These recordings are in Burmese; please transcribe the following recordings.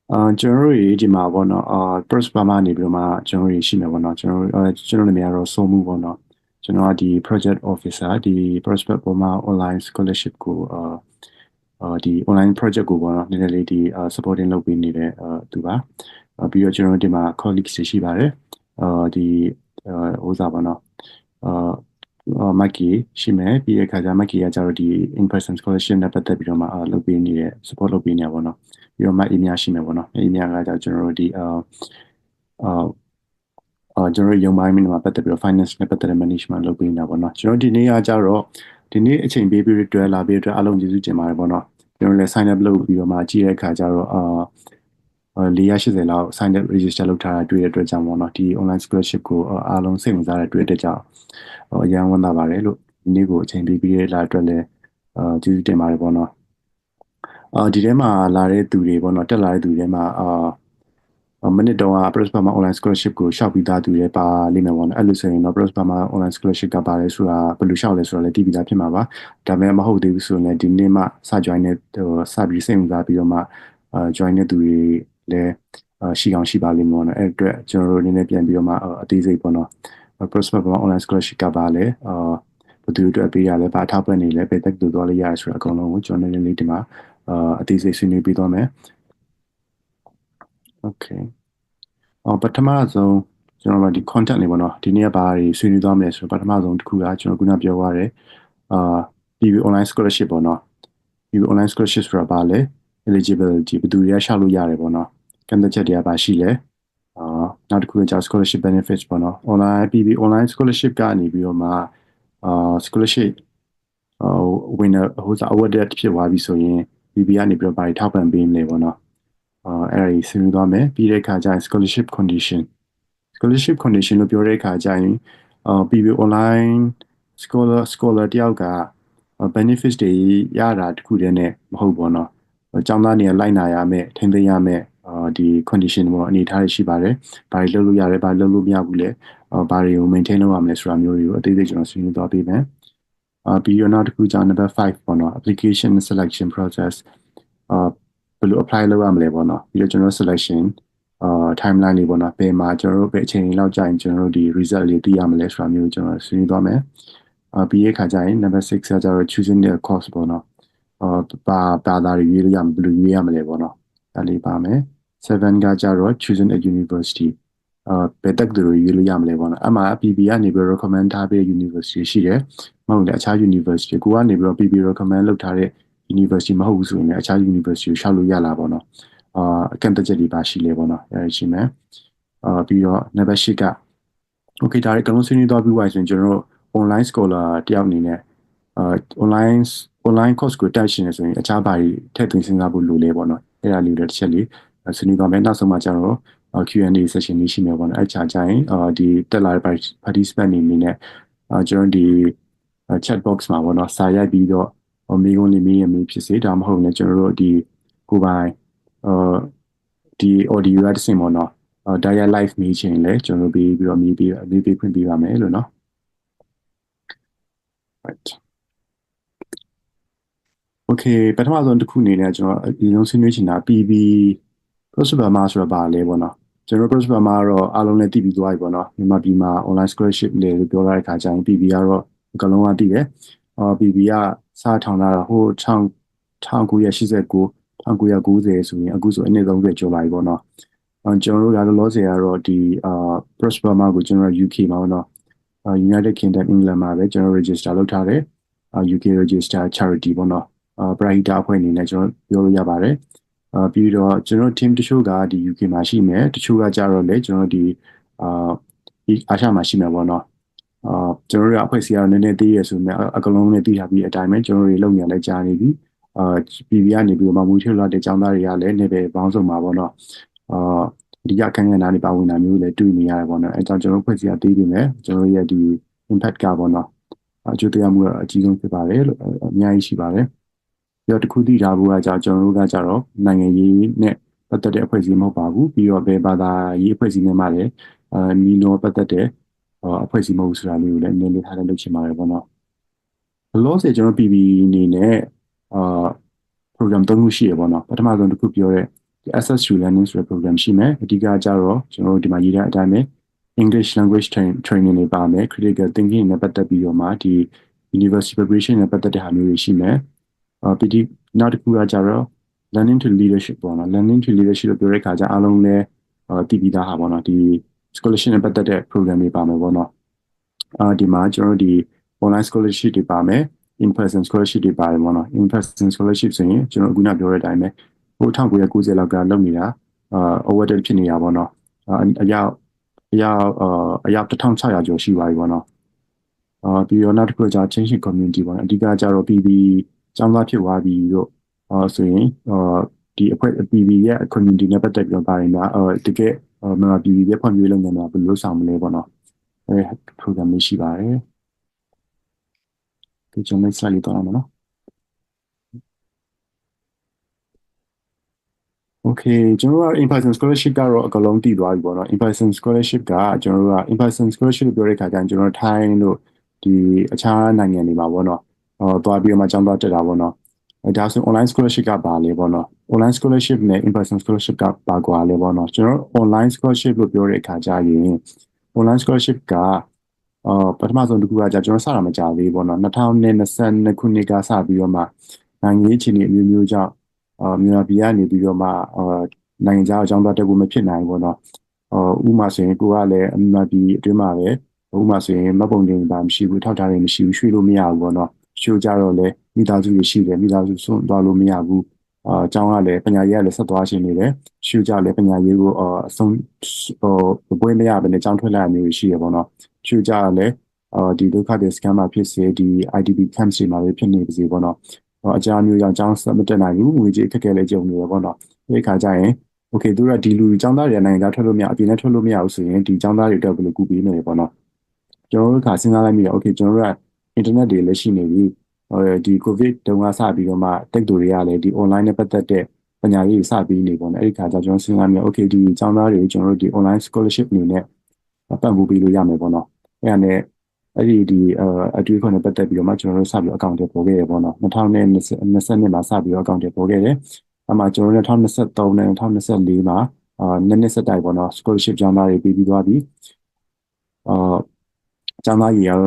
ကျွန်တော်တို့ဒီမှာပေါ့နော်first Burma နေပြီးတော့မှကျွန်တော်တို့ရှိမယ်ပေါ့နော်ကျွန်တော်နာမည်ကတော့စိုးမှုပေါ့နော်ကျွန်တော်ကဒီ project officer ဒီ first Burma online scholarship ကိုဒီ online project ကိုပေါ့နော်နည်းနည်းလေးဒီsupporting လုပ်ပေးနေတဲ့သူပါပြီးတော့ကျွန်တော်တို့ဒီမှာ colleagues တွေရှိပါတယ်ဒီဥစားပေါ့နော်မက်ကီရှိမယ်ပြီးတဲ့ခါကျမက်ကီကကျတော့ဒီ in person scholarship နဲ့ပတ်သက်ပြီးတော့မှလုပ်ပေးနေတဲ့ support လုပ်ပေးနေတာပေါ့နော်ပြီးတော့မအေးမြရှိမယ်ပေါ့နော်အေးမြကကျတော့ကျွန်တော်တို့ဒီကျွန်တော်တို့ရုံပိုင်းမှာပတ်သက်ပြီးတော့ finance နဲ့ပတ်သက်တဲ့ management လုပ်ပေးနေတာပေါ့နော်ကျွန်တော်ဒီနေ့ကကျတော့ဒီနေ့အချိန်ပေးပြီးတွေ့လာပြီးအတွက်အားလုံးကျေးဇူးတင်ပါတယ်ပေါ့နော်ကျွန်တော်လည်း sign up လုပ်ပြီးတော့မှကြည့်တဲ့အခါကျတော့480လောက် sign up register လုပ်ထားတာတွေ့တဲ့အတွက်ကြောင့်ပေါ့နော်ဒီ online scholarship ကိုအားလုံးစိတ်ဝင်စားတဲ့တွေ့တဲ့ကြောင့်အရန်ဝမ်းသာပါတယ်လို့ဒီနေ့ကိုအချိန်ပေးပြီးလာအတွက်လည်းကျေးဇူးတင်ပါတယ်ပေါ့နော်ဒီထဲမှာလာတဲ့သူတွေပေါ့နော်တက်လာတဲ့သူတွေထဲမှာမနစ်တော့ Press Burma online scholarship ကိုရှောက်ပြီးသားသူတွေပါလိမ့်မယ်ပေါ့နော်အဲ့လိုဆိုရင်တော့ Press Burma online scholarship ကပါတယ်ဆိုတာဘယ်လိုရှောက်လဲဆိုတာလည်းသိပြီးသားဖြစ်မှာပါဒါပေမဲ့မဟုတ်သေးဘူးဆိုရင်ဒီနေ့မှစ join တဲ့စပြီးစိတ်ဝင်စားပြီးတော့မှjoin တဲ့သူတွေလည်းရှိအောင်ရှိပါလိမ့်မယ်ပေါ့နော်အဲ့အတွက်ကျွန်တော်တို့နည်းနည်းပြန်ပြီးတော့မှအသေးစိတ်ပေါ့နော် Press Burma online scholarship ကပါလဲဘယ်သူအတွက်ပေးရလဲဘာထောက်ပံ့နေလဲဘယ်တက်တူသွားလို့ရရဆိုတော့အကုန်လုံးကိုကျွန်တော်နည်းနည်းလေးဒီမှာအသေးစိတ်ဆွေးနွေးပြီးသွားမယ် Okay ပထမဆုံးကျွန်တော်တို့ဒီ content လေးပေါ့နော်ဒီနေ့ကဘာတွေဆွေးနွေးသွားမလဲဆိုတော့ပထမဆုံးတစ်ခုကကျွန်တော်ခုနပြောသွားတယ်PB online scholarship ပေါ့နော် PB online scholarship ဆိုတာဘာလဲ eligibility ဘယ်သူတွေကရှောက်လို့ရတယ်ပေါ့နော်ကန့်သတ်ချက်တွေကဘာရှိလဲနောက်တစ်ခုကကြာ scholarship benefits ပေါ့နော် online PB online scholarship ကနေပြီးတော့မှscholarship winner ဟိုစား awarded ဖြစ်သွားပြီဆိုရင် PB ကနေပြီးတော့ဘာတွေထောက်ပံ့ပေးမလဲပေါ့နော်အဲ့ဒါကြီးဆွေးနွေးသွားမယ်ပြီးတဲ့အခါကျရင် scholarship condition လို့ပြောတဲ့အခါကျရင်PB online scholar တယောက်က benefits တွေရတာတခုတည်းနဲ့မဟုတ်ဘူးเนาะကျောင်းသားတွေကလိုက်နာရမယ်ထိန်းသိမ်းရမယ်ဒီ condition ပေါ့အနေထားတွေရှိပါတယ်ဘာတွေလုပ်လို့ရတယ်ဘာလုပ်လို့မရဘူးလဲဘာတွေကို maintain လုပ်ရမလဲဆိုတာမျိုးတွေကိုအသေးစိတ်ကျွန်တော်ဆွေးနွေးသွားပေးမယ်ပြီးတော့နောက်တစ်ခုကျ number 5ပေါ့เนาะ application selection process ဘယ်လို apply လုပ်ရမလဲပေါ့เนาะပြီးတော့ကျွန်တော် selection timeline လေးပေါ့နော်ဘယ်မှာကျွန်တော်တို့ဘယ်အချိန်လောက်ကြာရင်ကျွန်တော်တို့ဒီ result လေးသိရမလဲဆိုတာမျိုးကျွန်တော်ဆွေးနွေးသွားမယ်ပြီးရဲ့ခါကျရင် number 6ကကျတော့ choosing the course ပေါ့နော်ဘာသာတွေရွေးလို့ရမလဲဘယ်လိုရွေးရမလဲပေါ့နော်ဒါလေးပါမယ်7ကကျတော့ choosing a university ဘယ်တက်သူတွေရွေးလို့ရမလဲပေါ့နော်အမှ PB ကနေပြီး recommend ထားပေးတဲ့ university ရှိတယ်မဟုတ်လေအခြား university ကိုကနေပြီးတော့ PB recommend လုပ်ထားတဲ့ university မဟုတ်ဘူးဆိုရင်လည်းအခြား university ကိုရှောက်လို့ရလာပေါ့နော်ကန့်သတ်ချက်တွေပါရှိလဲပေါ့နော်အဲဒီရှိမယ်ပြီးတော့ number 8က okay ဒါတွေအကုန်လုံးဆွေးနွေးသွားပြီးသွားဆိုရင်ကျွန်တော်တို့ online scholar တယောက်အနေနဲ့online course ကိုတက်ရှင်နေဆိုရင်အခြားဘာတွေထည့်သွင်းစဉ်းစားဖို့လိုလဲပေါ့နော်အဲ့ဒါလေးတွေတစ်ချက်လေးဆွေးနွေးသွားမယ်နောက်ဆုံးမှကျတော့ Q&A session လေးရှိမယ်ပေါ့နော်အဲ့ချာကျရင်ဒီတက်လာတဲ့ participant တွေအနေနဲ့ကျွန်တော်ဒီ chat box မှာပေါ့နော်စာရိုက်ပြီးတော့မေးခွန်းလေးမေးရမေးဖြစ်စေဒါမှမဟုတ်လည်းကျွန်တော်တို့ဒီကိုပိုင်ဒီ audio ရတစ်စင်ပေါ့နော် direct live မေးချင်လဲကျွန်တော်ပြီးပြီးတော့မေးပေးခွင့်ပေးပါမယ်လို့နော် right okay ပထမဆုံးတစ်ခုအနေနဲ့ကျွန်တော်အရင်ဆုံးဆွေးနွေးချင်တာ PB Press Burma ဆိုတာဘာလဲပေါ့နော်ကျွန်တော် Press Burma ကတော့အားလုံးလည်းသိပြီးသွားပြီပေါ့နော်မြန်မာပြည်မှာ online scholarship လေလို့ပြောလိုက်တဲ့အခါကျရင် PB ကတော့အကလုံးကသိတယ်PB ကစထောင်လာတာဟို1989 1990ဆိုရင်အခုဆိုအနည်း30ကျော်ပါပြီပေါ့နော်ကျွန်တော်တို့ကလောဆယ်ကတော့ဒီPress Burma ကိုကျွန်တော် UK မှာပေါ့နော်United Kingdom England မှာပဲကျွန်တော် register လုပ်ထားတယ် UK register charity ပေါ့နော်ပရာဟိတအဖွဲ့အနေနဲ့ကျွန်တော်ပြောလို့ရပါတယ်ပြီးတော့ကျွန်တော် team တချို့ကဒီ UK မှာရှိမယ်တချို့ကကြတော့လေကျွန်တော်ဒီအာရှမှာရှိမယ်ပေါ့နော်ကျွန်တော်တို့အဖွဲ့အစည်းကတော့နည်းနည်းသေးရဆိုပေမဲ့အကလုံးနဲ့သိထားပြီးအတိုင်းပဲကျွန်တော်တို့လုံနေလဲကြားနေပြီPB ကနေပြီးတော့မမူထွေးလာတဲ့ចောင်းသားတွေကလည်းနေပဲပေါင်းစုံမှာပေါ့နော်အဓိကအခန်းကဏ္ဍတွေပါဝင်တာမျိုးလည်းတွေ့နေရတယ်ပေါ့နော်အဲကြောင့်ကျွန်တော်ဖွဲ့စည်းရသေးပြီမယ်ကျွန်တော်ရဲ့ဒီ impact ကပေါ့နော်အကျိုးတရားမှုအကြီးဆုံးဖြစ်ပါတယ်လို့အများကြီးရှိပါတယ်ပြီးတော့တစ်ခုသိထားဖို့ကကျွန်တော်တို့ကကြတော့နိုင်ငံရေးနဲ့ပတ်သက်တဲ့အဖွဲ့အစည်းမဟုတ်ပါဘူးပြီးတော့ဘယ်ဘာသာရေးအဖွဲ့အစည်းနဲ့မှလည်းနီနိုပတ်သက်တဲ့အဖွဲ့အစည်းမဟုတ်ဆိုတာမျိုးကိုလည်းနည်းနည်းထားလုပ်ချင်ပါတယ်ပေါ့နော်ဘလို့ဆိုကျွန်တော် PB အနေနဲ့program 3ခုရှိရပေါ့နော်ပထမဆုံးတစ်ခုပြောတဲ့ SSU learning ဆိုတဲ့ program ရှိမယ်အဓိကကြတော့ကျွန်တော်တို့ဒီမှာရေးတဲ့အတိုင်းပဲ English language training တွေပါမယ် critical thinking နဲ့ပတ်သက်ပြီးတော့မှဒီ university preparation နဲ့ပတ်သက်တဲ့ဟာမျိုးတွေရှိမယ်ပြီးဒီနောက်တစ်ခုကကြတော့ learning to leadership ပေါ့နော် learning to leadership လို့ပြောတဲ့အခါကျအားလုံးလည်းတည်ပြီးသားဟာပေါ့နော်ဒီ scholarship နဲ့ပတ်သက်တဲ့ program တွေပါမယ်ပေါ့နော်ဒီမှာကျွန်တော်တို့ဒီ online scholarship တွေပါမယ် in person scholarship တွေပါတယ်ပေါ့နော် in person scholarship ဆိုရင်ကျွန်တော်အခုနပြောတဲ့အတိုင်းပဲဟို1990လောက်ကလုပ်နေတာawarded ဖြစ်နေတာပေါ့နော်အယောက်1600ကျော်ရှိပါပြီပေါ့နော်ပြီးတော့နောက်တစ်ခုကchange in community ပေါ့နော်အဓိကကျတော့ PB ကျောင်းသားဖြစ်သွားပြီတို့ဆိုရင်ဒီအဖွဲ့ PB ရဲ့ community နဲ့ပတ်သက်ပြီးတော့ပါတယ်များတကယ်မြန်မာ PB ရဲ့ဖွံ့ဖြိုးရေးလုပ်ငန်းတွေဘယ်လိုလုပ်ဆောင်မလဲပေါ့နော်အဲ program လေးရှိပါတယ်ဒီကျွန်တော် slide လေးတော့အောင်နော်Okay ကျွန်တော်က in person scholarship ကတော့အကလုံးတည်သွားပြီပေါ့နော် in person scholarship ကကျွန်တော်တို့က in person scholarship လို့ပြောတဲ့အခါကျရင်ကျွန်တော်ထိုင်းတို့ဒီအခြားနိုင်ငံတွေမှာပေါ့နော်သွားပြီးတော့မှကျောင်းသွားတက်တာပေါ့နော်ဒါဆို online scholarship ကပါလေပေါ့နော် online scholarship နဲ့ in person scholarship ကပါကွာလေပေါ့နော်ကျွန်တော် online scholarship လို့ပြောတဲ့အခါကျရင် online scholarship ကပထမဆုံးတစ်ခုကကျွန်တော်စတာမကြသေးပေါ့နော်2022ခုနှစ်ကစပြီးတော့မှနိုင်ငံရေးအခြေအနေအမျိုးမျိုးကြောင့်မြန်မာပြည်ကနေပြီးတော့မှနိုင်ငံခြားအကြောင်းသားတက်ဖို့မဖြစ်နိုင်ဘူးပေါ့နော်ဥပမာဆိုရင်ကိုကလည်းအမြန်မာပြည်အတွင်းမှာပဲဥပမာဆိုရင်မပုံတင်ပါမရှိဘူးထောက်ထားတယ်မရှိဘူးရွှေ့လို့မရဘူးပေါ့နော်ရွှေ့ကြတော့လည်းမိသားစုတွေရှိတယ်မိသားစုဆွန့်သွားလို့မရဘူးအကြောင်းကလည်းပညာရေးကလည်းဆက်သွားရှင်နေတယ်ရွှေ့ကြလည်းပညာရေးကိုအဆုံးဘွဲမရဘဲနဲ့ကျောင်းထွက်လာမျိုးရှိရပေါ့နော်ရွှေ့ကြလည်းဒီဒုက္ခတွေစကန်မှာဖြစ်စေဒီ IDP camp တွေမှာပဲဖြစ်နေပါစေပေါ့နော်အကြမ်းမျိုးကြောင့်ကျောင်းဆက်မတက်နိုင်ဘူးငွေကြေးအခက်အခဲလည်းကြုံနေရပေါ့နော်ဒီခါကျရင် okay သူတို့ကဒီလူကျောင်းသားတွေနိုင်ငံသားထွက်လို့မရအပြင်နဲ့ထွက်လို့မရဘူးဆိုရင်ဒီကျောင်းသားတွေအတွက်ဘယ်လိုကူပေးမလဲပေါ့နော်ကျွန်တော်တို့ကစဉ်းစားလိုက်မိတယ် okay ကျွန်တော်တို့က internet တွေလည်းရှိနေပြီဒီ covid တုန်းကစပြီးတော့မှတက်တူတွေကလည်းဒီ online နဲ့ပတ်သက်တဲ့ပညာရေးစပြီးနေပေါ့နော်အဲ့ဒီခါကျကျွန်တော်စဉ်းစားမိတယ် okay ဒီကျောင်းသားတွေကိုကျွန်တော်တို့ဒီ online scholarship အနေနဲ့ပံ့ပိုးပေးလို့ရမယ်ပေါ့နော်အဲ့ဒါနဲ့အဲ့ဒီအတွေ့အကြုံနဲ့ပတ်သက်ပြီးတော့မှကျွန်တော်တို့စပြီးအကောင့်တွေပေါ်ခဲ့ရပေါ့နော်2020မှာစပြီးတော့အကောင့်တွေပေါ်ခဲ့တယ်အမှကျွန်တော်တို့2023နဲ့2024မှာနှစ်ဆက်တိုက်ပေါ့နော် scholarship ကျောင်းသားတွေပြီးသွားပြီကျောင်းသားကြီးရော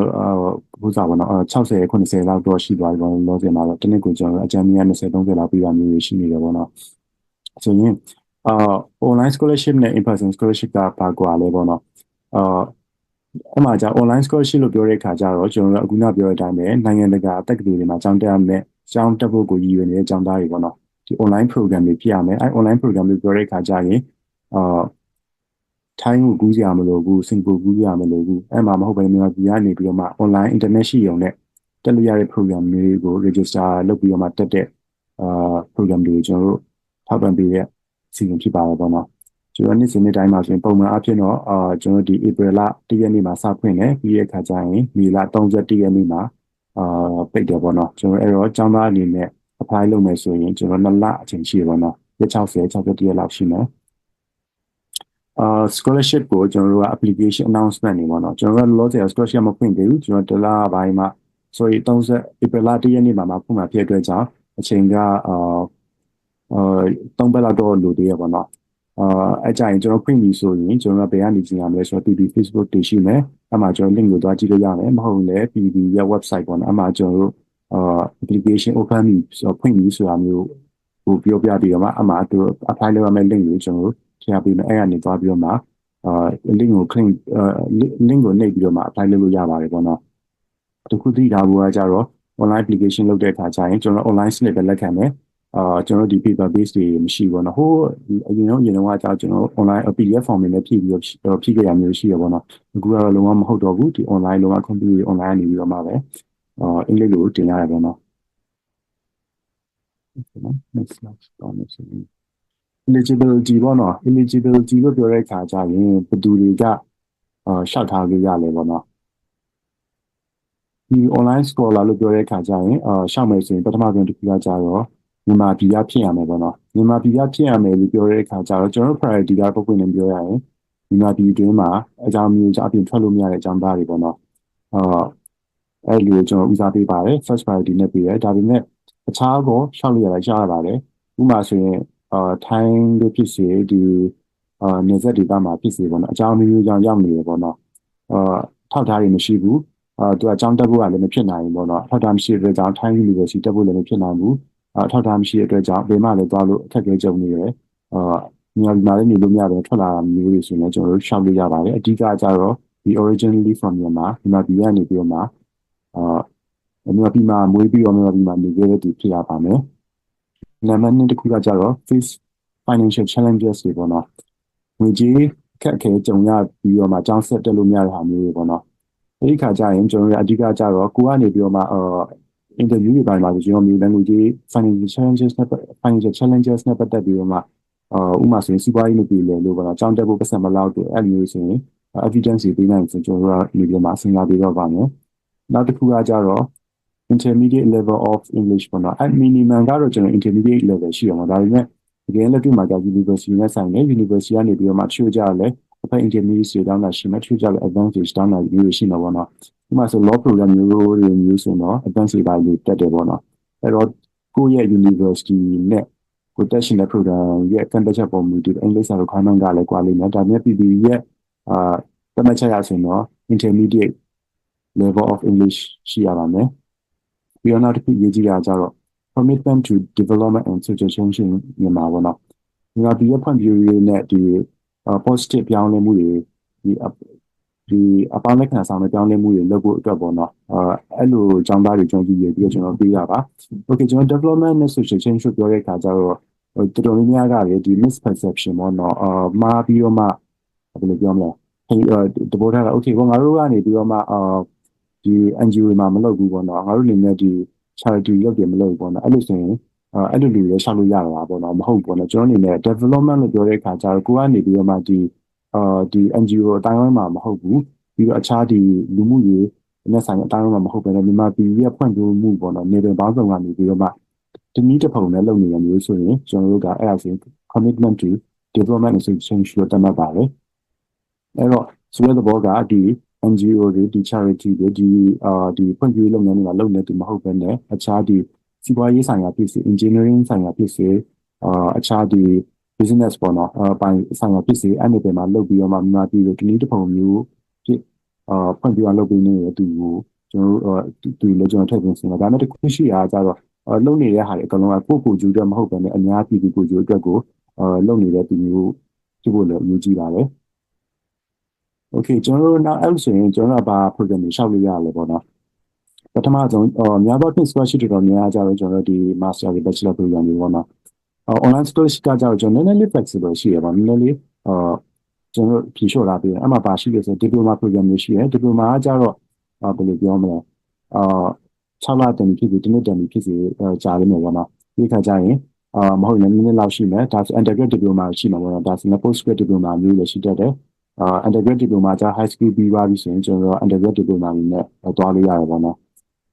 ဘုရားပေါ့နော်60 90လောက်တော့ရှိသွားပြီပေါ့လောဆယ်မှာတော့တနည်းကိုကျွန်တော်အကြမ်းမြတ်20 30လောက်ပြီးတာမျိုးရှိနေတယ်ပေါ့နော်ဆိုရင်online scholarship နဲ့ in person scholarship ကပါကွာလဲပေါ့နော်အဲ့မှာじゃ online scholarship လို့ပြောတဲ့အခါကျတော့ကျွန်တော်တို့အခုနပြောတဲ့အတိုင်းပဲနိုင်ငံတကာတက္ကသိုလ်တွေမှာကျောင်းတက်ရမယ်ကျောင်းတက်ဖို့ကိုရည်ရွယ်နေတဲ့ကျောင်းသားတွေပေါ့နော်ဒီ online program တွေဖြစ်ရမယ်အဲ့ online program တွေပြောတဲ့အခါကျရင်ထိုင်းကိုကူးစရာမလိုဘူးစင်ကာပူကူးစရာမလိုဘူးအဲ့မှာမဟုတ်ဘဲမြန်မာပြည်ကနေပြီးတော့မှ online internet ရှိရုံနဲ့တက်လို့ရတဲ့ program တွေကို register လုပ်ပြီးတော့မှတက်တဲ့program တွေကိုကျွန်တော်တို့ထောက်ပံ့ပေးတဲ့စီစဉ်ဖြစ်ပါတယ်ပေါ့နော်ကျွန်တော်နေ့စဉ်နေ့တိုင်းမှာဆိုရင်ပုံမှန်အဖြစ်တော့ကျွန်တော်ဒီ April လ1ရက်နေ့မှာစဖွင့်တယ်ပြီးတဲ့အခါကျရင်မေလ31ရက်နေ့မှာပိတ်တယ်ပေါ့နော်ကျွန်တော်အဲ့တော့ကျောင်းသားအနေနဲ့ apply လုပ်မယ်ဆိုရင်ကျွန်တော်2လအချိန်ရှိရပေါ့နော်ရက်60 61ရက်လောက်ရှိမယ်scholarship ကိုကျွန်တော်တို့က application announcement နေပေါ့နော်ကျွန်တော်တို့လောဆယ် scholarship မဖွင့်သေးဘူးကျွန်တော်တလားပိုင်းမှာ sorry 30 April လ1ရက်နေ့မှာဖွင့်မှာဖြစ်တဲ့အတွက်ကြောင့်အချိန်က3ပတ်လောက်တော့လိုသေးရပေါ့နော်အဲ့ကြရင်ကျွန်တော်ဖွင့်ပြီဆိုရင်ကျွန်တော်ကဘယ်ကနေကြည့်ရမလဲဆိုတော့ PB Facebook တွေရှိမယ်အဲ့မှာကျွန်တော် link ကိုသွားကြည့်လို့ရမယ်မဟုတ်ရင်လည်း PB ရဲ့ website ပေါ့နော်အဲ့မှာကျွန်တော်တို့application open ပြီဆိုတော့ဖွင့်ပြီဆိုတာမျိုးကိုပြောပြပြီးတော့မှအဲ့မှာသူ apply လုပ်ရမယ့် link ကိုကျွန်တော်တို့ထည့်ပေးမယ်အဲ့ကနေသွားပြီးတော့မှlink ကို click link ကိုနှိပ်ပြီးတော့မှ apply လုပ်လို့ရပါတယ်ပေါ့နော်တခုသိထားဖို့ကကြတော့ online application လုပ်တဲ့အခါကျရင်ကျွန်တော် online slip ပဲလက်ခံမယ်ကျွန်တော်ဒီ paper base တွေမရှိဘူးเนาะဟိုအရင်တော့ကကြာကျွန်တော် online PDF form တွေနဲ့ဖြည့်ပြီးတော့ဖြည့်ခဲ့ရမျိုးရှိရပါတော့အခုကတော့လုံးဝမဟုတ်တော့ဘူးဒီ online လုံးဝ computer online နေပြီးတော့မှပဲအင်္ဂလိပ်လိုတင်ရတယ်ပေါ့နော် next slide တော့မယ်ဆိုရင် eligibility ပေါ့နော် eligibility လို့ပြောတဲ့အခါကျရင်ဘယ်သူတွေကရှောက်ထားလို့ရလဲပေါ့နော်ဒီ online scholar လို့ပြောတဲ့အခါကျရင်ရှောက်မယ်ဆိုရင်ပထမဆုံးတစ်ခုကကြတော့မြန်မာပြည်ကဖြစ်ရမယ်ပေါ့နော်မြန်မာပြည်ကဖြစ်ရမယ်လို့ပြောတဲ့အခါကျတော့ကျွန်တော် priority ကပုံပွင့်နေပြောရရင်မြန်မာပြည်အတွင်းမှာအကြောင်းမျိုးအပြင်ထွက်လို့မရတဲ့အကြောင်းသားတွေပေါ့နော်အဲ့လိုကျွန်တော်ဦးစားပေးပါတယ် first priority နဲ့ပေးတယ်ဒါပေမဲ့အခြားကောရှောက်လို့ရတာရှားရပါတယ်ဥပမာဆိုရင် ထိုင်းတို့ဖြစ်စေဒီနေဆက်ဒေသမှာဖြစ်စေပေါ့နော်အကြောင်းမျိုးကြောင့်ရောက်နေရပေါ့နော်ထောက်ထားရမရှိဘူးသူအကြောင်းတက်ဖို့ကလည်းမဖြစ်နိုင်ဘူးပေါ့နော်ထောက်ထားမရှိတဲ့အတွက်ကြောင့်ထိုင်း University တက်ဖို့လည်းမဖြစ်နိုင်ဘူးထောက်ထားမရှိတဲ့အတွက်ကြောင့်ဘယ်မှလည်းသွားလို့အခက်အခဲကြုံနေရတယ်မြန်မာပြည်မှာလည်းနေလို့မရတော့ထွက်လာတာမျိုးတွေဆိုရင်ကျွန်တော်တို့ရှောက်လို့ရပါတယ်အဓိကကျတော့ဒီ originally from မြန်မာပြည်ကနေပြီးတော့မှမြန်မာပြည်မှာမွေးပြီးတော့မြန်မာပြည်မှာနေခဲ့တဲ့သူဖြစ်ရပါမယ်နံပါတ်2တစ်ခုကကျတော့ face financial challenges တွေပေါ့နော်ငွေကြေးခက်ခဲကြုံရပြီးတော့မှကျောင်းဆက်တက်လို့မရတဲ့ဟာမျိုးတွေပေါ့နော်အဲဒီခါကျရင်ကျွန်တော်တို့အဓိကကျတော့ကိုကနေပြီးတော့မှinterview တွေပိုင်းမှာကျွန်တော်မျိုးငွေကြေး financial challenges နဲ့ပတ်သက်ပြီးတော့မှဥပမာဆိုရင်စီးပွားရေးလုပ်ပြီးလေလို့ပေါ့နော်ကျောင်းတက်ဖို့ပတ်စံမလောက်တော့အဲ့လိုမျိုးဆိုရင် evidence တွေပေးနိုင်ဆိုကျွန်တော်တို့ကနေပြီးတော့မှစဉ်းစားပြီးတော့ပါမယ်နောက်တစ်ခုကကျတော့ intermediate level of English ပေါ့နော် at minimum ကတော့ကျွန်တော် intermediate level ရှိရမှာဒါပေမဲ့တကယ်လက်တွေ့မှာကြာ university နဲ့ဆိုင်တယ် university ကနေပြီးတော့မှချို့ကြလဲအဖက် intermediate တွေတောင်းတာရှိမှချို့ကြလဲ advanced တွေတောင်းတာမျိုးရှိမှာပေါ့နော်ဥပမာဆို law program မျိုးဆိုတော့ advanced တွေပါလို့တက်တယ်ပေါ့နော်အဲ့တော့ကိုယ့်ရဲ့ university နဲ့ကိုတက်ရှင်တဲ့ program ရဲ့ကန့်သက်ချက်ပုံမူတည်အင်္ဂလိပ်စာ requirement ကလည်းကွာလိမ့်မယ်ဒါပေမဲ့ PPE ရဲ့သတ်မှတ်ချက်ရဆိုရင်တော့ intermediate level of English ရှိရပါမယ်ပြီးတော့နောက်တစ်ခုရေးကြည့်ရကြတော့ commitment to development and social change မြန်မာပေါ့နော်မြန်မာပြည်ရဲ့ဖွံ့ဖြိုးရေးနဲ့ဒီ positive ပြောင်းလဲမှုတွေဒီအပေါင်းလက္ခဏာဆောင်တဲ့ပြောင်းလဲမှုတွေလုပ်ဖို့အတွက်ပေါ့နော်အဲ့လိုအကြောင်းသားတွေကျွန်တော်ကြည့်ရပြီးတော့ကျွန်တော်ပြရပါ okay ကျွန်တော် development နဲ့ social change ကိုပြောတဲ့အခါကျတော့တော်တော်များများကလေဒီ misperception ပေါ့နော်မှားပြီးတော့မှဘယ်လိုပြောမလဲတဘောထားတာ okay ပေါ့ငါတို့ကနေပြီးတော့မှဒီ NGO တွေမှာမလုပ်ဘူးပေါ့နော်ငါတို့အနေနဲ့ဒီ charity လုပ်တယ်မလုပ်ဘူးပေါ့နော်အဲ့လိုဆိုရင်အဲ့လိုလူတွေရှောက်လို့ရတာပေါ့နော်မဟုတ်ဘူးပေါ့နော်ကျွန်တော်အနေနဲ့ development လို့ပြောတဲ့အခါကျတော့ကိုကနေပြီးတော့မှဒီ NGO အတိုင်းအဝိုင်းမှာမဟုတ်ဘူးပြီးတော့အခြားဒီလူမှုရေးနဲ့ဆိုင်တဲ့အတိုင်းအဝိုင်းမှာမဟုတ်ဘဲနဲ့မြန်မာပြည်ရဲ့ဖွံ့ဖြိုးမှုပေါ့နော်နေပင်ပေါင်းစုံကနေပြီးတော့မှဒီနည်းတစ်ပုံနဲ့လုပ်နေရမျိုးဆိုရင်ကျွန်တော်တို့ကအဲ့ဒါဆိုရင် commitment to development and social change လို့တတ်မှတ်ပါတယ်အဲ့တော့ဆိုတဲ့သဘောကဒီ NGO တွေဒီ charity တွေဒီဖွံ့ဖြိုးရေးလုပ်ငန်းတွေမှာလုပ်နေတယ်မဟုတ်ဘဲနဲ့အခြားဒီစီးပွားရေးဆိုင်ရာဖြစ်စေ engineering ဆိုင်ရာဖြစ်စေအခြားဒီ business ပေါ့နော်ပိုင်းဆိုင်ရာဖြစ်စေအဲ့ဒီတွေမှာလုပ်ပြီးတော့မှမြန်မာပြည်ကိုဒီနည်းတစ်ပုံမျိုးဖြစ်ဖွံ့ဖြိုးအောင်လုပ်ပေးနေတဲ့သူကိုကျွန်တော်တို့ဒီလိုကျွန်တော်ထည့်သွင်းစဉ်းစားဒါပေမဲ့တစ်ခုရှိတာကြတော့လုပ်နေတဲ့ဟာတွေအကုန်လုံးကကိုယ့်ကိုယ်ကျိုးအတွက်မဟုတ်ဘဲနဲ့အများပြည်သူကိုကျိုးအတွက်ကိုလုပ်နေတဲ့သူမျိုးဖြစ်ဖို့လည်းအရေးကြီးပါတယ်Okay ကျွန်တော်တို့နောက်အဲ့ဆိုရင်ကျွန်တော်တို့ဘာ program တွေရှောက်လို့ရလဲပေါ့နော်ပထမဆုံးများသောဖြင့် scholarship တော်များကြတော့ကျွန်တော်တို့ဒီ master တွေ bachelor program တွေပေါ့နော်online scholarship ကကြတော့ကျွန်တော်နည်းနည်းလေး flexible ရှိရပါနည်းနည်းလေးကျွန်တော်ဖြေလျှော့လာပြီးအဲ့မှာပါရှိလို့ဆို diploma program တွေရှိတယ် diploma ကကြတော့ဘယ်လိုပြောမလဲ6လတန်ဖြစ်ပြီးတစ်နှစ်တန်ဖြစ်စီကြာလိမ့်မယ်ပေါ့နော်ဒီခါကျရင်မဟုတ်ရင်နည်းနည်းလောက်ရှိမယ်ဒါဆို undergrad diploma ရှိမှာပေါ့နော်ဒါဆိုရင် postgrad diploma မျိုးလည်းရှိတတ်တယ်undergrad diploma ကျ high school ပြီးသွားပြီဆိုရင်ကျွန်တော် undergrad diploma တွေနဲ့သွားလို့ရတယ်ပေါ့နော်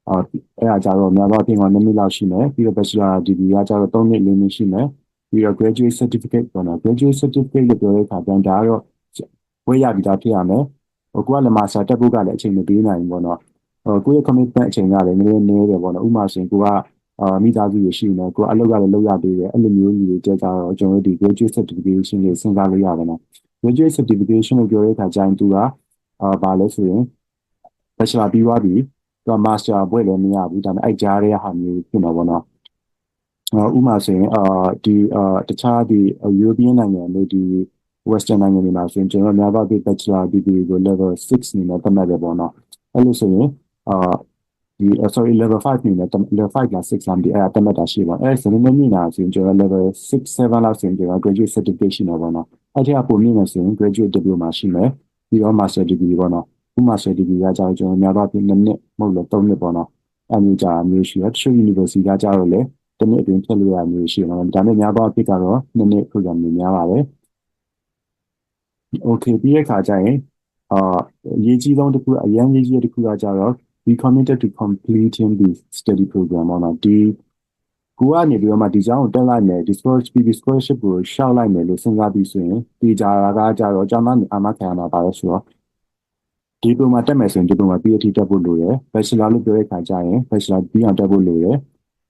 အဲ့ဒါကြတော့များသောအားဖြင့်2နှစ်လောက်ရှိမယ်ပြီးတော့ bachelor degree ကကြတော့3နှစ်4နှစ်ရှိမယ်ပြီးတော့ graduate certificate ပေါ့နော် graduate certificate လို့ပြောတဲ့အခါကျတော့ဒါကတော့ဝေးရပြီးသားဖြစ်ရမယ်ကိုကလည်း master တက်ဖို့ကလည်းအချိန်မပေးနိုင်ဘူးပေါ့နော်ကိုယ့်ရဲ့ commitment အချိန်ကလည်းနည်းနည်းတယ်ပေါ့နော်ဥပမာဆိုရင်ကိုကမိသားစုရရှိနေကိုကအလုပ်ကလည်းလုပ်ရသေးတယ်အဲ့လိုမျိုးကြီးတွေကြတော့ကျွန်တော်တို့ဒီ graduate certification တွေစဉ်းစားလို့ရပါတော့ graduate certification ကိုပြောတဲ့အခါကျရင်သူကဘာလဲဆိုရင် bachelor ပြီးသွားပြီသူက master ဘွဲ့လည်းမရဘူးဒါပေမဲ့အဲ့ကြားတဲ့ဟာမျိုးဖြစ်မှာပေါ့နော်ဥပမာဆိုရင်ဒီတခြားဒီ European နိုင်ငံတွေဒီ Western နိုင်ငံတွေမှာဆိုရင်ကျွန်တော်များသောအားဖြင့် bachelor degree ကို level 6အနေနဲ့သတ်မှတ်တယ်ပေါ့နော်အဲ့လိုဆိုရင်ဒီ sorry level 5အနေနဲ့ level 5လား6လားဒီအဲ့ဒါသတ်မှတ်တာရှိပါအဲ့ဒါဆိုရင်မြင့်တာဆိုရင်ကျွန်တော် level 6 7လောက်ဆိုရင်ကျွန်တော် graduate certificate ရှိမှာပေါ့နော်အဲ့ဒီအပေါ်မြင့်နေဆိုရင် graduate diploma ရှိမယ်ပြီးတော့ master degree ပေါ့နော်ဥ master degree ကကြာတော့ကျွန်တော်များသောအားဖြင့်2နှစ်မဟုတ်လို့3နှစ်ပေါ့နော်အဲ့မျိုးကြာမျိုးရှိတယ်တချို့ university ကကြာတော့လေတစ်နှစ်အတွင်းဖြတ်လို့ရမျိုးရှိမှာဒါပေမဲ့များသောအားဖြင့်ကတော့2နှစ် program တွေများပါတယ် okay ပြီးတဲ့အခါကျရင်အရေးကြီးဆုံးတစ်ခုအရင်ရေးကြီးတဲ့တစ်ခုကကြတော့ be committed to completing the study program ပေါ့နော်ဒီကိုကနေပြီးတော့မှဒီကျောင်းကိုတက်လိုက်မယ်ဒီ scholarship ကိုရှောက်လိုက်မယ်လို့စဉ်းစားပြီးဆိုရင်ဒီကြတာကကြတော့ကျောင်းသားအာမခံရမှာပါလို့ဆိုတော့ဒီပုံမှာတက်မယ်ဆိုရင်ဒီပုံမှာ PhD တက်ဖို့လိုတယ် bachelor လို့ပြောတဲ့အခါကျရင် bachelor ပြီးအောင်တက်ဖို့လိုတယ်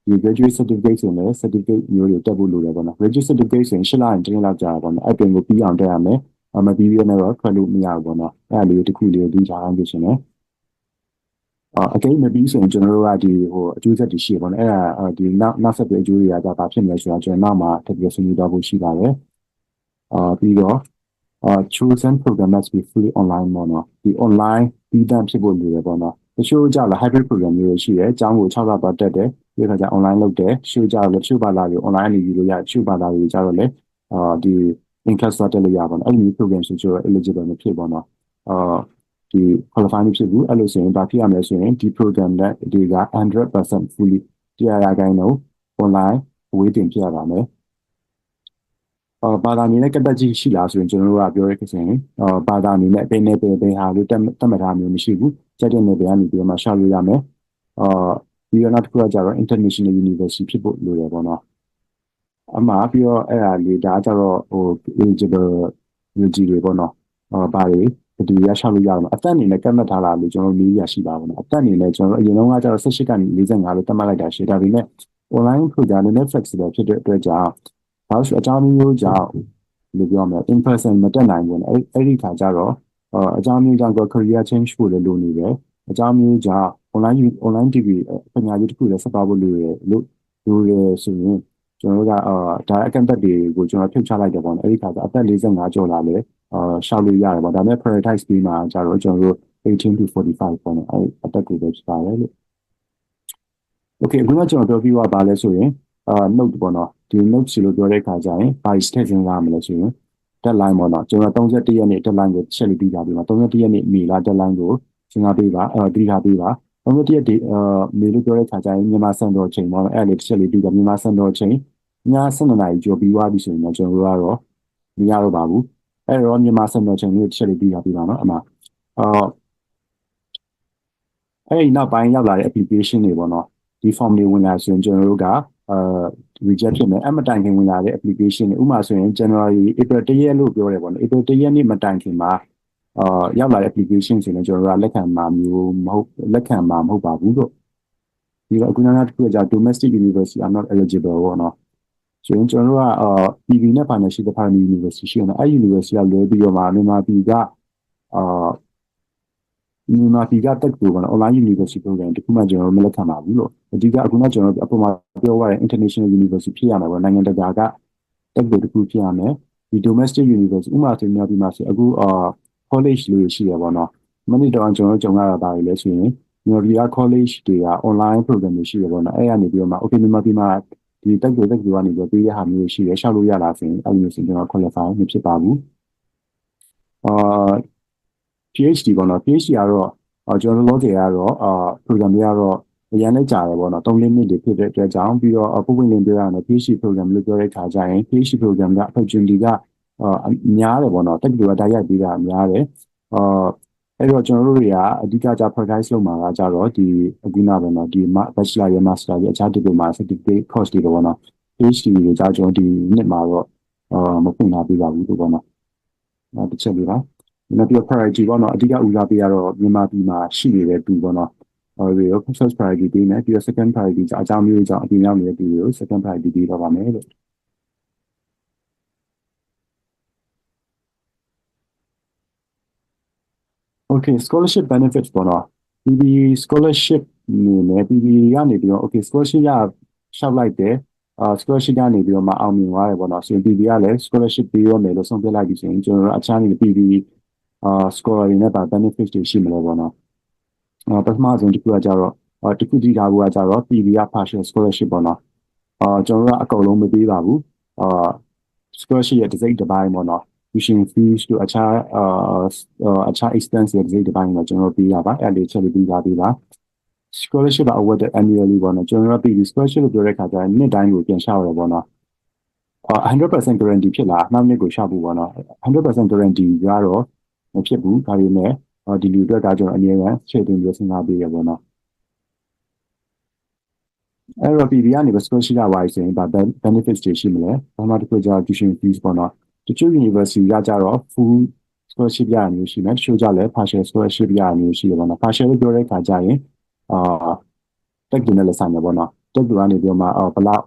ဒီ graduate certificate ဆိုရင် certificate မျိုးတွေတက်ဖို့လိုတယ်ပေါ့နော် graduate certificate ဆိုရင်8လရင်တစ်လောက်ကြာတာပေါ့နော်အဲ့ပြင်ကိုပြီးအောင်တက်ရမယ်မပြီးရတော့ထွက်လို့မရဘူးပေါ့နော်အဲ့ဒါလေးတစ်ခုလေးကိုသိထားအောင်ဖြစ်ရှင်တယ်အကိမပြီးဆိုရင်ကျွန်တော်တို့ကဒီဟိုအကျိုးဆက်တွေရှိပေါ့နော်အဲ့ဒါဒီနောက်ဆက်ပြီးအကျိုးတွေကဘာဖြစ်မလဲဆိုတာကျွန်တော်နောက်မှာတကယ်ဆွေးနွေးတော့ဖို့ရှိပါတယ်ပြီးတော့chosen program must be fully online ပေါ့နော်ဒီ online ပြီးတတ်ဖြစ်ဖို့လိုတယ်ပေါ့နော်တချို့ကြတော့ hybrid program မျိုးရှိတယ်အကြောင်းကို6လပတ်တက်တယ်ဒီခါကျ online လုပ်တယ်ရှို့ကြတော့တချို့ဘာသာတွေ online အနေယူလို့ရတချို့ဘာသာတွေကြတော့လေဒီ in class တက်လို့ရပါတော့အဲ့ဒီ program ဆိုတော့ eligible မဖြစ်ပေါ့နော်ဒီ qualify မဖြစ်ဘူးအဲ့လိုဆိုရင်ဘာဖြစ်ရမလဲဆိုရင်ဒီ program နဲ့ဒီက 100% fully တရားရခိုင်တော့ online ဝေးတင်ပြရပါမယ်ဘာသာအနေနဲ့ကတက်ကြီးရှိလားဆိုရင်ကျွန်တော်တို့ကပြောရခဲ့ရင်ဘာသာအနေနဲ့ဘယ်ဟာလို့တတ်မှတ်ထားမျိုးမရှိဘူးစက်တဲ့နယ်ပယ်ကနေပြီးတော့မှရှာလို့ရမယ်ပြီးတော့နောက်တစ်ခုကကြတော့ international university ဖြစ်ဖို့လိုတယ်ပေါ့နော်အမှားပြီးတော့အဲ့ဒါလေးဒါကြတော့ဟို eligible တွေပေါ့နော်ဘာတွေဒီရရှာလို့ရအောင်အသက်အနေနဲ့ကတ်မှတ်ထားတာလို့ကျွန်တော်မေးရရှိပါဘူးနော်အသက်အနေနဲ့ကျွန်တော်အရင်တုန်းကကျတော့18ကနေ45လို့တတ်မှတ်လိုက်တာရှိဒါပေမဲ့ online program နဲ့ flexible ဖြစ်တဲ့အတွက်ကြောင့်ဘာလို့အကြောင်းမျိုးကြောင့်လို့ပြောမယ် in person မတက်နိုင်ဘူးအဲ့ဒီခါကျတော့အကြောင်းမျိုးကြောင့် career change ဖို့လည်းလိုနေတယ်အကြောင်းမျိုးကြောင့် online degree ပညာရေးတစ်ခုလည်းဆက်ပါဖို့လိုရဆိုရင်ကျွန်တော်တို့ကဒါအကန့်အသတ်တွေကိုကျွန်တော်ဖြုတ်ချလိုက်တယ်ပေါ့နော်အဲ့ဒီခါကျအသက်45ကျော်လာလေရှောက်လို့ရတယ်ပေါ့ဒါပေမဲ့ prioritize ပြီးမှကျတော့ကျွန်တော်တို့18 to 45ပေါ့နော်အဲ့အသက်ကိုပဲဖြစ်ပါတယ်လို့ okay အခုကကျွန်တော်ပြောပြီးတော့ဗာလဲဆိုရင်note ပေါ့နော်ဒီ note စီလို့ပြောတဲ့ခါကျရင်ဘာစထက်စဉ်းစားမလဲဆိုရင် deadline ပေါ့နော်ကျွန်တော်31ရက်နေ့ deadline ကိုချက်ပြီးပြီးပါပြီမှာ31ရက်နေ့မေလာ deadline ကိုစဉ်းစားပေးပါတိထားပေးပါ31ရက်မေလို့ပြောတဲ့ခါကျရင်မြန်မာစံတော်ချိန်ပေါ့နော်အဲ့လေတစ်ချက်လေးပြီးတော့မြန်မာစံတော်ချိန်ည7:00နာရီကျော်ပြီးသွားပြီဆိုရင်တော့ကျွန်တော်တို့ကတော့မရတော့ပါဘူးအဲ့တော့မြန်မာစံတော်ချိန်လေးတစ်ချက်လေးပြီးပါပြီပါနော်အမှအဲ့ဒီနောက်ပိုင်းရောက်လာတဲ့ application တွေပေါ့နော်ဒီ form တွေဝင်လာဆိုရင်ကျွန်တော်တို့ကreject ဖြစ်မယ်အမတိုင်ခင်ဝင်လာတဲ့ application တွေဥပမာဆိုရင် January April 1ရက်လို့ပြောတယ်ပေါ့နော် April 1ရက်နေ့မတိုင်ခင်မှာရောက်လာတဲ့ application ဆိုရင်ကျွန်တော်တို့ကလက်ခံမှာမဟုတ်ပါဘူးလို့ဒီတော့အခုနောက်တစ်ခုက domestic university are not eligible ပေါ့နော်ဆိုရင်ကျွန်တော်တို့ကPV နဲ့ partnership တဲ့ partner university ရှိတယ်အဲ့ university ကလွဲပြီးတော့မှမြန်မာပြည်ကမြန်မာပြည်ကတက်ကူပေါ့နော် online university program တခုမှကျွန်တော်တို့မလက်ခံပါဘူးလို့အဓိကအခုနကကျွန်တော်တို့အပေါ်မှာပြောရတဲ့ international university ဖြစ်ရမှာပေါ့နိုင်ငံတကာကတက်ကူတခုဖြစ်ရမယ်ဒီ domestic university ဥပမာဆိုမြန်မာပြည်မှာဆိုအခုcollege လို့ရှိရပါတော့မနေ့တော့ကျွန်တော်တို့ကြုံရတာပါလေဆိုရင်မြန်မာပြည်က college တွေက online program တွေရှိရပါတော့အဲ့ကနေပြီးတော့မှ okay မြန်မာပြည်မှာဒီတက်ကူကနေပြီးတော့ပေးရဟာမျိုးရှိရရှောက်လို့ရလားဆိုရင်အဲ့လိုမျိုးဆိုကျွန်တော် qualify မဖြစ်ပါဘူးPhD ပေါ့နော် PhD ကတော့ကျွန်တော်တို့လောကကတော့program တွေကတော့အရင်နဲ့ကြာတယ်ပေါ့နော်3-4နှစ်တွေဖြစ်တဲ့အတွက်ကြောင့်ပြီးတော့ပုံပွင့်လင်းပြောရမယ် PhD program လို့ပြောတဲ့ခါကျရင် PhD program က opportunity ကများတယ်ပေါ့နော်တက္ကသိုလ်ကတိုက်ရိုက်ပြီးတာများတယ်အဲ့တော့ကျွန်တော်တို့တွေကအဓိကကြ prioritize လုပ်မှာကကြတော့ဒီအခုနပေါ့နော်ဒီ bachelor ရ master ရအခြား diploma certificate course တွေပေါ့နော် PhD တွေကြာကျွန်တော်ဒီနှစ်မှာတော့မဖွင့်ထားပေးပါဘူးလို့ပေါ့နော်တစ်ချက်လေးပါနောက်ပြီး priority ပေါ့နော်အဓိကဦးစားပေးရတော့မြန်မာပြည်မှာရှိနေတဲ့သူပေါ့နော်ဒီ first priority ပေးမယ်ပြီးတော့ second priority အကြောင်းမျိုးကြောင့်အပြင်ရောက်နေတဲ့သူတွေကို second priority ပေးတော့ပါမယ်လို့Okay scholarship benefits ပေါ့နော် PB scholarship နဲ့ PB ကနေပြီးတော့ okay scholarship ရရှောက်လိုက်တယ်scholarship ကနေပြီးတော့မှအောင်မြင်သွားတယ်ပေါ့နော်ဆိုရင် PB ကလည်း scholarship ပေးရမယ်လို့ဆုံးဖြတ်လိုက်ပြီဆိုရင်ကျွန်တော်တို့အခြားနေ PB scholar တွေနဲ့ပါ benefits တွေရှိမလို့ပေါ့နော်ပထမဆုံးတစ်ခုကကြတော့တစ်ခုကြည့်ထားဖို့ကကြတော့ PB က partial scholarship ပေါ့နော်ကျွန်တော်တို့ကအကုန်လုံးမပေးပါဘူးscholarship ရဲ့တစ်စိတ်တစ်ပိုင်းပေါ့နော် tuition fees တို့အခြား expense ရဲ့တစ်စိတ်တစ်ပိုင်းတော့ကျွန်တော်ပေးရပါအဲ့ဒီချက်လေးပြီးသားပေးပါ scholarship က awarded annually ပေါ့နော်ကျွန်တော်တို့ PB scholarship လို့ပြောတဲ့ခါကျရင်နှစ်တိုင်းကိုပြန်ရှောက်ရပေါ့နော်100% guarantee ဖြစ်လားနောက်နှစ်ကိုရှောက်ဖို့ပေါ့နော်100% guarantee ကတော့မဖြစ်ဘူးဒါပေမဲ့ဒီလူအတွက်ကကျွန်တော်အမြဲတမ်းချိန်တင်ပြီးစဉ်းစားပေးရပေါ့နော်အဲ့တော့ PB ကနေ scholarship ကပါဆိုရင်ဒါ benefits တွေရှိမလဲဘာမှတစ်ခုကြာ tuition fees ပေါ့နော်တချို့ university ကကြတော့ full scholarship ရမျိုးရှိမယ်တချို့ကြလည်း partial scholarship ရမျိုးရှိရပေါ့နော် partial လို့ပြောတဲ့အခါကျရင်တက်ကြည့်နေလဲဆိုင်ရပေါ့နော် တက်တူကနေပြီးတော့မှဘလောက်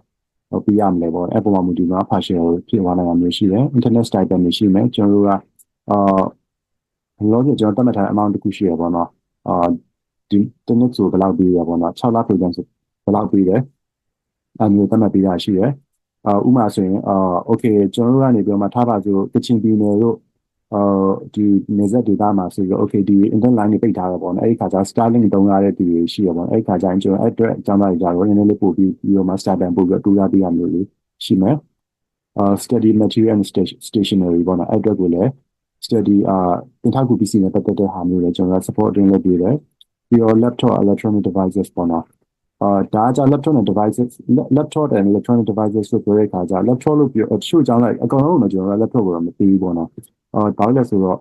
ပြရမလဲပေါ့အဲ့ပေါ်မှာမူတည်မှာ partial ဖြစ်သွားနိုင်တာမျိုးရှိတယ် internet stipend တွေရှိမယ်ကျွန်တော်တို့ကလောကကျွန်တော်တတ်မှတ်ထားတဲ့ amount တစ်ခုရှိရပေါ့နော်ဒီတစ်နှစ်ဆိုဘယ်လောက်ပေးရပေါ့နော်6လ program ဆိုဘယ်လောက်ပေးတယ်အမျိုးတတ်မှတ်ပေးတာရှိတယ်ဥပမာဆိုရင်okay ကျွန်တော်တို့ကနေပြီးတော့မှထားပါဆိုကချင်ပြည်နယ်တို့ဒီနေဆက်ဒေသမှာဆိုပြီး okay ဒီ internet line တွေပိတ်ထားရပေါ့နော်အဲ့ဒီခါကျ Starlink တုံးရတဲ့သူတွေရှိရပေါ့အဲ့ဒီခါကျရင်ကျွန်တော်အဲ့အတွက်အကြောင်းသားတွေကြတော့နည်းနည်းလေးပို့ပြီးတော့မှ stipend ပို့ပြီးတော့တူရပေးရမျိုးလေးရှိမယ်study material and stationery ပေါ့နော်အဲ့အတွက်ကိုလည်း study သင်ထောက်ကူပစ္စည်းနဲ့ပတ်သက်တဲ့ဟာမျိုးလည်းကျွန်တော် supporting လုပ်ပေးတယ်ပြီးတော့ laptop electronic devices ပေါ့နော်ဒါကြောင့် laptop နဲ့ devices laptop and electronic devices ဆိုပြောတဲ့အခါကျ laptop လို့ပြောတချို့ကြောင်းလိုက်အကောင်လုံးတော့ကျွန်တော် laptop ကိုတော့မပေးဘူးပေါ့နော်ဘာလို့လဲဆိုတော့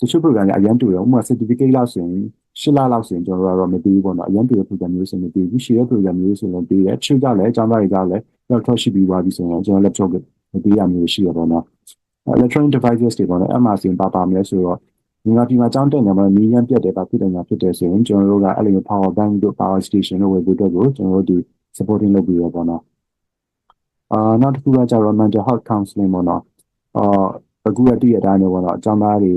တချို့ program တွေအရင်တူတယ်ဥပမာ certificate လောက်ဆိုရင်8လလောက်ဆိုရင်ကျွန်တော်တို့ကတော့မပေးဘူးပေါ့နော်အရင်တူတဲ့ program မျိုးဆိုရင်မပေးဘူးရှိတဲ့ program မျိုးဆိုရင်ပေးတယ်တချို့ကြောင့်လည်းကျောင်းသားတွေကြောင့်လည်း laptop ရှိပြီးသွားပြီဆိုရင်ကျွန်တော် laptop ကိုမပေးရမျိုးရှိရပေါ့နော် electronic devices တွေပေါ့နော်အဲ့မှာဆိုရင်ပါမယ်ဆိုတော့မြန်မာပြည်မှာကျောင်းတက်နေမှာမီးရန်ပြတ်တယ်ပါဖြစ်တယ်ညာဖြစ်တယ်ဆိုရင်ကျွန်တော်တို့ကအဲ့လို power bank တို့ power station တို့ဝယ်ဖို့အတွက်ကိုကျွန်တော်တို့ဒီ supporting လုပ်ပြီးရပေါ့နော်နောက်တစ်ခုကကျတော့ mental health counseling ပေါ့နော်အခုအတည့်အတိုင်းပေါ့နော်အကြောင်းသားတွေ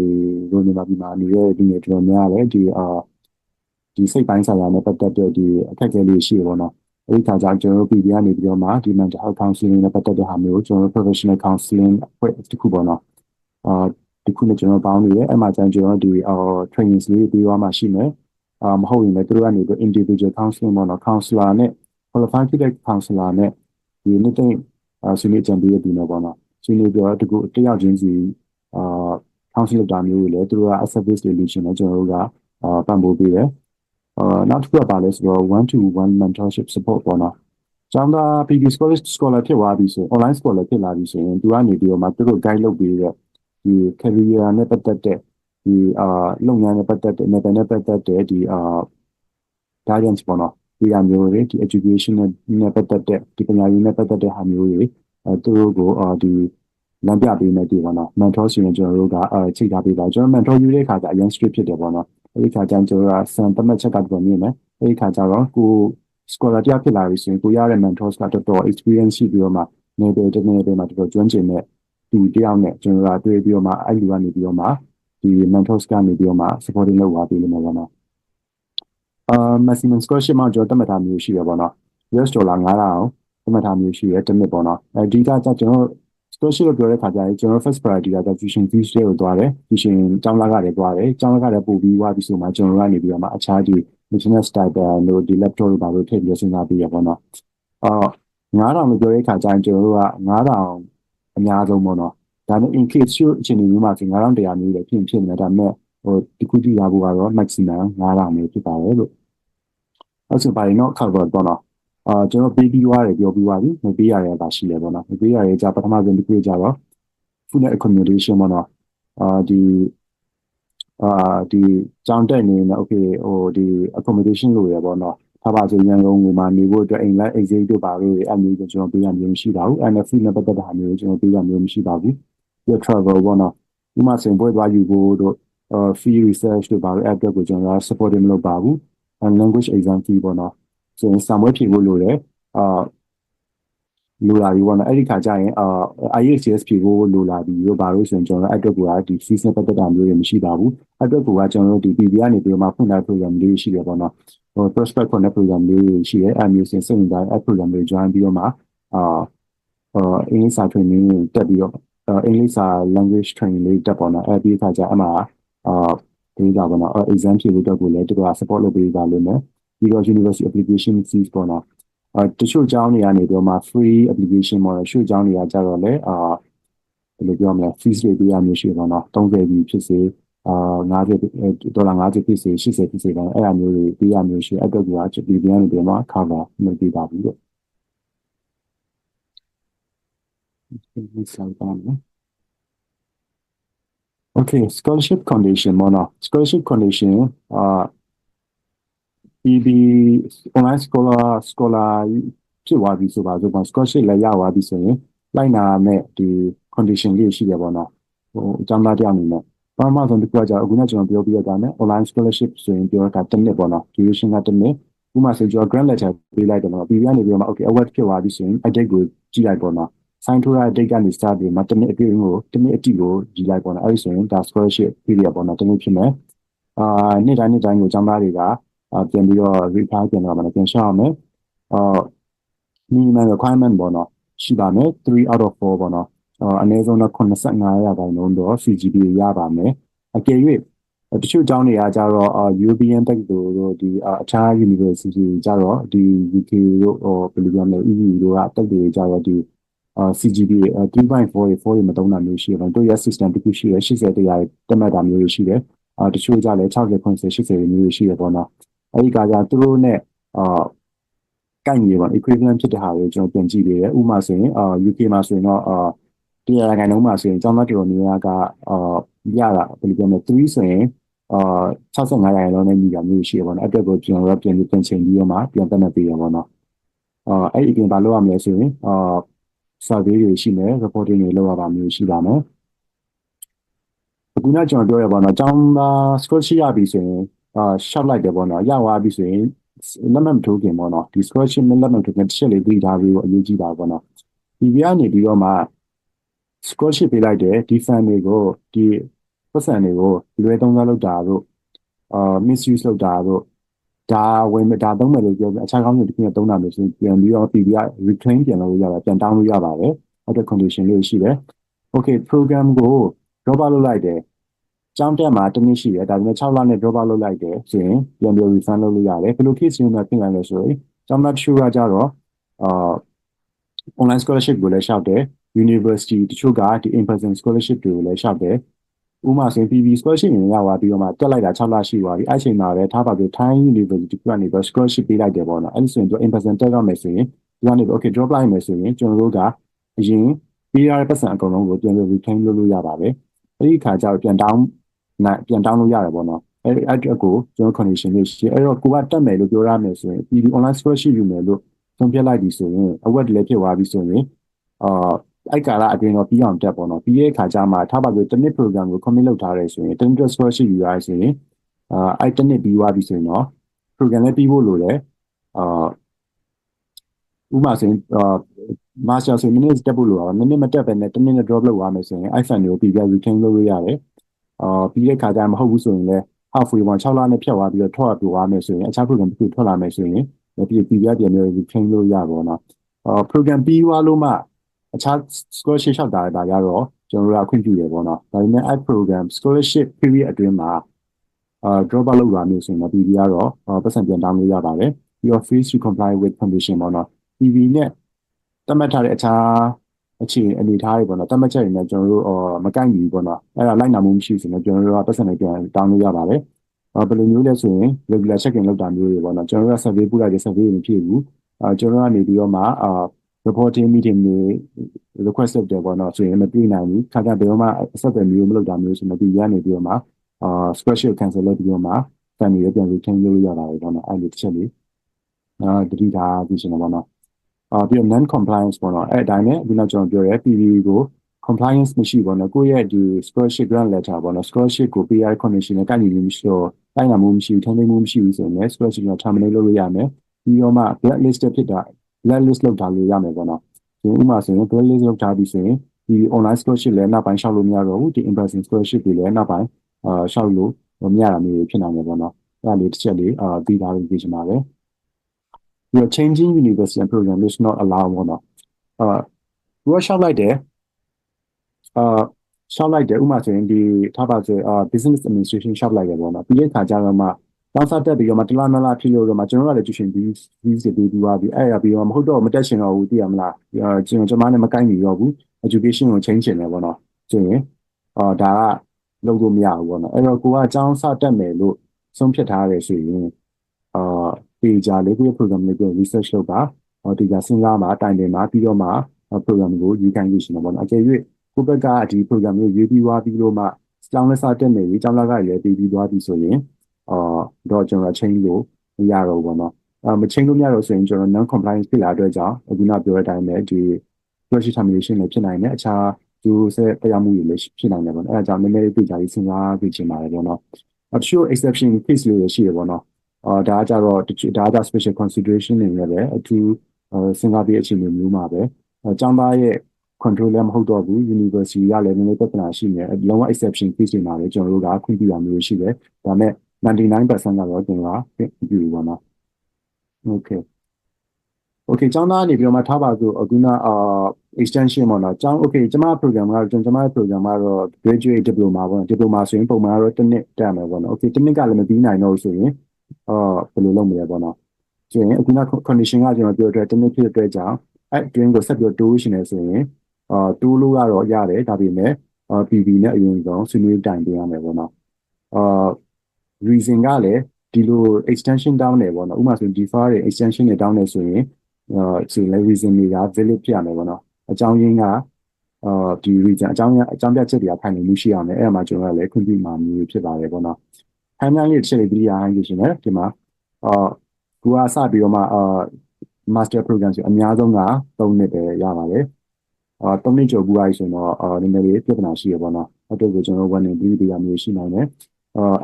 တို့မြန်မာပြည်မှာနေတဲ့ဒီနေ့တော်များတယ်ဒီစိတ်ပိုင်းဆိုင်ရာနဲ့ပတ်သက်တဲ့ဒီအခက်အခဲလေးရှိပေါ့နော်အဲ့ဒီခါကျကျွန်တော်တို့ PB ကနေပြီးတော့မှဒီ mental health counseling နဲ့ပတ်သက်တဲ့ဟာမျိုးကျွန်တော်တို့ professional counseling အဖွဲ့တစ်ခုပေါ့နော်ဒီခုနဲ့ကျွန်တော်ပေါင်းနေတယ်အဲ့မှာကျရင်ကျွန်တော်ဒီtraining လေးပြီးသွားမှရှိမယ်မဟုတ်ရင်လည်းသူတို့ကနေပြီး individual counseling ပေါ့နော် counselor နဲ့ qualified ဖြစ်တဲ့ counselor နဲ့ဒီနေ့တိတ်ဆွေးနွေးကြံပေးရပြီးတော့ပေါ့နော်ဆွေးနွေးပြီးတော့တကူတယောက်ချင်းစီcounseling လုပ်တာမျိုးကိုလည်းသူတို့က service တွေလို့ရှိရင်ကျွန်တော်တို့ကပံ့ပိုးပေးတယ်နောက်တစ်ခုကပါလဲဆိုတော့ one to one mentorship support ပေါ့နော်ကျောင်းသား PB scholar ဖြစ်သွားပြီဆို online scholar ဖြစ်လာပြီဆိုရင်သူကနေပြီးတော့မှသူတို့ guide လုပ်ပေးတဲ့ဒီ career နဲ့ပတ်သက်တဲ့ဒီလုပ်ငန်းနဲ့ပတ်သက်တဲ့နယ်ပယ်နဲ့ပတ်သက်တဲ့ဒီguidance ပေါ့နော်ဒီအမျိုးတွေဒီ education နဲ့ပတ်သက်တဲ့ဒီပညာရေးနဲ့ပတ်သက်တဲ့ဟာမျိုးတွေသူတို့ကိုဒီလမ်းပြပေးနေတယ်ပေါ့နော် mentor ဆိုရင်ကျွန်တော်တို့ကချိန်ထားပေးပါကျွန်တော် mentor ယူတဲ့အခါကျအရင် strict ဖြစ်တယ်ပေါ့နော်အဲဒီခါကျရင်ကျွန်တော်ကစံသတ်မှတ်ချက်ကတော်မြင်မယ်အဲဒီခါကျတော့ကို scholar တရားဖြစ်လာပြီဆိုရင်ကိုရတဲ့ mentors ကတော်တော် experience ရှိပြီးတော့မှနေပေတနေ့တွေမှာတော်တော်ကျွမ်းကျင်တဲ့သူတယောက်နဲ့ကျွန်တော်ကတွေ့ပြီးတော့မှအဲ့လူကနေပြီးတော့မှဒီ mentors ကနေပြီးတော့မှ supporting လုပ်ပါပေးလို့မှာပေါ့နော်maximum scholarship မှာကျွန်တော်တတ်မှတ်ထားမျိုးရှိရပါတော့ US dollar 9000တတ်မှတ်ထားမျိုးရှိရတစ်နှစ်ပေါ့နော်ဒီကကျကျွန်တော် scholarship လို့ပြောတဲ့ခါကျရင်ကျွန်တော် first priority က tuition fees တွေကိုတွားတယ် tuition ကျောင်းလာကလည်းတွားတယ်ကျောင်းလာကလည်းပို့ပြီးွားပြီးဆိုမှကျွန်တော်ကနေပြီးတော့မှအခြားဒီ national stipend တို့ဒီ laptop တို့ပါလို့ထည့်ပြီးစဉ်းစားပြီးရပါတော့9000လို့ပြောတဲ့ခါကျရင်ကျွန်တော်တို့က9000အများဆုံးပေါ့နော်ဒါနဲ့ in case ရှိအခြေအနေမျိုးမှာဆို9100မျိုးလည်းဖြစ်နေတယ်ဒါပေမဲ့ဒီခုကြည့်ရဖို့ကတော့ maximum 9000မျိုးဖြစ်ပါတယ်လို့အဲ့ဆိုပါရင်တော့ cover ပေါ့နော်ကျွန်တော်ပေးပြီးွားတယ်ပြောပြီးွားပြီမပေးရတဲ့ပါရှိတယ်ပေါ့နော်မပေးရတဲ့ကြပထမဆုံးတစ်ခုကြတော့ food and accommodation ပေါ့နော်ဒီကြောင်းတက်နေနေ okay ဒီ accommodation လို့ရပေါ့နော်ထားပါဆိုရန်ကုန်မှာနေဖို့အတွက်အိမ်လိုက်အိမ်စိမ်းတို့ပါလို့အဲ့မျိုးကျွန်တော်ပေးရမျိုးမရှိပါဘူး food နဲ့ပတ်သက်တဲ့ဟာမျိုးကျွန်တော်ပေးရမျိုးမရှိပါဘူးပြီး travel ပေါ့နော်ဒီမှာစင်ပွဲသွားယူဖို့တို့free research တို့ပါလို့အဲ့အတွက်ကိုကျွန်တော် support မလုပ်ပါဘူး language exam fee ပေါ့နော်ဆိုရင်စာမွေးဖြေဖို့လိုတယ်လိုလာပြီပေါ့နော်အဲ့ဒီခါကျရင်IELTS ဖြေဖို့လိုလာပြီလို့ဘာလို့ဆိုရင်ကျွန်တော်အဲ့အတွက်ကဒီ fees နဲ့ပတ်သက်တာမျိုးတွေမရှိပါဘူးအဲ့အတွက်ကကျွန်တော်တို့ဒီ PB ကနေပြီးတော့မှဖွင့်ထား program လေးရှိတယ်ပေါ့နော်prospect ဖွင့်တဲ့ program လေးရှိတယ်အဲ့မျိုးစင်စိတ်ဝင်စားအဲ့ program လေး join ပြီးတော့မှအင်္ဂလိပ်စာ training တက်ပြီးတော့အင်္ဂလိပ်စာ language training လေးတက်ပေါ့နော်အဲ့ဒီခါကျအမှဒီကပေါ့နော်exam ဖြေဖို့အတွက်ကိုလည်းသူက support လုပ်ပေးပါလို့မယ်ပြီးတော့ university application fees ပေါ့နော်တချို့အကြောင်းတွေကနေပြီးတော့မှ free application ပေါ့နော်တချို့အကြောင်းတွေကကြတော့လေဘယ်လိုပြောမလဲ fees တွေပေးရမျိုးရှိပါတော့30ပြီဖြစ်စေ$50 50ဖြစ်စေ80ဖြစ်စေတော့အဲ့အမျိုးတွေပေးရမျိုးရှိအဲ့တော့ကဒီပြန်နေပြီးမှ cover လုပ်ပေးပါဘူးလို့ဒီစာပါမယ် Okay scholarship condition ပေါ့နော် scholarship condition PB online scholar ဖြစ်သွားပြီဆိုပါဆိုတော့ scholarship လည်းရသွားပြီဆိုရင်လိုက်နာမဲ့ဒီ condition လေးရှိရပါတော့အကြောင်းသားတယောက်အနေနဲ့ပထမဆုံးတစ်ခုကကြာအခုနကျွန်တော်ပြောပြရတာနဲ့ online scholarship ဆိုရင်ပြောတာတစ်နှစ်ပေါ့နော် duration ကတစ်နှစ် ဥပမာဆိုကျွန်တော် grant letter ပေးလိုက်တယ်ပေါ့နော်ပြီးကနေပြီးတော့မှ okay award ဖြစ်သွားပြီဆိုရင် date ကိုကြည့်လိုက်ပေါ့နော် sign ထိုးရတဲ့ date ကနေ start ပြီးမှတစ်နှစ်အတွင်းကိုတစ်နှစ်အတိကိုကြည့်လိုက်ပေါ့နော်အဲ့ဒီဆိုရင်ဒါ scholarship period ပေါ့နော်တစ်နှစ်ဖြစ်မယ်နေ့တိုင်းကိုကျောင်းသားတွေကပြန်ပြီးတော့ reply ပြန်တော့မှလည်းပြန်ရှင်းအောင်မယ်minimum requirement ပေါ့နော်ရှိပါမယ်3 out of 4ပေါ့နော်အနည်းဆုံးတော့85%တော့ CGPA ရပါမယ်အကယ်၍တချို့ကျောင်းတွေကကြတော့European တက္ကသိုလ်တို့ဒီအခြား university ကြတော့ဒီ UK တို့ဘယ်လိုပြောမလဲ EU တို့ကတက္ကသိုလ်တွေကြတော့ဒီ CGPA 3.4 4မသုံးတာမျိုးရှိတယ်တို့ရဲ့ system တစ်ခုရှိတယ်80တရားတက်မှတ်တာမျိုးရှိတယ်တချို့ကြလည်း60 80မျိုးရှိတယ်ပေါ့နော်အဲ့ဒီကကြသူတို့နဲ့ကိုက်ညီပေါ့ equivalent ဖြစ်တဲ့ဟာကိုကျွန်တော်ပြန်ကြည့်ပေးတယ်ဥပမာဆိုရင်UK မှာဆိုရင်တော့တရားခိုင်နှုန်းမှာဆိုရင်ကျောင်းသားတော်များကရတာဘယ်လိုပြောမလဲ3ဆိုရင်65%လောက်နဲ့ညီတာမျိုးရှိရပါတော့အတွက်ကိုကျွန်တော်တို့ပြန်ချိန်ပြီးတော့မှပြန်တက်နေပေးရပါတော့အဲ့ဒီအပြင်ဘာလုပ်ရမလဲဆိုရင်survey တွေရှိမယ် reporting တွေလုပ်ရပါမျိုးရှိပါမယ်အခုနကျွန်တော်ပြောရပါတော့ကျောင်းသား scholarship ရပြီဆိုရင်ရှောက်လိုက်တယ်ပေါ့နော်ရသွားပြီဆိုရင်လက်မှတ်မထိုးခင်ပေါ့နော်ဒီ scholarship လက်မှတ်ထိုးခင်တစ်ချက်လေးသိထားပြီးတော့အရေးကြီးတာပေါ့နော်ဒီပြကနေပြီးတော့မှ scholarship ပေးလိုက်တယ်ဒီ fund တွေကိုဒီပတ်စံတွေကိုလွယ်သုံးစားလုပ်တာတို့misuse လုပ်တာတို့ဒါဝင်ဒါသုံးမယ်လို့ပြောပြီးအခြားကောင်းတွေတစ်ခုနဲ့သုံးတာမျိုးဆိုရင်ပြန်ပြီးတော့ PB က reclaim ပြန်လုပ်ရတာပြန်တောင်းလို့ရပါတယ်အဲ့ဒါ condition လေးရှိတယ် okay program ကို drop out လုပ်လိုက်တယ်ကျောင်းတက်မှာတစ်နှစ်ရှိတယ်ဒါပေမဲ့6လနဲ့ drop out လုပ်လိုက်တယ်ဆိုရင်ပြန်ပြီး refund လုပ်လို့ရတယ်ဘယ်လို case မျိုးနဲ့ပြင်လိုက်လဲဆိုရင်ကျောင်းသားတချို့ကကြတော့online scholarship ကိုလည်းရှောက်တယ် university တချို့ကဒီ in-person scholarship တွေကိုလည်းရှောက်တယ်ဥပမာဆိုရင် PB scholarship နေရသွားပြီးတော့မှတက်လိုက်တာ6လရှိသွားပြီအဲ့ချိန်မှာပဲထားပါပြီး Thai University ကနေပြီး scholarship ပေးလိုက်တယ်ပေါ့နော်အဲ့ဒီဆိုရင်သူ in-person တက်ရမယ်ဆိုရင်သူကနေပြီး okay drop လိုက်မယ်ဆိုရင်ကျွန်တော်တို့ကအရင်ပေးရတဲ့ပတ်စံအကုန်လုံးကိုပြန်ပြီး reclaim လုပ်လို့ရပါတယ်အဲ့ဒီခါကျတော့ပြန်တောင်းလို့ရတယ်ပေါ့နော်အဲ့အတွက်ကိုကျွန်တော် condition လေးရှိအဲ့တော့ကိုကတက်မယ်လို့ပြောရမယ်ဆိုရင် PB online scholarship ယူမယ်လို့ဆုံးဖြတ်လိုက်ပြီဆိုရင်အဝတ်လည်းဖြစ်သွားပြီဆိုရင်အဲ့ကာလအတွင်းတော့ပြီးအောင်တက်ပေါ့နော်ပြီးရဲ့အခါကျမှထားပါလို့တစ်နှစ် program ကို commit လုပ်ထားရဲဆိုရင်တစ်နှစ် scholarship ယူရဆိုရင်အဲ့တစ်နှစ်ပြီးသွားပြီဆိုရင်တော့ program လည်းပြီးဖို့လိုတယ်ဥပမာဆိုရင်master ဆိုရင်နည်းတက်ဖို့လိုတာနည်းမတက်ပဲနဲ့တစ်နှစ်နဲ့ drop လုပ်သွားမယ်ဆိုရင် iPhone ကိုပြီးပြ retain လုပ်လို့ရတယ်ပြီးတဲ့အခါကျမဟုတ်ဘူးဆိုရင်လည်း halfway မှာ6လနဲ့ဖြတ်သွားပြီးတော့ထောက်ပြသွားမယ်ဆိုရင်အခြား program တစ်ခုထွက်လာမယ်ဆိုရင်ပြီးပြန်ပြီး retain လို့ရပါတော့program ပြီးသွားလို့မှအခြား scholarship ရှောက်တာဒါကြတော့ကျွန်တော်တို့အခွင့်ပြုရပေါ့နော်ဒါပေမဲ့အဲ့ program scholarship period အတွင်းမှာdrop out လုပ်တာမျိုးဆိုရင်တော့ PB ကတော့ပတ်စံပြန်တောင်းလို့ရပါတယ်ပြီးတော့ face to comply with condition ပေါ့နော် PB နဲ့သတ်မှတ်ထားတဲ့အခြားအခြေအနေထားတွေပေါ့နော်သတ်မှတ်ချက်တွေနဲ့ကျွန်တော်တို့မကိုက်ဘူးပေါ့နော်အဲ့ဒါလိုက်နာမှုမရှိဘူးဆိုရင်ကျွန်တော်တို့ကပတ်စံတွေပြန်တောင်းလို့ရပါတယ်ဘယ်လိုမျိုးလဲဆိုရင် regular check in လုပ်တာမျိုးတွေပေါ့နော်ကျွန်တော်တို့က survey ပို့လိုက်တဲ့ survey တွေမဖြစ်ဘူးကျွန်တော်တို့ကနေပြီးတော့မှreporting meeting တွေ request လုပ်တယ်ပေါ့နော်ဆိုရင်မပြေးနိုင်ဘူးခါကြဘယ်တော့မှအဆက်အသွယ်မျိုးမလုပ်တာမျိုးဆိုရင်ဒီရနေပြီးတော့မှspecial cancel လုပ်ပြီးတော့မှတန်နေရပြန် retain လုပ်ရတာပေါ့နော်အဲ့လိုတစ်ချက်လေးတတိထားပြီးရှင်ပေါ့နော်ပြီးတော့ non compliance ပေါ့နော်အဲ့အတိုင်းနဲ့ဒီနောက်ကျွန်တော်ပြောရဲ PV ကို compliance မရှိပေါ့နော်ကိုယ့်ရဲ့ဒီ scholarship grant letter ပေါ့နော် scholarship ကို PR condition နဲ့ကိုက်ညီမှုမရှိတော့တိုင်းနာမှုမရှိဘူးထမ်းသိမ်းမှုမရှိဘူးဆိုရင် scholarship ကို terminate လုပ်လို့ရမယ်ပြီးတော့မှ blacklisted ဖြစ်တာ blacklist လုပ်ထားလို့ရမယ်ပေါ့နော်ဒီဥပမာဆိုရင် blacklist လုပ်ထားပြီးဆိုရင်ဒီ online scholarship လည်းနောက်ပိုင်းရှောက်လို့မရတော့ဘူးဒီ in-person scholarship တွေလည်းနောက်ပိုင်းရှောက်လို့မရတာမျိုးဖြစ်နိုင်တယ်ပေါ့နော်အဲ့ဒါလေးတစ်ချက်လေးပြီးသားလို့ပြောချင်ပါတယ်You're changing university and program is not allowed ပေါ့နော်workshop လိုက်တယ်ရှောက်လိုက်တယ်ဥပမာဆိုရင်ဒီထားပါဆို business administration ရှောက်လိုက်တယ်ပေါ့နော်ပြီးတဲ့အခါကျတော့မှတောင်းစားတက်ပြီးတော့မှတလားနလားဖြစ်လို့တော့မှကျွန်တော်ကလည်း tuition fees တွေပြီးသွားပြီအဲ့ရပြီးတော့မဟုတ်တော့မတက်ရှင်တော့ဘူးသိရမလားကျွန်မနဲ့မကိုက်ညီတော့ဘူး education ကို change ရှင်တယ်ပေါ့နော်ဆိုရင်ဒါကလုပ်လို့မရဘူးပေါ့နော်အဲ့တော့ကိုကအကြောင်းစတက်မယ်လို့ဆုံးဖြတ်ထားရတယ်ဆိုရင်ပေကြလေးကို program လေးကို research လုပ်ပါဒီကစဉ်းစားပါတိုင်ပင်ပါပြီးတော့မှ program ကိုယူခိုင်းလို့ရှိနေပါတော့အကျယ်၍ကိုဘက်ကဒီ program ကိုရေးပြီးသွားပြီးလို့မှကျောင်းလက်စတက်နေပြီကျောင်းလက်ကလည်းပြီးသွားပြီဆိုရင်တော့ကျွန်တော်ချင်းလို့မရတော့ဘူးပေါ့နော်မချင်းလို့မရတော့ဆိုရင်ကျွန်တော် non compliance ဖြစ်လာတဲ့အတွက်ကြောင့်အခုနပြောတဲ့အတိုင်းပဲဒီ project termination လည်းဖြစ်နိုင်တယ်အခြားသူဆက်တရားမှုတွေလည်းဖြစ်နိုင်တယ်ပေါ့နော်အဲဒါကြောင့်နည်းနည်းသိကြပြီးစဉ်းစားကြည့်ချင်ပါတယ်ပေါ့နော်တချို့ exception case လေးတွေရှိတယ်ပေါ့နော် ဒါကြတော့ဒါကြ special consideration နေနဲ့ပဲအထူးစဉ်းစားပြီးအခြေအနေမျိုးမှာပဲကျောင်းသားရဲ့ control လည်းမဟုတ်တော့ဘူး university ကလည်းနည်းနည်းပြဿနာရှိနေတယ်လုံးဝ exception case တွေမှာလည်းကျွန်တော်တို့ကခွင့်ပြုရမျိုးရှိတယ်ဒါပေမဲ့ 99% ကတော့ကျွန်တော်ကခွင့်ပြုပါတော့ okay ကျောင်းသားနေပြီးတော့မှထားပါဆိုအခုနextension ပေါ့နော်ကျောင်း okay ကျွန်မ program ကတော့ကျွန်မရဲ့ program ကတော့ graduate diploma ပေါ့နော် diploma ဆိုရင်ပုံမှန်ကတော့တစ်နှစ်တက်မယ်ပေါ့နော် okay တစ်နှစ်ကလည်းမပြီးနိုင်တော့ဆိုရင်ဘယ်လိုလုပ်မလဲပေါ့နော်ဆိုရင်အခုန condition ကကျွန်တော်ပြောတဲ့တစ်နှစ်ဖြစ်တဲ့အတွက်ကြောင့်အဲ့တွင်းကိုဆက်ပြီးတိုးရှင်နေဆိုရင်တိုးလို့ကတော့ရတယ်ဒါပေမဲ့PB နဲ့အရင်ဆုံးဆွေးနွေးတိုင်ပေးရမယ်ပေါ့နော်reason ကလည်းဒီလို extension တောင်းတယ်ပေါ့နော်ဥပမာဆိုရင် defer တွေ extension တွေတောင်းတယ်ဆိုရင်ဆိုရင် reason တွေက valid ဖြစ်ရမယ်ပေါ့နော်အကြောင်းရင်းကဒီ reason အကြောင်းပြချက်တွေကခိုင်လုံမှုရှိရမယ်အဲ့ဒါမှကျွန်တော်ကလည်းခွင့်ပြုမှာမျိုးဖြစ်ပါတယ်ပေါ့နော် timeline လေးတစ်ချက်လေးပြီးရအောင်ကြည့်ရှင်တယ်ဒီမှာကူကစပြီးတော့မှmaster program ဆိုအများဆုံးက3နှစ်ပဲရပါတယ်3နှစ်ကျော်ကူရဆိုတော့နည်းနည်းလေးပြဿနာရှိရပေါ့နော်အဲ့တော့ကိုကျွန်တော်1နှစ်ပြီးရမျိုးရှိနိုင်တယ်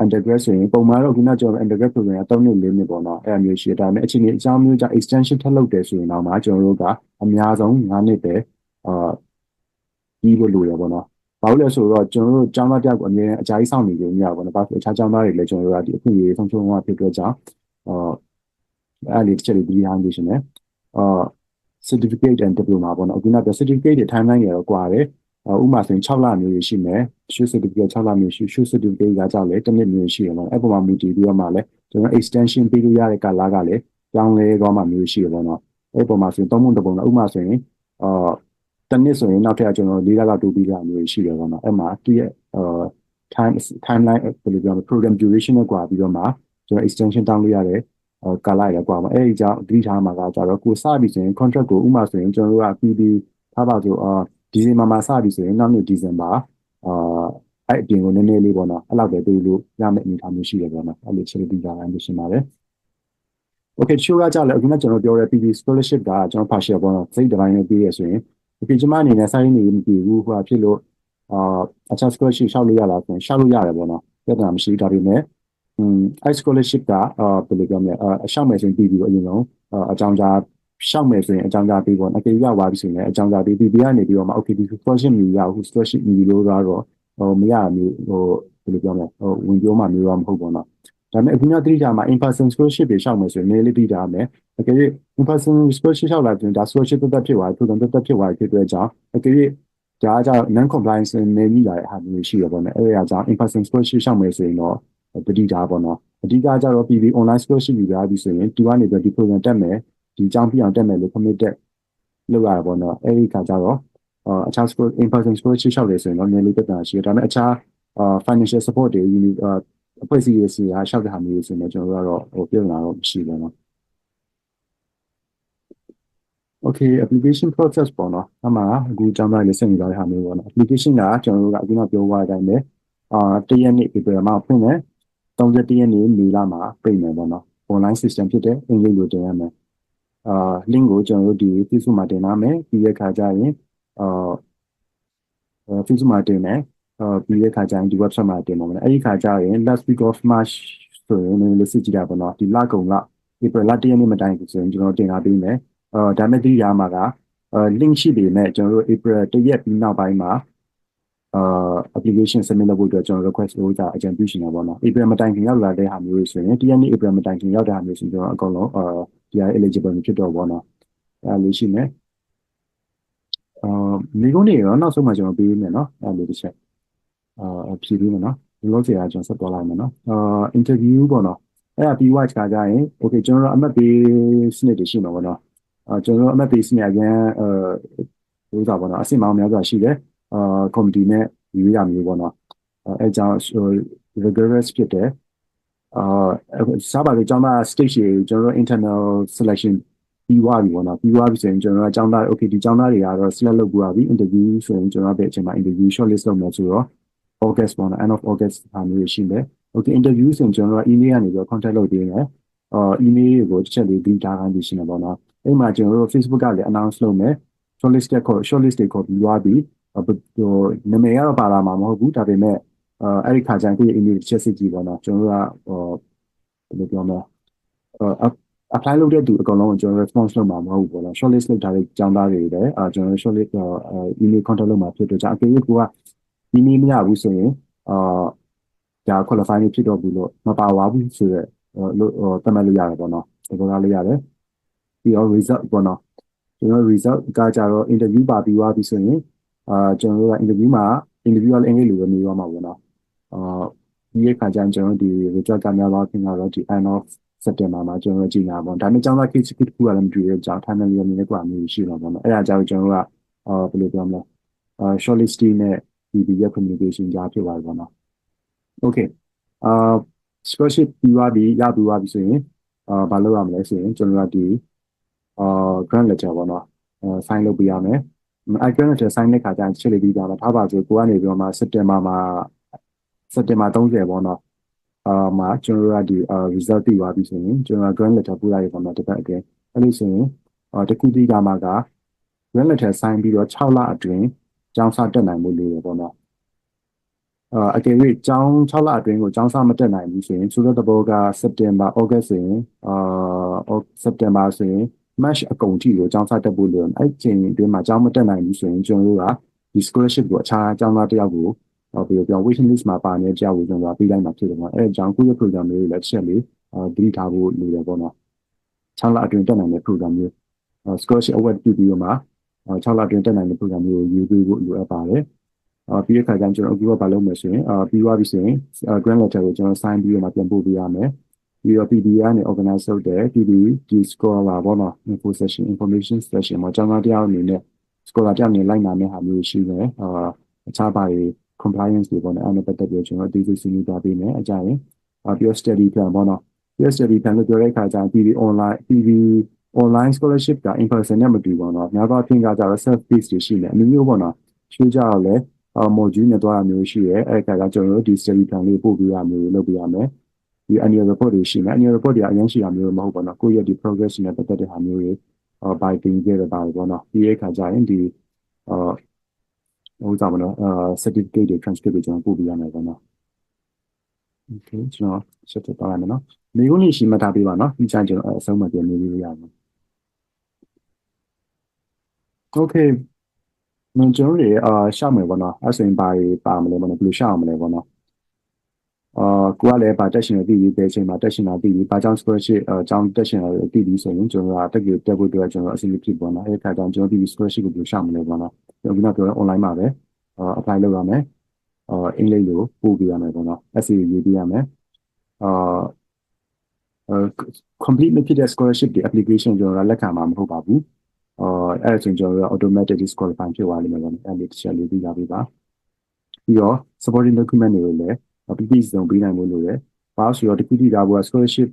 undergrad ဆိုရင်ပုံမှန်တော့ခုနကျွန်တော် undergrad program က3နှစ်4နှစ်ပေါ့နော်အဲ့အမျိုးရှိတယ်ဒါပေမဲ့အချိန်ကြီးအကြောင်းမျိုးကြောင့် extension ထပ်လုပ်တယ်ဆိုရင်တော့မှကျွန်တော်တို့ကအများဆုံး9နှစ်ပဲပြီးဖို့လိုရပေါ့နော်ဘာလို့လဲဆိုတော့ကျွန်တော်တို့ကျောင်းသားတယောက်ကိုအမြဲအကြာကြီးစောင့်နေကြရပါတော့ဘာလို့အခြားကျောင်းသားတွေလည်းကျွန်တော်တို့ကဒီအခွင့်အရေးဆုံးရှုံးသွားဖြစ်တဲ့ကြောင့်အဲ့ဒီတစ်ချက်လေးပြီးထားလို့ရှင်တယ်certificate and diploma ပေါ့နော်အခုနောက် certificate တွေ timeline တွေတော့ကွာတယ်ဥပမာဆိုရင်6လမျိုးရှိမယ် shoe certificate 6လမျိုးရှိ shoe certificate ကကြောက်လေတစ်နှစ်မျိုးရှိရမှာအဲ့ပေါ်မှာမူတည်ပြီးတော့မှလည်းကျွန်တော် extension ပေးလို့ရတဲ့ကာလကလည်းကြောင်းလဲသွားမှမျိုးရှိရပေါ့နော်အဲ့ပေါ်မှာဆိုရင်3ပုံတစ်ပုံဥပမာဆိုရင်တစ်နှစ်ဆိုရင်နောက်ထပ်ကျွန်တော်4လလောက်တိုးပြီးတာမျိုးရှိရပေါ့နော်အဲ့မှာသူရဲ့timeline ဘယ်လိုပြောမလဲ program duration နဲ့ကွာပြီးတော့မှကျွန်တော် extension တောင်းလို့ရတယ်ကာလရကွာမှာအဲ့ဒီကြောင့်အတိထားမှာကကြတော့ကိုစပြီဆိုရင် contract ကိုဥပမာဆိုရင်ကျွန်တော်တို့ကပြီးထားပါဆိုဒီဇင်ဘာမှာစပြီဆိုရင်နောက်နှစ်ဒီဇင်ဘာအဲ့အပြင်ကိုနည်းနည်းလေးပေါ့နော်အဲ့လောက်ပဲပြေးလို့ရမယ့်အနေအထားမျိုးရှိတယ်ပေါ့နော်အဲ့လိုချက်ပြီးကြတာမျိုးရှိပါတယ် okay ချိုးကကြလဲအခုနကကျွန်တော်ပြောတဲ့ PB scholarship ကကျွန်တော် partial ပေါ့နော်စိတ်တစ်ပိုင်းနဲ့ပြီးရဆိုရင် okay ကျွန်မအနေနဲ့စိုင်းနေမပြီးဘူးဟိုဖြစ်လို့အခြား scholarship ရှောက်လို့ရလားဆိုရင်ရှောက်လို့ရတယ်ပေါ့နော်ပြဿနာမရှိဒါပေမဲ့အဲ့ scholarship ကဘယ်လိုပြောမလဲအရှောက်မယ်ဆိုရင်ပြီးပြီးတော့အရင်ဆုံးအကြောင်းကြားရှောက်မယ်ဆိုရင်အကြောင်းကြားပေးပေါ့နော်အကေရသွားပြီဆိုရင်အကြောင်းကြားပေးပြီးကနေပြီးတော့မှ okay ဒီ scholarship မျိုးရအခု scholarship မျိုးလို့တော့မရမျိုးဘယ်လိုပြောမလဲဝင်ပြောမှမျိုးတော့မဟုတ်ပေါ့နော်ဒါပေမဲ့အခုညတိကျမှာ in person scholarship တွေရှောက်မယ်ဆိုရင်နည်းလေးပြီးတာမယ်အကေရ in person scholarship ရှောက်လာရင်ဒါ scholarship တက်ဖြစ်သွားပြီ program တက်ဖြစ်သွားပြီဖြစ်တဲ့ကြောင့်အကေရဒါကြောင့် non compliance နဲ့ညီလာတဲ့ဟာမျိုးရှိရပေါ့နော်အဲ့ဒါကြောင့် in person scholarship ရှောက်မယ်ဆိုရင်တော့တတိတာပေါ့နော်အဓိကကျတော့ PB online scholarship ယူရပြီဆိုရင်ဒီကနေပြီးဒီ program တက်မယ်ဒီအကြောင်းပြအောင်တက်မယ်လို့ committed လုပ်ရတာပေါ့နော်အဲ့ဒီခါကျတော့အခြား school in person scholarship ရှောက်တယ်ဆိုရင်တော့နည်းလေးပြဿနာရှိတယ်ဒါပေမဲ့အခြားfinancial support တွေအဖွဲ့အစည်းတွေစီအားရှောက်တဲ့ဟာမျိုးဆိုရင်ကျွန်တော်တို့ကတော့ပြဿနာတော့မရှိဘူးเนาะ okay application process ပေါ့နော်အမှအခုကျောင်းသားလေးစနေသွားတဲ့ဟာမျိုးပေါ့နော် application ကကျွန်တော်တို့ကအခုနပြောသွားတဲ့အတိုင်းပဲတရက်နေ့ April မှာဖွင့်တယ်31ရက်နေ့မေလမှာပြင်မယ်ပေါ့နော် online system ဖြစ်တဲ့အင်္ဂလိပ်လိုတင်ရမယ်link ကိုကျွန်တော်တို့ဒီ Facebook မှာတင်ထားမယ်ပြီးတဲ့ခါကျရင်Facebook မှာတင်မယ်ပြီးတဲ့ခါကျရင်ဒီ website မှာတင်ပါမယ်အဲ့ဒီခါကျရင် last week of March ဆိုရင်လည်းစစ်ကြည့်တာပေါ့နော်ဒီလကုန်လ April လ1ရက်နေ့မတိုင်ဘူးဆိုရင်ကျွန်တော်တင်ထားပေးမယ်ဒါမဲ့ဒီရမှာကlink ရှိပေမဲ့ကျွန်တော်တို့ April 1ရက်ပြီးနောက်ပိုင်းမှာapplication submit လုပ်ဖို့အတွက်ကျွန်တော် request လုပ်ကြအကြံပြုရှင်တာပေါ့နော် April မတိုင်ခင်ရောက်လာတဲ့ဟာမျိုးဆိုရင်1ရက်နေ့ April မတိုင်ခင်ရောက်တဲ့ဟာမျိုးဆိုရင်ကျွန်တော်အကုန်လုံးဒီ eligible ဖြစ်တော့ပေါ့နော်အဲ့လိုရှိမယ်မိကုန်းနေရောနောက်ဆုံးမှကျွန်တော်ပေးမယ်နော်အဲ့လိုတစ်ချက်ဖြည့်ပေးမယ်နော်ဒီလိုစီအားကျွန်တော်ဆက်သွားလိုက်မယ်နော်interview ပေါ့နော်အဲ့ဒါပြီး watch ကကြရင် okay ကျွန်တော်တို့အမှတ်ပေးစနစ်တွေရှိမှာပေါ့နော်ကျွန်တော်တို့အမှတ်ပေးစနစ်အရင်ဥစားပေါ့နော်အဆင့်မောင်းများစွာရှိတယ်committee နဲ့ယူရမျိုးပေါ့နော်အဲကြောင့် rigorous ဖြစ်တယ်စားပါလေကျောင်းသား stage ကျွန်တော်တို့ internal selection ပြီးသွားပြီပေါ့နော်ပြီးသွားပြီဆိုရင်ကျွန်တော်တို့ကျောင်းသား okay ဒီကျောင်းသားတွေကတော့ select လုပ်ပြီးသွားပြီ interview ဆိုရင်ကျွန်တော်တို့ဘယ်အချိန်မှာ interview shortlist လုပ်မယ်ဆိုတော့ August ပေါ့နော် end of August ဟာမျိုးရှိမယ် okay interview ဆိုရင်ကျွန်တော်တို့ email ကနေပြီးတော့ contact လုပ်ပေးမယ်email ကိုတစ်ချက်လေးပြီးထားခိုင်းပြီးရှင်းတယ်ပေါ့နော်အဲ့မှာကျွန်တော်တို့ Facebook ကလည်း announce လုပ်မယ် shortlist တွေခေါ်ပြီးသွားပြီနာမည်ကတော့ပါလာမှာမဟုတ်ဘူးဒါပေမဲ့အဲ့ဒီခါကျရင်ကိုယ့်ရဲ့ email တစ်ချက်စစ်ကြည့်ပေါ့နော်ကျွန်တော်တို့ကဘယ်လိုပြောမလဲ apply လုပ်တဲ့သူအကုန်လုံးကျွန်တော် response လုပ်မှာမဟုတ်ဘူးပေါ့နော် shortlist လုပ်ထားတဲ့ကျောင်းသားတွေလည်းကျွန်တော် shortlist email contact လုပ်မှာဖြစ်တော့အကယ်၍ကိုက email မရဘူးဆိုရင်ဒါ qualify မဖြစ်တော့ဘူးလို့မပါသွားဘူးဆိုတော့သတ်မှတ်လို့ရတယ်ပေါ့နော်သဘောထားလို့ရတယ်ပြီးတော့ result ပေါ့နော်ကျွန်တော် result ကကြတော့ interview ပါပြီးသွားပြီဆိုရင်ကျွန်တော်တို့က interview ကလည်းအင်္ဂလိပ်လိုပဲနေရမှာပေါ့နော်ဒီအခါကျရင်ကျွန်တော်ဒီ result ကများတော့ခင်ဗျားတို့ဒီ end of September မှာကျွန်တော်တို့ကြီးညာပေါ့ဒါပေမဲ့ကျောင်းသား case တစ်ခုကလည်းမတူတဲ့အကြောင်း timeline လေးနည်းကွာမျိုးရှိတော့ပေါ့နော်အဲ့ဒါကြောင့်ကျွန်တော်တို့ကဘယ်လိုပြောမလဲshortlisting နဲ့ဒီရဲ့ communication ကြားဖြစ်သွားတယ်ပေါ့နော် okay scholarship ပြီးသွားပြီရပြီးသွားပြီဆိုရင်ဘာလုပ်ရမလဲဆိုရင်ကျွန်တော်တို့ကဒီgrant letter ပေါ့နော်sign လုပ်ပေးရမယ်grant letter sign တဲ့ခါကျရင်ချက်လေးပြီးကြမှာထားပါဆိုကိုကနေပြီးတော့မှ September 30ပေါ့နော်မှာကျွန်တော်တို့ကဒီ result ပြီးသွားပြီဆိုရင်ကျွန်တော် grant letter ပို့ရတယ်ပေါ့နော်တစ်ပတ်အတွင်းအဲ့လိုဆိုရင်တခုပြီးကြမှာက grant letter sign ပြီးတော့6လအတွင်းကျောင်းစတက်နိုင်ဖို့လိုရပေါ့နော်အကယ်၍ကျောင်း6လအတွင်းကိုကျောင်းစမတက်နိုင်ဘူးဆိုရင်ဆိုတော့တဘောက September August ဆိုရင်September ဆိုရင် March အကုန်ထိကိုကျောင်းစတက်ဖို့လိုတယ်အဲ့ချိန်အတွင်းမှာကျောင်းမတက်နိုင်ဘူးဆိုရင်ကျွန်တော်တို့ကဒီ scholarship ကိုအခြားကျောင်းသားတစ်ယောက်ကိုပြီးတော့ waiting list မှာပါနေတဲ့ကျောင်းကိုကျွန်တော်ပေးလိုက်မှာဖြစ်တယ်ပေါ့အဲ့အကြောင်းကိုရ program လေးတွေလည်းတစ်ချက်လေးဒီထားဖို့လိုတယ်ပေါ့နော်6လအတွင်းတက်နိုင်တဲ့ program မျိုးscholarship award ပြုပြီးတော့မှ6လအတွင်းတက်နိုင်တဲ့ program မျိုးကိုယူပေးဖို့လိုအပ်ပါတယ်ပြီးတဲ့ခါကျရင်ကျွန်တော်အခုကဘာလုပ်မလဲဆိုရင်ပြီးသွားပြီဆိုရင် grant letter ကိုကျွန်တော် sign ပြီးတော့မှပြန်ပို့ပေးရမယ်ပြီးတော့ PDA နဲ့ organize လုပ်တယ် PDD scholar ပေါ့နော် info session information session မှာကျောင်းသားတရားအနေနဲ့ scholar တရားအနေနဲ့လိုက်နာမယ့်ဟာမျိုးရှိတယ်အခြားဘာတွေ compliance တွေပေါ့နော်အဲ့ဒါပတ်သက်ပြီးကျွန်တော်အသေးစိတ်ဆွေးနွေးပြပေးမယ်အကြရင်ပြီးတော့ study plan ပေါ့နော်ပြီးတော့ study plan လို့ပြောတဲ့အခါကျရင် online scholarship က in person နဲ့မတူပါတော့များသောအားဖြင့်ကကြတော့ self paced တွေရှိတယ်အမျိုးမျိုးပေါ့နော်ရှိကြတော့လေmodule နဲ့သွားရမျိုးရှိရဲအဲ့ဒါကကျွန်တော်တို့ဒီ study plan လေးပို့ပေးရမျိုးလုပ်ပေးရမယ်ဒီ annual report တွေရှိမယ် annual report တွေအရင်ရှိတာမျိုးမဟုတ်ပါတော့ကိုယ့်ရဲ့ဒီ progress နဲ့ပတ်သက်တဲ့ဟာမျိုးတွေby တင်ခဲ့ရပါတယ်ပေါ့နော်ဒီအခါကျရင်ဒီဟိုကြပါတော့certificate တွေ transcript တွေကျွန်တော်ပို့ပေးရမယ်ပေါ့နော် okay ကျွန်တော်ဆက်သွားရမယ်နော်မိကုန်းလေးရှိမှတ်ထားပေးပါနော်ဒီချိန်ကျွန်တော်အဆုံးမပြန်နေလို့ရပါမယ် okay ကျွန်တော်တွေရှောက်မယ်ပေါ့နော်အဲ့ဆိုရင်ဘာတွေပါမလဲပေါ့နော်ဘယ်လိုရှောက်အောင်မလဲပေါ့နော်ကိုကလည်းဗာတက်ရှင်ရပြီးပြီဘယ်ချိန်မှာတက်ရှင်တာပြီးပြီဘာကြောင့် scholarship ကျောင်းတက်ရှင်တာပြီးပြီဆိုရင်ကျွန်တော်ကတက်ဖို့အတွက်ကျွန်တော်အဆင်ပြေပေါ့နော်အဲ့ခါကျရင်ကျွန်တော်ဒီ scholarship ကိုဘယ်လိုရှောက်မလဲပေါ့နော်ကျွန်တော်ကပြော online မှာပဲapply လုပ်ရမယ်အင်္ဂလိပ်လိုပို့ပေးရမယ်ပေါ့နော် essay ရေးပေးရမယ်complete မဖြစ်တဲ့ scholarship တွေ application ကျွန်တော်ကလက်ခံမှာမဟုတ်ပါဘူးအဲ့ဒါဆိုရင်ကျွန်တော်တို့ automatic disqualify ဖြစ်သွားလိမ့်မယ်ပေါ့နော်အဲ့ဒီတစ်ချက်လေးသိကြပေးပါပြီးတော့ supporting document တွေကိုလည်းပြည်စုံပေးနိုင်ဖို့လိုတယ်။ဘာလို့ဆိုတော့ဒီပြည်တာဘော scholarship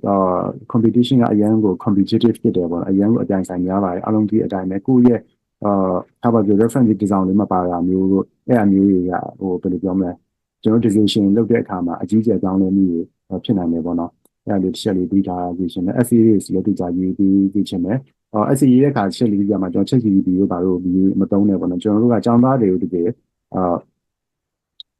competition ကအရန်ကို competitive ဖြစ်တယ်ပေါ့။အရန်ကိုအတိုင်းဆိုင်များပါတယ်။အလုံးကြီးအတိုင်းပဲကိုယ့်ရဲ့ထားပါကြ reference design လေးမပါတာမျိုးတို့အဲ့အမျိုးတွေကဟိုဘယ်လိုပြောမလဲကျွန်တော် decision လုပ်တဲ့အခါမှာအကြီးကျယ်ကြောင်းလဲမှုတွေဖြစ်နိုင်တယ်ပေါ့နော်။အဲ့ဒါလေးတစ်ချက်လေးပြီးထားရရှင်မယ် essay တွေစီလည်းဒီကြရေးပြီးချင်မယ်။essay ရေးတဲ့အခါချက်လေးပြမှာကျွန်တော် ChatGPT တို့ဘာလို့ဒီမသုံးနဲ့ပေါ့နော်။ကျွန်တော်တို့ကကျောင်းသားတွေကိုတကယ်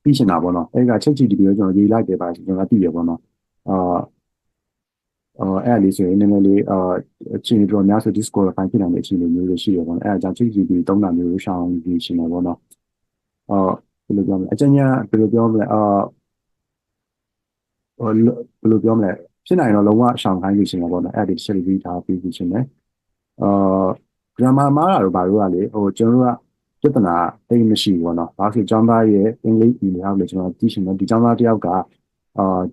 ပြီးချင်တာပေါ့နော်အဲ့က ChatGPT ကိုကျွန်တော်ရေးလိုက်တယ်ပါကျွန်တော်ကသိရပေါ့နော်အဲ့ဒါလေးဆိုရင်နည်းနည်းလေးအချိန်တော်များဆို disqualify ဖြစ်နိုင်တဲ့အချိန်မျိုးတွေရှိရပေါ့နော်အဲ့ဒါကြောင့် ChatGPT သုံးတာမျိုးရှောင်ပြီးရှင်တယ်ပေါ့နော်ဘယ်လိုပြောမလဲအကျဉ်းညာဘယ်လိုပြောမလဲဘယ်လိုပြောမလဲဖြစ်နိုင်တော့လုံးဝရှောင်ခိုင်းပြီးရှင်တယ်ပေါ့နော်အဲ့ဒီတစ်ချက်လေးပြီးထားပြီးရှင်တယ်grammar မှားတာတော့ဘာလို့ ကလေဟိုကျွန်တော်တို့ကပြဿနာတိတ်မရှိဘူးပေါ့နော်။ဘာဖြစ်ကျောင်းသားရဲ့အင်္ဂလိပ်ညီလောက်လေကျွန်တော်သိရှင်တယ်ဒီကျောင်းသားတယောက်က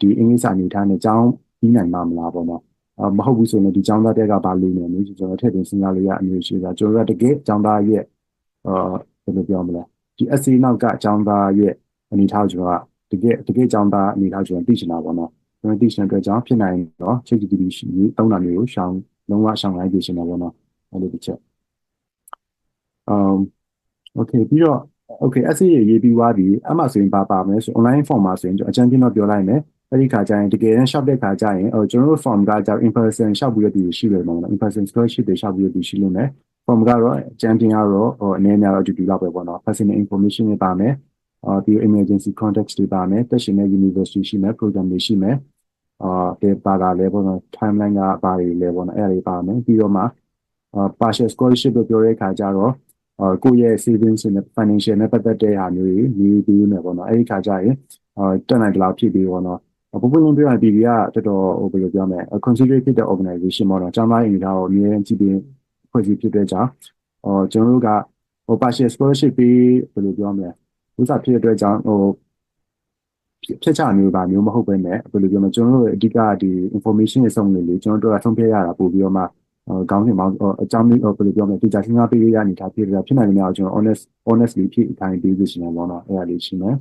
ဒီအင်္ဂလိပ်စာအနေထားနဲ့ကျောင်းပြီးနိုင်မှာမလားပေါ့နော်။မဟုတ်ဘူးဆိုရင်ဒီကျောင်းသားတယောက်ကဘာလို့နေလဲကျွန်တော်ထည့်သွင်းစဉ်းစားလို့ရအမျိုးရှိတာကျွန်တော်တို့ကတကယ်ကျောင်းသားရဲ့ဘယ်လိုပြောမလဲဒီ essay နောက်ကကျောင်းသားရဲ့အနေထားကိုကျွန်တော်ကတကယ်ကျောင်းသားအနေထားကျွန်တော်သိချင်တာပေါ့နော်။ကျွန်တော်သိချင်တဲ့အတွက်ကြောင့်ဖြစ်နိုင်တော့ ChatGPT ရှိသုံးတာမျိုးကိုလုံးဝရှောင်လိုက်ပြချင်တာပေါ့နော်။အဲ့လိုတစ်ချက် okay ပြီးတော့ okay essay ရေးပြီးသွားပြီအမှဆိုရင်ပါမယ်ဆို online form မှာဆိုရင်အကြမ်းဖျင်းတော့ပြောလိုက်မယ်အဲ့ဒီခါကျရင်တကယ်တမ်းရှောက်တဲ့ခါကျရင်ကျွန်တော်တို့ form ကကြာ in person ရှောက်ပြီးရပြီရှိတယ်ပေါ့နော် in person scholarship တွေရှောက်ပြီးရပြီရှိလို့မယ် form ကတော့အကြမ်းဖျင်းကတော့အနေနဲ့တော့အတူတူလောက်ပဲပေါ့နော် personal information တွေပါမယ်ပြီး emergency context တွေပါမယ်တက်ရှင်တဲ့ university ရှိမယ် program တွေရှိမယ် ဒီပါတာလဲပေါ့နော် timeline ကဘာတွေလဲပေါ့နော်အဲ့ဒါတွေပါမယ်ပြီးတော့မှpartial scholarship လို့ပြောတဲ့အခါကျတော့ကိုယ့်ရဲ့ savings နဲ့ financial နဲ့ပတ်သက်တဲ့ဟာမျိုးတွေရေးပြီးမယ်ပေါ့နော်အဲ့ဒီခါကျရင်တက်နိုင်တဲ့လောက်ဖြစ်ပြီးပေါ့နော်ပုံပုံပြောရရင် BB ကတော်တော်ဟိုဘယ်လိုပြောမလဲ considerate ဖြစ်တဲ့ organization ပေါ့နော်ကျောင်းသားအင်တာကိုအများကြီးကြည့်ပြီးဖွဲ့စည်းဖြစ်တဲ့ကြောင့်ကျွန်တော်တို့ကpartial scholarship ပေးဘယ်လိုပြောမလဲဥစ္စာဖြစ်တဲ့အတွက်ကြောင့်ဖြတ်ချမျိုးပါမျိုးမဟုတ်ပဲနဲ့ဘယ်လိုပြောမလဲကျွန်တော်တို့အဓိကဒီ information တွေစုံနေလေကျွန်တော်တို့ကဆုံးဖြတ်ရတာပို့ပြီးတော့မှကောင်းနေမှာအကြောင်းမျိုးဘယ်လိုပြောမလဲ teacher စဉ်းစားပေးရနေတာဖြစ်တယ်ဖြစ်နိုင်တယ်များကျွန်တော် honestly ဖြစ်အတိုင်းပေးလို့ရှိနေပါတော့အဲ့ဒါလေးရှိမယ်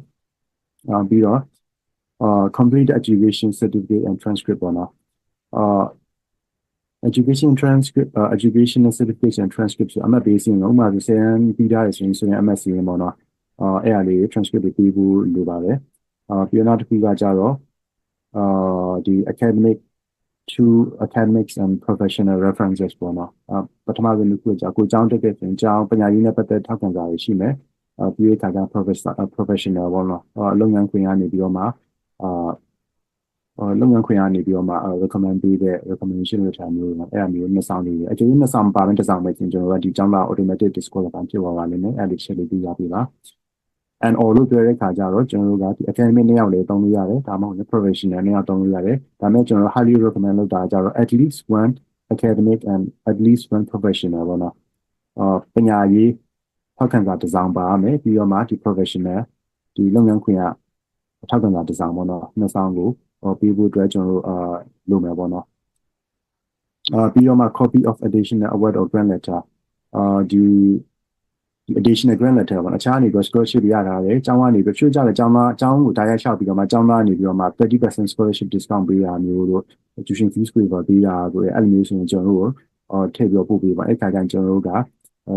ပြီးတော့complete education certificate and transcript ပေါ့နော်education transcript education certificate and transcript ဆိုအမှတ်ပေးစီရင်တော့ဥပမာဆိုဆယ်ပြီးသားတယ်ဆိုရင်အမှတ်စီရင်ပေါ့နော်အဲ့ဒါလေး transcript တွေပေးဖို့လိုပါတယ်ပြီးတော့နောက်တစ်ခုကကြတော့ဒီ academics and professional references ပေါ့နော်ပထမဆုံးတစ်ခုကကိုကျောင်းတက်တဲ့ဆိုရင်ကျောင်းပညာရေးနဲ့ပတ်သက်ထောက်ခံစာတွေရှိမယ်ပြီးတဲ့အခါကျ professional ပေါ့နော်လုပ်ငန်းခွင်ကနေပြီးတော့မှလုပ်ငန်းခွင်ကနေပြီးတော့မှ recommend ပေးတဲ့ recommendation letter မျိုးတွေအဲ့အမျိုးနှစ်ဆောင်လေးတွေအကျဉ်းနှစ်ဆောင်ပါမယ်တစ်ဆောင်ပဲကျွန်တော်တို့ကဒီကျောင်းသား automatic disqualify ဖြစ်သွားပါလိမ့်မယ်အဲ့ဒီချက်လေးပြရပြပါand all လို့ပြောတဲ့အခါကျတော့ကျွန်တော်တို့ကဒီ academic နှစ်ယောက်လေးသုံးလို့ရတယ်ဒါမှမဟုတ် professional နှစ်ယောက်သုံးလို့ရတယ်ဒါမဲ့ကျွန်တော် highly recommend လုပ်တာကြတော့ at least one academic and at least one professional ပေါ့နော်ပညာရေးထောက်ခံစာတစ်စောင်ပါမယ်ပြီးတော့မှဒီ professional ဒီလုပ်ငန်းခွင်ကထောက်ခံစာတစ်စောင်ပေါ့နော်နှစ်စောင်ကိုပေးဖို့အတွက်ကျွန်တော်တို့လိုမယ်ပေါ့နော်ပြီးတော့မှ copy of additional award or grant letter ဒီ additional grant letter ပေါ့အခြားနေပြီး scholarship ရတာလေကျောင်းကနေပြီးချို့ကြတယ်ကျောင်းကိုဒါရိုက်လျှောက်ပြီးတော့မှကျောင်းသားနေပြီးတော့မှ 30% scholarship discount ပေးရမျိုးတို့ tuition fees တွေပါပေးတာဆိုရင်အဲ့လိုမျိုးဆိုရင်ကျွန်တော်တို့ထည့်ပြီးပို့ပေးပါအဲ့ခါကျရင်ကျွန်တော်တို့က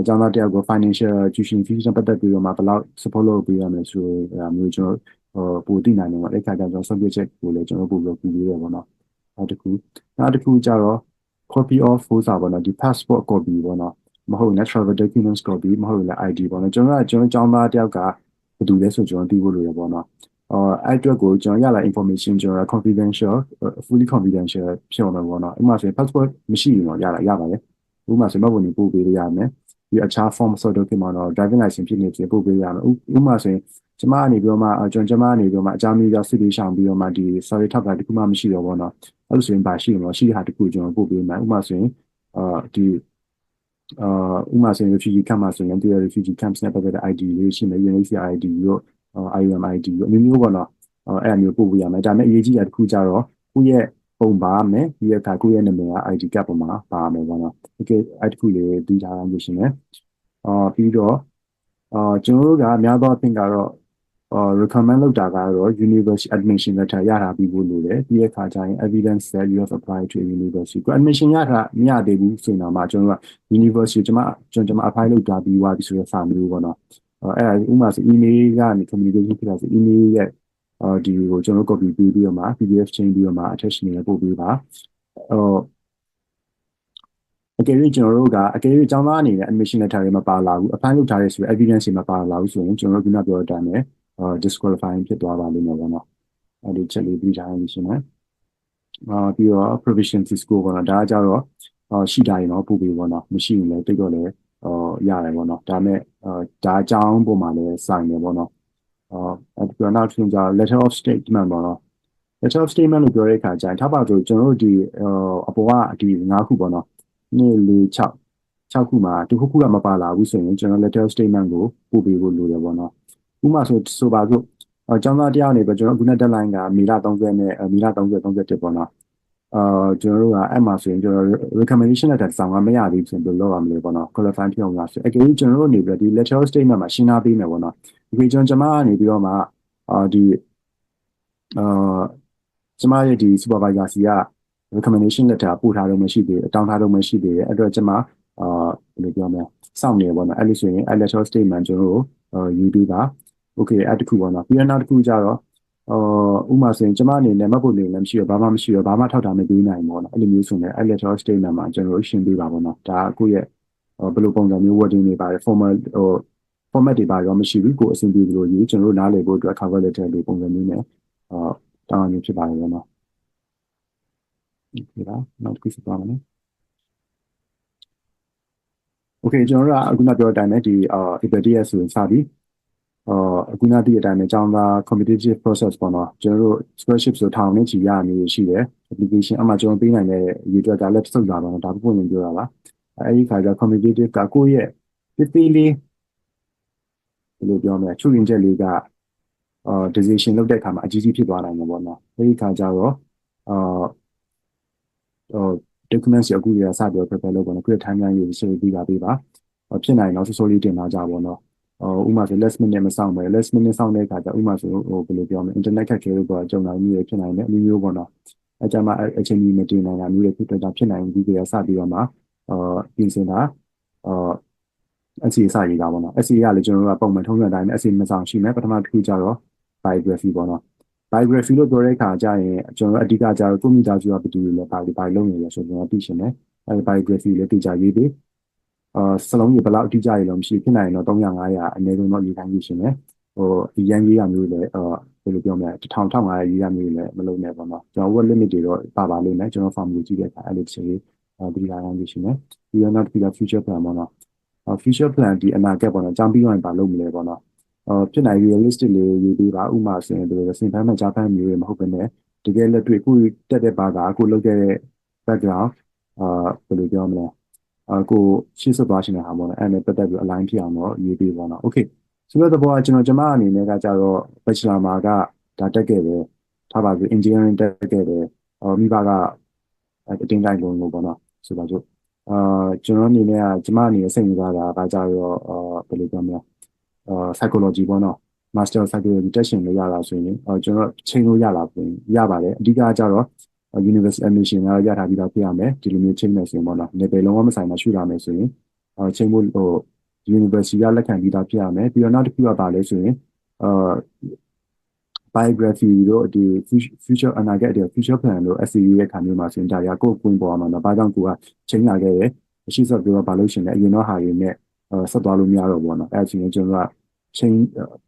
ကျောင်းသားတယောက်ကို financial tuition fees နဲ့ပတ်သက်ပြီးတော့မှဘယ်လောက် support လုပ်ပေးရမလဲဆိုတော့မျိုးကျွန်တော်ပိုသိနိုင်တယ်ပေါ့အဲ့ခါကျကျွန်တော် subject check ကိုလည်းကျွန်တော်ပို့ပြီးပေးရတယ်ပေါ့နော်နောက်တစ်ခုကျတော့ copy of ဖိုးစာပေါ့နော်ဒီ passport copy ပေါ့နော်မဟုတ်လည်း travel documents copy မဟုတ်လည်း ID ပေါ့နော်ကျွန်တော်ကျောင်းသားတယောက်ကဘယ်သူလဲဆိုကျွန်တော်သိဖို့လိုရပေါ့နော်အဲ့အတွက်ကိုကျွန်တော်ရလာ information ကျွန်တော် confidential fully confidential ဖြစ်အောင်ပေါ့နော်ဥပမာဆိုရင် passport မရှိရင်တော့ရပါတယ်ဥပမာဆိုမှတ်ပုံပို့ပေးရမယ်ဒီအခြား form ဆို document တော့ driving license ဖြစ်နေပို့ပေးရမယ်ဥပမာဆိုရင်ကျမကနေပြီးတော့မှကျွန်တော်ကနေပြီးတော့မှအကြောင်းမျိုးကြောင့်စစ်ပြီးရှောင်ပြီးတော့မှဒီ sorry ထောက်တာတခုမှမရှိတော့ဘောနော်အဲ့လိုဆိုရင်ပါရှိရင်တော့ရှိတဲ့ဟာတခုကျွန်တော်ပို့ပေးမယ်ဥပမာဆိုရင်ဒီဥပမာဆိုရင် refugee camp မှာဆိုရင်ဒီ refugee camps နဲ့ပတ်သက်တဲ့ ID လေးရှိမယ် UNHCR ID ရော IOM ID ရောအမျိုးပေါ့နော်အဲ့အမျိုးပို့ပေးရမယ်ဒါပေမဲ့အရေးကြီးတာတခုကြတော့ကိုယ့်ရဲ့ပုံပါမယ်ပြီးတဲ့အခါကိုယ့်ရဲ့နာမည်က ID card ပေါ်မှာပါမယ်ပေါ့နော် okay အဲ့တခုလေးပြီးထားလို့ရှိရင်ပြီးတော့ကျွန်တော်တို့ကအများသောအဖြစ်ကတော့recommend လုပ်တာကတော့ university admission letter ရတာပြီးဖို့လိုတယ်ပြီးတဲ့အခါကျရင် evidence that you have applied to a university ကို admission ရတာမရသေးဘူးဆိုရင်တော့မှကျွန်တော်က university ကျွန်မ apply လုပ်တာပြီးသွားပြီဆိုတဲ့စာမျိုးပေါ့နော်အဲ့ဒါဥပမာဆို email ကနေ communication ဖြစ်တာဆို email ရဲ့ဒီကိုကျွန်တော် copy ပေးပြီးတော့မှ PDF ချင်းပြီးတော့မှ attach နေပို့ပေးပါအကယ်၍ကျွန်တော်တို့ကအကယ်၍ကျောင်းသားအနေနဲ့ admission letter တွေမပါလာဘူး apply လုပ်ထားရဲဆို evidence တွေမပါလာဘူးဆိုရင်ကျွန်တော်တို့ကပြောတဲ့အတိုင်းပဲdisqualifying ဖြစ်သွားပါလိမ့်မယ်ပေါ့နော်အဲ့ဒီချက်လေးပြီးထားရင်ရှင်မယ်ပြီးတော့ proficiency score ပေါ့နော်ဒါကကြတော့ရှိတာရင်တော့ပို့ပေးပေါ့နော်မရှိရင်လည်းတိတ်တော့လည်းရတယ်ပေါ့နော်ဒါမဲ့ဒါအကြောင်းပုံမှာလည်းဆိုင်တယ်ပေါ့နော်အဲ့ဒီနောက်ထပ်ကျတော့ letter of statement ပေါ့နော် letter of statement လို့ပြောတဲ့အခါကျရင်ထားပါဆိုကျွန်တော်တို့ဒီအပေါ်ကဒီ၅ခုပေါ့နော်2 4 6ခုမှာတစ်ခုကမပါလာဘူးဆိုရင်ကျွန်တော် letter of statement ကိုပို့ပေးဖို့လိုတယ်ပေါ့နော်ဥပမာဆိုပါစို့ကျောင်းသားတရားနေပဲကျွန်တော်ခုန deadline ကမေလ30နဲ့မေလ30 31ပေါ့နော်ကျွန်တော်တို့ကအဲ့မှာဆိုရင်ကျွန်တော် recommendation letter ဆောင်ကမရသေးဘူးဆိုရင်ဘယ်လိုလုပ်ရမလဲပေါ့နော် qualify ဖြစ်အောင်လားဆိုအကယ်၍ကျွန်တော်တို့နေပြီးဒီ letter of statement မှာရှင်းထားပေးမယ်ပေါ့နော်ဒီကျွန်တော်ကနေပြီးတော့မှဒီကျွန်မရဲ့ဒီ supervisor စီက recommendation letter ပို့ထားတော့မရှိသေးဘူးတောင်းထားတော့မရှိသေးတယ်အဲ့တော့ကျွန်မဘယ်လိုပြောမလဲစောင့်နေပေါ့နော်အဲ့လိုဆိုရင် letter of statement ကျွန်တော်တို့ရေးပေးပါ okay အဲ့တခုပေါ့နော်ပြီးတော့နောက်တစ်ခုကျတော့ဥပမာဆိုရင်ကျွန်မအနေနဲ့မှတ်ဖို့နေလည်းမရှိတော့ဘာမှမရှိတော့ဘာမှထောက်တာမပေးနိုင်ဘူးပေါ့နော်အဲ့လိုမျိုးဆိုရင် letter of statement မှာကျွန်တော်တို့ရှင်းပေးပါပေါ့နော်ဒါအခုရဲ့ဘယ်လိုပုံစံမျိုး wording တွေပါတယ် format တွေပါတော့မရှိဘူးကိုအဆင်ပြေလို့ရေးကျွန်တော်တို့နားလည်ဖို့အတွက် cover letter တွေပုံစံမျိုးနဲ့တောင်းရဖြစ်ပါတယ်ပေါ့နော် ဒီလားနောက်တစ်ခုဆက်သွားမယ်နော် Okay ကျွန်တော်တို့ကအခုနပြောတဲ့အတိုင်းပဲဒီAPTS ဆိုရင်စပြီးအခုနတည်းအတိုင်းပဲကျောင်းသား competitive process ပေါ့နော်ကျွန်တော်တို့ scholarship ဆိုထောင်နဲ့ချီရမျိုးရှိတယ် application အမှကျွန်တော်ပေးနိုင်တဲ့ရေတွက်ကလည်းစုပ်လာပါတော့ဒါပုံပုံပြောတာပါအဲဒီခါကျ competitive ကကိုယ့်ရဲ့သေးလေးဘယ်လိုပြောမလဲချုပ်ရင်ချက်လေးကdecision လုပ်တဲ့အခါမှာအကြီးကြီးဖြစ်သွားနိုင်တယ်ပေါ့နော်အဲဒီခါကျတော့documents အခုရစပြီး prepare လုပ်ပါတော့ခု timeline ရေးဆွေးပြီးပါပေးပါဖြစ်နိုင်တော့ စိုးလေးတင်လာကြပါတော့ဥမာဆို last minute မဆောင်ပဲ last minute ဆောင်တဲ့အခါကျဥမာဆိုဘယ်လိုပြောမလဲ internet ခက်ခဲလို့ပေါ့ကြုံလာမျိုးဖြစ်နိုင်တယ်အမျိုးပေါ့နော်အဲကြမှာအချိန်ကြီးမတင်နိုင်တာမျိုးတွေဖြစ်တော့ဖြစ်နိုင်ဒီကရစပြီးတော့မှပြင်ဆင်တာSCA စရေးတာပေါ့နော် SCA ကလည်းကျွန်တော်တို့ကပုံမှန်ထုံးစံတိုင်းနဲ့ SCA မဆောင်ရှိမယ်ပထမတစ်ခုကျတော့ biography ပေါ့နော် biography လို့ပြောတဲ့အခါကျရင်ကျွန်တော်အဓိကကျတော့ကိုမိသားစုကဘယ်သူလဲဘာလုပ်နေလဲဆိုတော့ကျွန်တော်သိချင်တယ်အဲ biography လေးသိကြရေးပြီးစလုံးကြီးဘယ်လောက်အတိအကျရလို့မရှိဖြစ်နိုင်တော့300 500အနည်းဆုံးတော့ရေးတိုင်းရေးရှင်တယ်ဒီရန်ရေးရမျိုးလည်းဘယ်လိုပြောမလဲ1000 1500ရေးရမျိုးလည်းမလုပ်နဲ့ပေါ့နော်ကျွန်တော် word limit တွေတော့ပါလိမ့်မယ်ကျွန်တော် form ကိုကြည့်တဲ့အခါအဲ့လိုချက်လေးဒီလာရမ်းရေးရှင်တယ်ပြီးတော့နောက်တစ်ခုက future plan ပေါ့နော် future plan ဒီအနာဂတ်ပေါ့နော်ကြောင်းပြီးရင်ဘာလုပ်မလဲပေါ့နော်ဖြစ်နိုင် realistic လေးရေးပေးပါဥမာဆိုရင်တို့စင်ဖမ်းမှကြားဖမ်းမျိုးတွေမဟုတ်ဘဲနဲ့တကယ်လက်တွေ့ကိုတက်တဲ့ဘာသာကိုလုပ်ခဲ့တဲ့ background ဘယ်လိုပြောမလဲကိုရှေ့ဆက်သွားရှင်တဲ့ဟာပေါ့နော်အဲ့နဲ့ပတ်သက်ပြီး align ဖြစ်အောင်တော့ရေးပေးပေါ့နော် okay ဆိုတော့ဘောကကျွန်မအနေနဲ့ကကြတော့ bachelor မှာကဒါတက်ခဲ့တယ်ထားပါပြီ engineering တက်ခဲ့တယ်မိဘကအတင်းတိုင်းလုံးလို့ပေါ့နော်ဆိုပါစို့ကျွန်တော်အနေနဲ့ကကျမအနေနဲ့စိတ်ဝင်စားတာကကြတော့ဘယ်လိုပြောမလဲpsychology ပေါ့နော် master psychology တက်ရှင်လို့ရတာဆိုရင်ကျွန်တော်ချိန်လို့ရလာပြင်ရပါတယ်အဓိကကျတော့university admission ကရထားပြီးတော့ပြရမယ်ဒီလိုမျိုးချိန်မယ်ဆိုရင်ပေါ့နော် level လုံးဝမဆိုင်မှရှုလာမယ်ဆိုရင်ချိန်ဖို့university ကလက်ခံပြီးသားဖြစ်ရမယ်ပြီးတော့နောက်တစ်ခုကပါလဲဆိုရင်biography တို့ဒီ future အနာဂတ်တဲ့ future plan တို့ SCA ရဲ့ခါမျိုးမှာဆိုရင်ဒါရကိုယ်ပေါ်မှာတော့ဘာကြောင့်ကိုကချိန်လာခဲ့တယ်အရှိစောပြောတော့ဘာလို့ရှင်လဲအရင်တော့ဟာတွေနဲ့ဆက်သွားလို့မရတော့ဘူးနော်အဲ့အချိန်ကျွန်တော်ကချိန်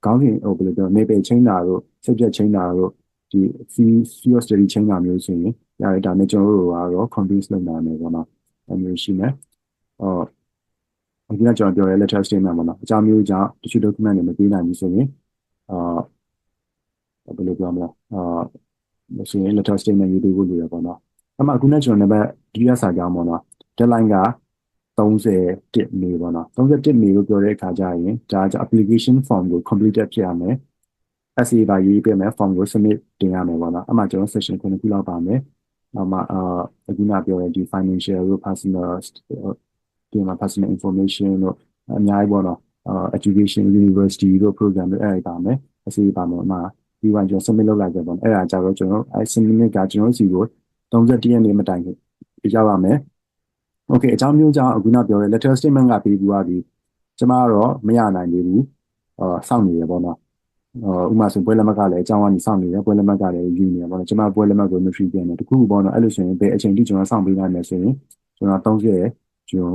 ခေါင်းစဉ်ဘယ်လိုပြောနေပေချိန်တာတို့ subject ချိန်တာတို့ဒီ field study ချိန်တာမျိုးဆိုရင်ရတယ်ဒါနဲ့ကျွန်တော်တို့ကတော့ convince လုပ်နိုင်မယ်ပေါ့နော်အဲ့မျိုးရှိမယ်အခုကကျွန်တော်ပြောရဲ letter statement ပေါ့နော်အကြောင်းမျိုးကြောင့်တချို့ document တွေမပေးနိုင်ဘူးဆိုရင်ဘယ်လိုပြောမလဲဆိုရင် letter statement ရေးပေးဖို့လိုရပေါ့နော်အမှအခုနဲ့ကျွန်တော်နံပါတ်ဒီရစာကြောင်းပေါ့နော် deadline က31 May ပေါ့နော်31 May လို့ပြောတဲ့အခါကျရင်ဒါက application form ကို completed ဖြစ်ရမယ် SCA ပါရေးပေးမယ် form ကို submit တင်ရမယ်ပေါ့နော်အမှကျွန်တော် section 9ခုလောက်ပါမယ်နောက်မှအခုနပြောတဲ့ဒီ financial တို့ personal ဒီမှာ personal information တို့အများကြီးပေါ့နော်education university တို့ program တို့အဲ့ဒါပါမယ် SCA ပါမယ်အမှပြီးမှကျွန်တော် submit လုပ်လိုက်တယ်ပေါ့အဲ့ဒါကြတော့ကျွန်တော်အဲ့ submit ကကျွန်တော်စီကို31 ရက်နေ့မတိုင်ခင်ရောက်ရမယ် okay အကြောင်းမျိုးကြောင့်အခုနပြောတဲ့ letter statement ကပေးပြီးသွားပြီကျမကတော့မရနိုင်သေးဘူးစောင့်နေရပေါ့နော်ဥမာဆိုပွဲလက်မှတ်ကလည်းအကြောင်းကနေစောင့်နေတယ်ပွဲလက်မှတ်ကလည်းယူနေတယ်ပေါ့နော်ကျမပွဲလက်မှတ်ကို entry ပြန်တယ်တခုပေါ့နော်အဲ့လိုဆိုရင်ဘယ်အချိန်ထိကျွန်တော်စောင့်ပေးနိုင်လဲဆိုရင်ကျွန်တော်30ဂျွန်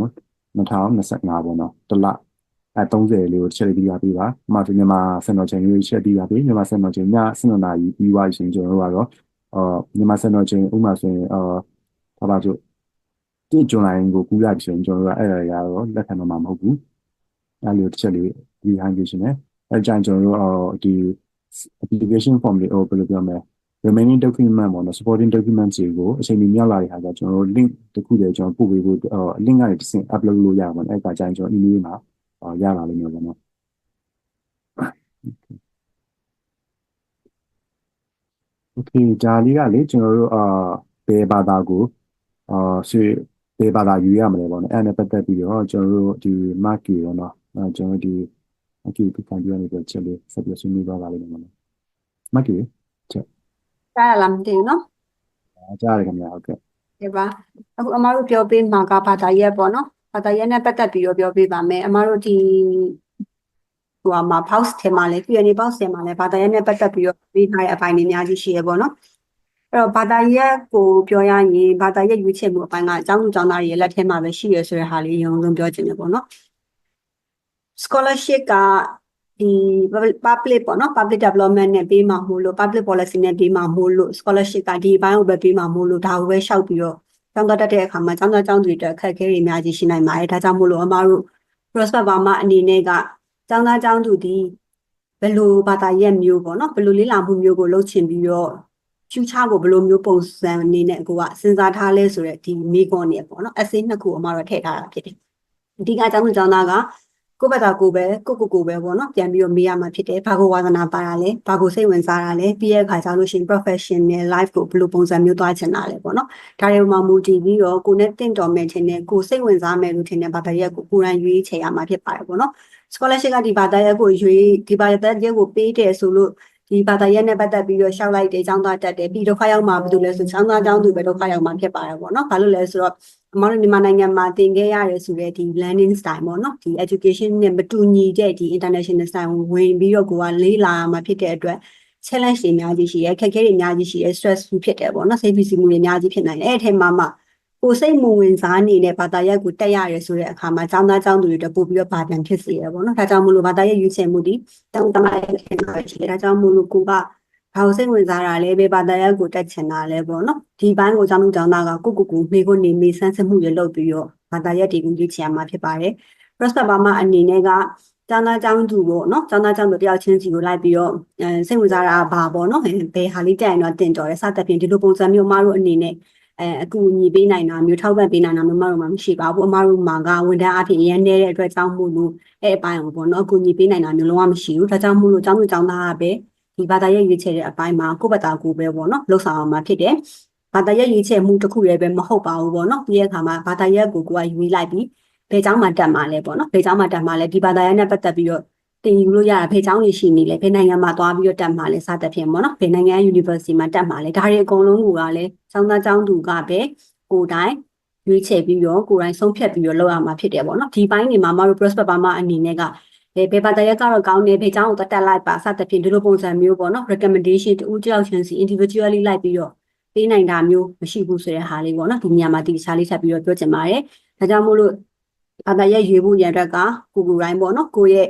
2025ပေါ့နော်တစ်လ30လေးကိုတစ်ချက်လေးပြီးပါဥမာဆိုမြန်မာစံတော်ချိန်လေးချက်ပြီးပါပြီမြန်မာစံတော်ချိန်ည7:00နာရီပြီးသွားရှင်ကျွန်တော်တို့ကတော့မြန်မာစံတော်ချိန်ဥမာဆိုရင်ဘာပါစို့ဒီဇွန်လကိုကူးလိုက်ဆိုရင်ကျွန်တော်တို့အဲ့ဒါတွေကတော့လက်ခံတော့မှာမဟုတ်ဘူးအဲ့လိုတစ်ချက်လေးဒီဟန်ဂျေရှင်နဲ့အဲ့ကြိုင်ကျွန်တော်တို့ဒီ application form တွေဘယ်လိုပြောမလဲ remaining document ပေါ့နော် supporting documents တွေကိုအချိန်မီမြောက်လာတဲ့အခါကျကျွန်တော်တို့ link တစ်ခုတည်းကျွန်တော်ပို့ပေးဖို့link ကနေတစ်ဆင့် upload လို့ရပါမယ်အဲ့ကကြိုင်ကျွန်တော် email မှာရလာလိမ့်မယ်ပေါ့နော် okay ဒါလေးကလေကျွန်တော်တို့ဘယ်ဘာသာကိုဆွေဘယ်ဘာသာယူရမလဲပေါ့နော်အဲ့နဲ့ပတ်သက်ပြီးတော့ကျွန်တော်တို့ဒီ mark ကြီးပေါ့နော်ကျွန်တော်တို့ဒီ okay ဒီခံပြရနေတဲ့ချက်လေးဆက်ပြီးဆွေးနွေးသွားပါလိမ့်မယ်နော် mark ကြီးချက် ကြားရလားမသိဘူးနော် ကြားရတယ်ခင်ဗျာဟုတ်ကဲ့ ဒီပါအခုအမတို့ပြောပေးမှာကဘာသာရပ်ပေါ့နော်ဘာသာရပ်နဲ့ပတ်သက်ပြီးတော့ပြောပေးပါမယ်အမတို့ဒီဟိုမှာ box ထဲမှာလဲ Q&A box ထဲမှာလဲဘာသာရပ်နဲ့ပတ်သက်ပြီးတော့ပေးထားတဲ့အပိုင်းတွေအများကြီးရှိရပေါ့နော်အဲ့တော့ဘာသာရပ်ကိုပြောရရင်ဘာသာရပ်ရွေးချယ်မှုအပိုင်းကအကြောင်းသူကျောင်းသားတွေရဲ့လက်ထဲမှာပဲရှိရဆိုတဲ့ဟာလေးရုံလုံးပြောချင်တယ်ပေါ့နော် scholarship က ဒီ public ပေါ့နော် public development နဲ့ပေးမှာမို့လို့ public policy နဲ့ပေးမှာမို့လို့ scholarship ကဒီဘိုင်းကိုပဲပေးမှာမို့လို့ဒါကိုပဲရှောက်ပြီးတော့ကျောင်းသားတက်တဲ့အခါမှာကျောင်းသားကျောင်းသူတွေအတွက်အခက်အခဲတွေအများကြီးရှိနိုင်ပါတယ်ဒါကြောင့်မို့လို့အမတို့ Prosper Burma အနေနဲ့ကကျောင်းသားကျောင်းသူဒီဘယ်လိုဘာသာရပ်မျိုးပေါ့နော်ဘယ်လိုလေ့လာမှုမျိုးကိုလုပ်ချင်ပြီးတော့ future ကိုဘယ်လိုမျိုးပုံစံအနေနဲ့ကိုကစဉ်းစားထားလဲဆိုတဲ့ဒီမိကွန်နေပေါ့နော် essay နှစ်ခုအမတို့ထည့်ထားတာဖြစ်တယ်အဓိကကျောင်းသူကျောင်းသားကကိုယ့်ဘက်ကကိုပဲကိုပဲပေါ့နော်ပြန်ပြီးတော့မေးရမှာဖြစ်တယ်ဘာကိုဝါသနာပါတာလဲဘာကိုစိတ်ဝင်စားတာလဲပြီးရဲ့အခါကျလို့ရှိရင် professional life ကိုဘယ်လိုပုံစံမျိုးသွားချင်တာလဲပေါ့နော်ဒါတွေမှာမူတည်ပြီးတော့ကိုနဲ့တင့်တော်မယ်ထင်တယ်ကိုစိတ်ဝင်စားမယ်လို့ထင်တယ်ဘာသာရပ်ကိုကိုယ်တိုင်ရွေးချယ်ရမှာဖြစ်ပါတယ်ပေါ့နော် scholarship ကဒီဘာသာရပ်ကိုရွေးဒီဘာသာရပ်ကိုပေးတယ်ဆိုလို့ဒီဘာသာရပ်နဲ့ပတ်သက်ပြီးတော့ရှောက်လိုက်တယ်ကျောင်းသားတက်တယ်ပြီးဒုက္ခရောက်မှာဘာလို့လဲဆိုကျောင်းသားကျောင်းသူပဲဒုက္ခရောက်မှာဖြစ်ပါတယ်ပေါ့နော်ဘာလို့လဲဆိုတော့အမတို့မြန်မာနိုင်ငံမှာသင်ခဲ့ရတယ်ဆိုတဲ့ဒီ learning style ပေါ့နော်ဒီ education နဲ့မတူညီတဲ့ဒီ international style ကိုဝင်ပြီးတော့ကိုကလေးလာမှာဖြစ်တဲ့အတွက် challenge တွေအများကြီးရှိရဲခက်ခဲတွေအများကြီးရှိရဲ stressful ဖြစ်တယ်ပေါ့နော်စိတ်ဖိစီးမှုတွေအများကြီးဖြစ်နိုင်တယ်အဲ့ဒီထဲမှာကိုစိတ်မဝင်စားနေတဲ့ဘာသာရပ်ကိုတက်ရတယ်ဆိုတဲ့အခါမှာကျောင်းသားကျောင်းသူတွေတက်ပို့ပြီးတော့ဗာပြန်ဖြစ်စေရပေါ့နော်ဒါကြောင့်မို့လို့ဘာသာရပ်ရွေးချယ်မှုဒီတောင်းတမရဲ့ခင်ဗျာရှိတယ်ဒါကြောင့်မို့လို့ကိုကဘာလို့စိတ်ဝင်စားတာလဲပဲဘာသာရပ်ကိုတက်ချင်တာလဲပေါ့နော်ဒီဘိုင်းကိုကျောင်းသူကျောင်းသားကကိုမေကိုနေမေဆန်းစစ်မှုတွေလုပ်ပြီးတော့ဘာသာရပ်တွေကိုရွေးချယ်ရမှာဖြစ်ပါတယ် Prosper Burma အနေနဲ့ကကျောင်းသားကျောင်းသူပေါ့နော်ကျောင်းသားကျောင်းသူတယောက်ချင်းစီကိုလိုက်ပြီးတော့စိတ်ဝင်စားတာဘာပေါ့နော်ဘယ်ဟာလေးတက်ရင်တော့တင်တော်တယ်စသဖြင့်ဒီလိုပုံစံမျိုးမတို့အနေနဲ့အကူအညီပေးနိုင်တာမျိုးထောက်ပံ့ပေးနိုင်တာမျိုးမတို့မှမရှိပါဘူးအမတို့မှာကဝန်ထမ်းအဖြစ်အရန်နေတဲ့အတွက်ကြောင့်မို့လို့အဲ့အပိုင်းကိုပေါ့နော်အကူအညီပေးနိုင်တာမျိုးလုံးဝမရှိဘူးဒါကြောင့်မို့လို့ကျောင်းသူကျောင်းသားကပဲဒီဘာသာရေးရွေးချယ်တဲ့အပိုင်းမှာကိုယ့်ဘက်ကကိုပဲပေါ့နော်လှုပ်ဆောင်အောင်မှာဖြစ်တယ်ဘာသာရေးရွေးချယ်မှုတစ်ခုလည်းပဲမဟုတ်ပါဘူးပေါ့နော်ဒီရဲ့အခါမှာဘာသာရေးကိုကရွေးလိုက်ပြီးဘယ်ကျောင်းမှာတက်မှာလဲပေါ့နော်ဘယ်ကျောင်းမှာတက်မှာလဲဒီဘာသာရေးနဲ့ပတ်သက်ပြီးတော့တင်ယူလို့ရတာဘယ်ကျောင်းကြီးရှိနေလဲဘယ်နိုင်ငံမှာသွားပြီးတော့တက်မှာလဲစသဖြင့်ပေါ့နော်ဘယ်နိုင်ငံ university မှာတက်မှာလဲဒါတွေအကုန်လုံးကလည်းကျောင်းသားကျောင်းသူကပဲကိုယ်တိုင်ရွေးချယ်ပြီးတော့ကိုယ်တိုင်ဆုံးဖြတ်ပြီးတော့လုပ်ရမှာဖြစ်တယ်ပေါ့နော်ဒီပိုင်းတွေမှာမတို့ Prosper Burma အနေနဲ့ကဘယ်ဘာသာရပ်ကတော့ကောင်းတယ်ဘယ်ကျောင်းကိုတက်လိုက်ပါစသဖြင့်ဒီလိုပုံစံမျိုးပေါ့နော် recommendation တူတယောက်ချင်းစီ individually လိုက်ပြီးတော့ပေးနိုင်တာမျိုးမရှိဘူးဆိုတဲ့ဟာလေးပေါ့နော်ဒီနေရာမှာဒီချာလေးဆက်ပြီးတော့ပြောချင်ပါတယ်ဒါကြောင့်မို့လို့ဘာသာရပ်ရွေးဖို့ရန်အတွက်ကကိုတိုင်းပေါ့နော်ကိုရဲ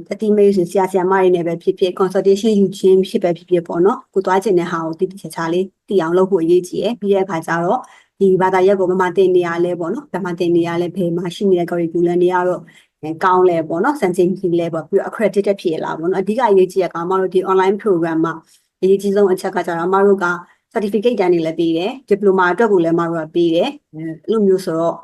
့အတိမေးဆရာဆရာမတွေနဲ့ပဲဖြစ်ဖြစ် consultation ယူခြင်းဖြစ်ပဲဖြစ်ဖြစ်ပေါ့နော်ကိုသွားချင်တဲ့ဟာကိုတိတိကျကျလေးသိအောင်လုပ်ဖို့အရေးကြီးရယ်ပြီးတဲ့အခါကျတော့ဒီဘာသာရပ်ကိုဘယ်မှာသင်နေရလဲပေါ့နော်ဘယ်မှာသင်နေရလဲဘယ်မှာရှိနေတဲ့ curriculum တွေကတော့ကောင်းလဲပေါ့နော်စံချိန်ကြီးလဲပေါ့ပြီးတော့ accredited ဖြစ်လာပေါ့နော်အဓိကအရေးကြီးရကောင်မတို့ဒီ online program မှာအရေးကြီးဆုံးအချက်ကကျတော့မတို့က certificate တန်းတွေလည်းပေးတယ် diploma အတွက်ကိုလည်းမတို့ကပေးတယ်အဲ့လိုမျိုးဆိုတော့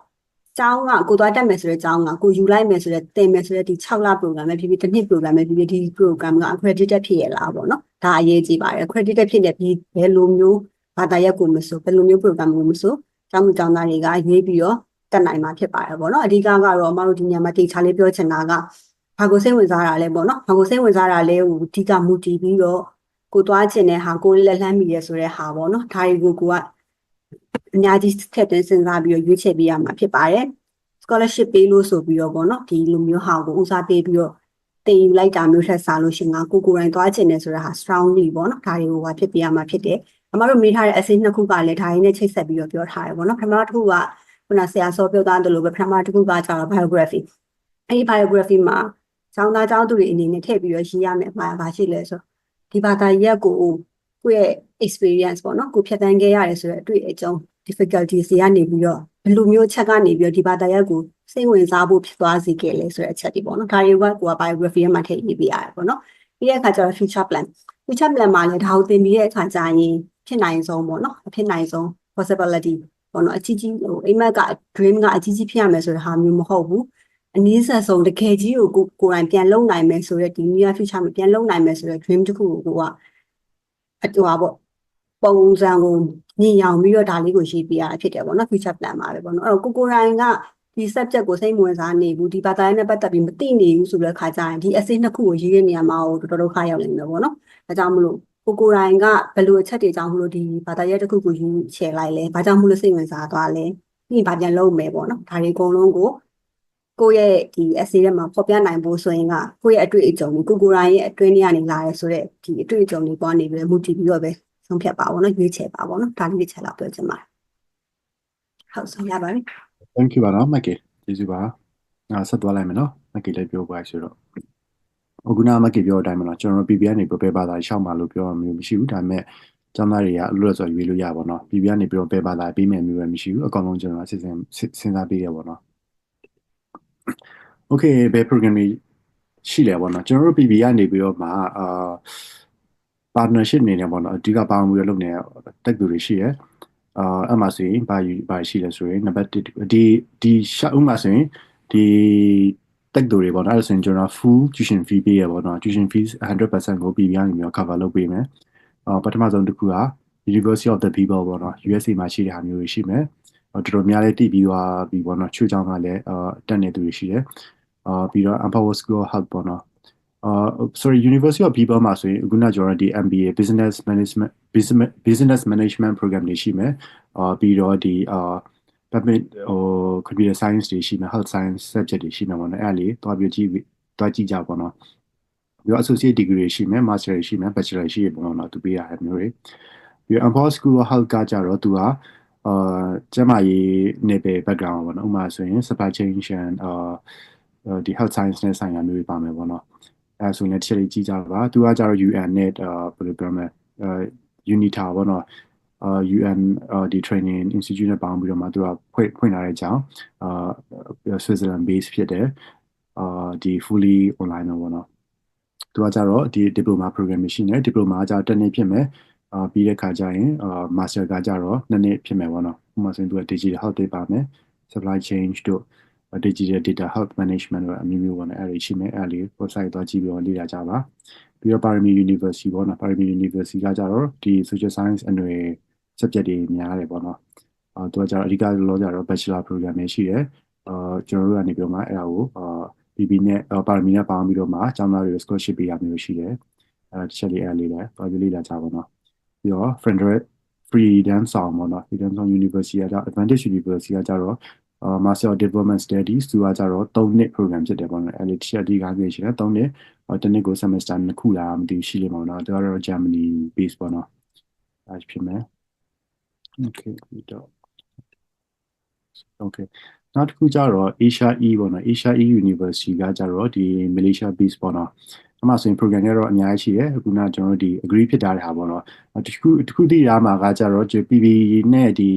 ကျောင်းကကိုသွားတက်မယ်ဆိုတဲ့ကျောင်းကကိုယူလိုက်မယ်ဆိုတဲ့သင်မယ်ဆိုတဲ့ဒီ6လ program ပဲဖြစ်ဖြစ်တစ်နှစ် program ပဲဖြစ်ဖြစ်ဒီ program က accredited ဖြစ်ရလားပေါ့နော်ဒါအရေးကြီးပါတယ် accredited ဖြစ်တဲ့ဒီဘယ်လိုမျိုးဘာသာရပ်ကိုမဆိုဘယ်လိုမျိုး program ကိုမဆိုကျောင်းသူကျောင်းသားတွေကရွေးပြီးတော့တက်နိုင်မှာဖြစ်ပါတယ်ပေါ့နော်အဓိကကတော့မတို့ဒီညမှာတေချာလေးပြောချင်တာကဘာကိုစိတ်ဝင်စားတာလဲပေါ့နော်ဘာကိုစိတ်ဝင်စားတာလဲကိုအဓိကမူတည်ပြီးတော့ကိုသွားချင်တဲ့ဟာကိုလက်လှမ်းမိရဆိုတဲ့ဟာပေါ့နော်ဒါတွေကိုကအများကြီးထည့်သွင်းစဉ်းစားပြီးတော့ရွေးချယ်ပေးရမှာဖြစ်ပါတယ် scholarship ပေးလို့ဆိုပြီးတော့ပေါ့နော်ဒီလိုမျိုးဟာကိုဦးစားပေးပြီးတော့တင်ယူလိုက်တာမျိုးထက်စားလို့ရှိရင်ကိုယ်တိုင်သွားချင်တယ်ဆိုတာဟာ strongly ပေါ့နော်ဒါတွေကိုဟာဖြစ်ပေးရမှာဖြစ်တယ်အမတို့မေးထားတဲ့ essay နှစ်ခုကလည်းဒါရင်းနဲ့ချိတ်ဆက်ပြီးတော့ပြောထားတယ်ပေါ့နော်ပထမတစ်ခုကခုနဆရာစောပြောသားတယ်လို့ပဲပထမတစ်ခုကကျတော့ biography အဲ့ဒီ biography မှာကျောင်းသားကျောင်းသူတွေအနေနဲ့ထည့်ပြီးတော့ရေးရမယ်အမှားပါရှိလဲဆိုဒီဘာသာရပ်ကိုကိုယ့်ရဲ့ experience ပေါ့နော်ကိုဖြတ်သန်းခဲ့ရတယ်ဆိုတော့အတွေ့အကြုံ difficulties တွေကနေပြီးတော့ဘယ်လိုမျိုးချက်ကနေပြီးတော့ဒီဘာသာရပ်ကိုစိတ်ဝင်စားဖို့ဖြစ်သွားစေခဲ့လဲဆိုတဲ့အချက်ဒီပေါ့နော်ဒါတွေကကိုက biography မှာထည့်ရေးပေးရတယ်ပေါ့နော်ပြီးတဲ့အခါကျတော့ future plan မှာလည်းဒါကိုသင်ပြီးတဲ့အခါကျရင်ဖြစ်နိုင်ဆုံးပေါ့နော်အဖြစ်နိုင်ဆုံး possibility ပေါ့နော်အကြီးကြီးအိမ်မက်က dream ကအကြီးကြီးဖြစ်ရမယ်ဆိုတဲ့ဟာမျိုးမဟုတ်ဘူးအနည်းဆက်ဆုံးတကယ်ကြီးကိုကိုယ်တိုင်ပြန်လုပ်နိုင်မယ်ဆိုတဲ့ဒီ near future မှာပြန်လုပ်နိုင်မယ်ဆိုတဲ့ dream တစ်ခုကိုကအတူပါပေါ့ပုံစံကိုညင်ရောင်ပြီးတော့ဒါလေးကိုရေးပြရတာဖြစ်တယ်ပေါ့နော် future plan မှာပဲပေါ့နော်အဲ့တော့ကိုယ်တိုင်ကဒီ subject ကိုစိတ်ဝင်စားနေဘူးဒီဘာသာရေးနဲ့ပတ်သက်ပြီးမသိနေဘူးဆိုတဲ့ခါကျရင်ဒီ essay နှစ်ခုကိုရေးတဲ့နေရာမှာတော်တော်ဒုက္ခရောက်နေတယ်ပေါ့နော်ဒါကြောင့်မလို့ကိုယ်တိုင်ကဘယ်လိုအချက်တွေကြောင့်မလို့ဒီဘာသာရေးတစ်ခုကိုယူချယ်လိုက်လဲဘာကြောင့်မလို့စိတ်ဝင်စားသွားလဲပြီးရင်ဘာပြန်လုပ်မယ်ပေါ့နော်ဒါတွေအကုန်လုံးကိုယ့်ရဲ့ဒီ essay ထဲမှာဖော်ပြနိုင်ဖို့ဆိုရင်ကကိုယ့်ရဲ့အတွေ့အကြုံကိုယ်တိုင်ရဲ့အတွင်းထဲကနေလာရဲဆိုတဲ့ဒီအတွေ့အကြုံတွေပေါ်နေပြီးမူတည်ပြီးတော့ပဲဆုံးဖြတ်ပါဘောနော်ရွေးချယ်ပါဘောနော်ဒါလေးတစ်ချက်လောက်ပြောချင်ပါတယ်ဟုတ်ဆုံးရပါပြီ Thank you ပါနော်မက်ကီကျေးဇူးပါဆက်သွားလိုက်မယ်နော်မက်ကီလည်းပြောပါဆိုတော့ အခုနမှပြောတဲ့အတိုင်းမလားကျွန်တော် PPN နေပဲဘာသာရှောက်မှာလို့ပြောရမျိုးမရှိဘူးဒါပေမဲ့ကျောင်းသားတွေကလွတ်လပ်စွာရွေးလို့ရပါတော့ PPN နေပြီးတော့ပဲဘာသာပေးမယ်မျိုးပဲမရှိဘူးအကောင်လုံးကျွန်တော်စဉ်းစားပေးရပါတော့ Okay ဘယ် program တွေရှိလဲပေါ့နော်ကျွန်တော်တို့ PB ကနေပြီးတော့မှpartnership နေနေပေါ့နော်အဓိကပေါင်းပြီးတော့လုပ်နေတဲ့တက်သူတွေရှိရယ်အဲ့မှာဆိုရင်ဘာရှိလဲဆိုရင်နံပါတ်1ဒီရှောက်ဥမှာဆိုရင်ဒီတက်သူတွေပေါ့နော်အဲ့ဒါဆိုရင်ကျွန်တော် full tuition fee ပေးရပေါ့နော် tuition fees 100% ကို PB ကနေပြီးတော့ cover လုပ်ပေးမယ်ပထမဆုံးတစ်ခုက University of the People ပေါ့နော် USA မှာရှိတဲ့ဟာမျိုးတွေရှိမယ်တော်တော်များလေးတည်ပြီးသွားပြီပေါ့နော်ချိုးချောင်းကလည်းတက်နေသူတွေရှိတယ်ပြီးတော့ Empower School of Health ပေါ့နော်sorry University of People မှာဆိုရင်အခုနကျွန်တော်ဒီ MBA Business Management Program တွေရှိမယ်ပြီးတော့ဒီpublic computer science တွေရှိမယ် health science subject တွေရှိမယ်ပေါ့နော်အဲ့ဒါလေးတွားကြည့်ကြပေါ့နော်ပြီးတော့ associate degree တွေရှိမယ် master တွေရှိမယ် bachelor တွေရှိရပေါ့နော်သူပေးရတဲ့မျိုးတွေပြီးတော့ Empower School of Health ကကြတော့သူကကျန်းမာရေးနယ်ပယ် background ပေါ့နော်ဥပမာဆိုရင် supply chain ဒီ health science နဲ့ဆိုင်ရာမျိုးတွေပါမယ်ပေါ့နော်အဲဆိုရင်တစ်ချက်လေးကြည့်ကြပါသူကကြတော့ UN နဲ့ဘယ်လိုပြောမလဲUNITA ပေါ့နော်UN ဒီ training institute နဲ့ပေါင်းပြီးတော့မှသူကဖွင့်လာတဲ့အကြောင်းSwitzerland base ဖြစ်တယ်ဒီ fully online ပေါ့နော်သူကကြတော့ဒီ diploma program ရှိနေ diploma ကကြတော့တစ်နှစ်ဖြစ်မယ်ပြီးတဲ့ခါကျရင် master ကကြတော့2နှစ်ဖြစ်မယ်ပေါ့နော်ဥပမာဆိုရင်သူက digital health တွေပါမယ် supply chain တို့ digital data health management တို့အမျိုးမျိုးပေါ့နော်အဲ့ဒီရှိမယ်အဲ့ဒီ website သွားကြည့်ပြီးတော့လေ့လာကြပါပြီးတော့ Parimi University ပေါ့နော် Parimi University ကကြတော့ဒီ social science အနွယ် subject တွေများတယ်ပေါ့နော်သူကကြတော့အဓိကလောကြတော့ bachelor program ပဲရှိတယ်ကျွန်တော်တို့ကနေပြီးတော့မှအဲ့ဒါကိုBB နဲ့ပါရမီနဲ့ပေါင်းပြီးတော့မှကျောင်းသားတွေ scholarship ပေးရမျိုးရှိတယ်တစ်ချက်လေးအဲ့လေးလည်းတွားပြီးလေ့လာကြပါတော့ပြီးတော့ Freedom Sound ပေါ့နော် Freedom Sound University ကကြ Advantage University ကကြတော့Master of Development Studies သူကကြတော့3နှစ် program ဖြစ်တယ်ပေါ့နော်အဲ့ဒီတစ်ချက်ဒီကားကြီးရှိတယ်3နှစ်တစ်နှစ်ကို semester 2ခုလားမသိဘူးရှိလိမ့်မယ်ပေါ့နော်သူကတော့ Germany base ပေါ့နော်အဲ့ဖြစ်မယ် Okay ပြီးတော့ Okay နောက်တစ်ခုကြတော့ Asia E ပေါ့နော် Asia E University ကကြတော့ဒီ Malaysia base ပေါ့နော်အမှဆိုရင် program တွေတော့အများကြီးရှိတယ်အခုနကျွန်တော်တို့ဒီ agree ဖြစ်တာတွေဟာပေါ့နော်တစ်ခုသိရမှာကကြတော့ PB နဲ့ဒီ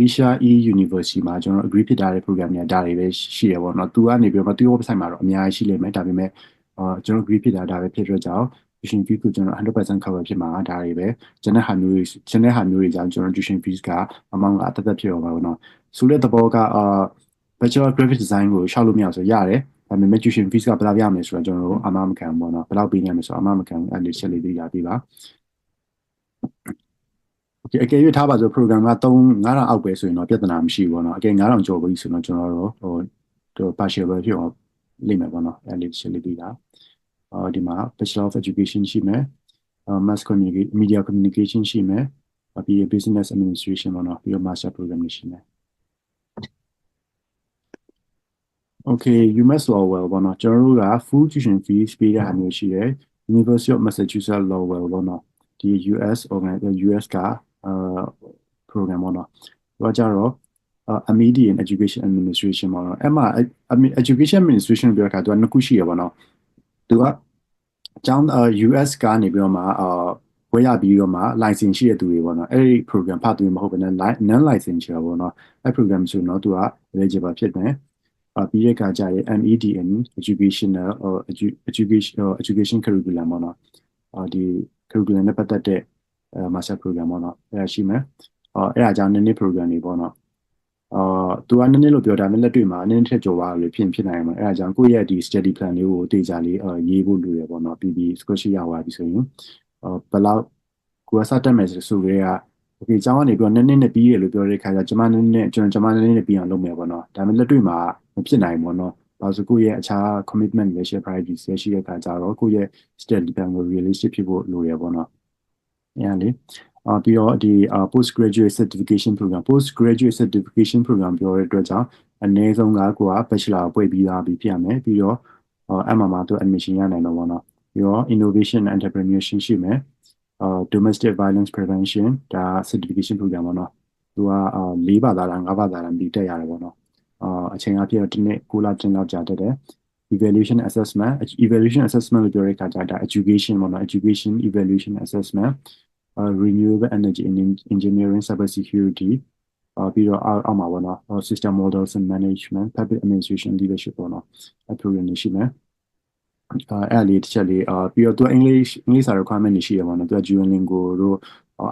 Asia E University မှာကျွန်တော် agree ဖြစ်တာတဲ့ program တွေဒါတွေပဲရှိရပေါ့နော်သူကနေပြီးတော့သူ့ website မှာတော့အများကြီးရှိလိမ့်မယ်ဒါပေမဲ့ကျွန်တော် agree ဖြစ်တာဒါပဲဖြစ်တော့ကြောင်း tuition fee ကိုကျွန်တော် 100% cover ဖြစ်မှာဒါတွေပဲကျန်တဲ့ဟာမျိုးတွေကြောင့်ကျွန်တော် tuition fees က amount ကအသက်ဖြစ်အောင်ပါပေါ့နော်ဆိုတဲ့သဘောကbachelor graphic design ကိုရှောက်လို့မရဆိုရတယ်ဒါပေမဲ့ tuition fees ကဘယ်လောက်ရမလဲဆိုတော့ကျွန်တော်တို့အမှမခံဘူးပေါ့နော်ဘယ်လောက်ပေးရမလဲဆိုတော့အမှမခံဘူးအဲ့ဒီချက်လေးသိရပြီပါ Okay အကယ်၍ထားပါဆို program က9000အောက်ပဲဆိုရင်တော့ပြဿနာမရှိဘူးပေါ့နော်အကယ်9000ကျော်ပြီဆိုတော့ကျွန်တော်တို့partial ပဲဖြစ်အောင်လိမ့်မယ်ပေါ့နော်အဲ့ဒီချက်လေးသိတာဒီမှာ Bachelor of Education ရှိမယ်Mass Communication Media Communication ရှိမယ်ပြီး Business Administration ပေါ့နော်ပြီးတော့ Master Program ရှိမယ် Okay UMass Lowell ပေါ့နော်ကျွန်တော်တို့က full tuition fees ပေးတဲ့ဟာမျိုးရှိတယ် University of Massachusetts Lowell ပေါ့နော်ဒီ US ကprogram ပေါ့နော်တော့ကြတော့MED in Education Administration ပေါ့နော်အဲ့မှာ Education Administration ပြောတာသူကနှစ်ခုရှိရပေါ့နော်သူကကျောင်းUS ကနေပြီးတော့မှဝယ်ရပြီးတော့မှ license ရှိတဲ့သူတွေပေါ့နော်အဲ့ဒီ program ဖတ်သူမဟုတ်ဘဲနဲ့ non license ရှိတာပေါ့နော်အဲ့ program ဆိုတော့သူက eligible ဖြစ်တယ်ပြီးတဲ့အခါကျရင် MED in Educational Education Curriculum ပေါ့နော်ဒီ curriculum နဲ့ပတ်သက်တဲ့master program ပေါ့နော်အဲ့ဒါရှိမယ်အဲ့ဒါကြောင့်နည်းနည်း program တွေပေါ့နော်သူကနည်းနည်းလို့ပြောတာနဲ့လက်တွေ့မှာနည်းနည်းထက်ကျော်သွားလို့ဖြစ်နိုင်မှာအဲ့ဒါကြောင့်ကိုယ့်ရဲ့ဒီ study plan လေးကိုတေချာလေးရေးဖို့လိုရပေါ့နော်ပြီး scholarship ရသွားပြီဆိုရင်ဘယ်လောက်ကိုယ်ကစတက်မယ်ဆိုကြတဲ့Okay ကျောင်းကနေပြီးတော့နည်းနည်းနဲ့ပြီးရလို့ပြောတဲ့ခါကျကျွန်မနည်းနည်းပြီးအောင်လုပ်မယ်ပေါ့နော်ဒါပေမဲ့လက်တွေ့မှာမဖြစ်နိုင်ဘူးပေါ့နော်ဘာလို့ကိုယ့်ရဲ့အခြား commitment တွေရှိ priorities တွေရှိတဲ့ခါကျတော့ကိုယ့်ရဲ့ study plan ကို realistic ဖြစ်ဖို့လိုရပေါ့နော်အဲ့ဒါလေပြီးတော့ဒီ postgraduate certification program ပြောတဲ့အတွက်ကြောင့်အနည်းဆုံးကကိုက bachelor ပွဲပြီးသားပြီးဖြစ်ရမယ်ပြီးတော့အဲ့မှာသူ admission ရနိုင်တော့ပေါ့နော်ပြီးတော့ innovation and entrepreneurship ရှိမယ်domestic violence prevention ဒါ certification program ပေါ့နော်သူက4ဘာသာလား5ဘာသာလားပြီးတက်ရတယ်ပေါ့နော်အချိန်အပြည့်တော့ဒီနေ့9လတင်လောက်ကြာတက်တယ် evaluation assessment လို့ပြောတဲ့အခါကျတော့ education ပေါ့နော် education evaluation assessment renewable energy engineering cyber security ပြီးတော့အောက်မှာပေါ့နော် system models and management public administration leadership ပေါ့နော်အ program တွေရှိမယ်အဲ့လေးတစ်ချက်လေးပြီးတော့သူ English requirement တွေရှိရပါတော့သူက Duolingo တို့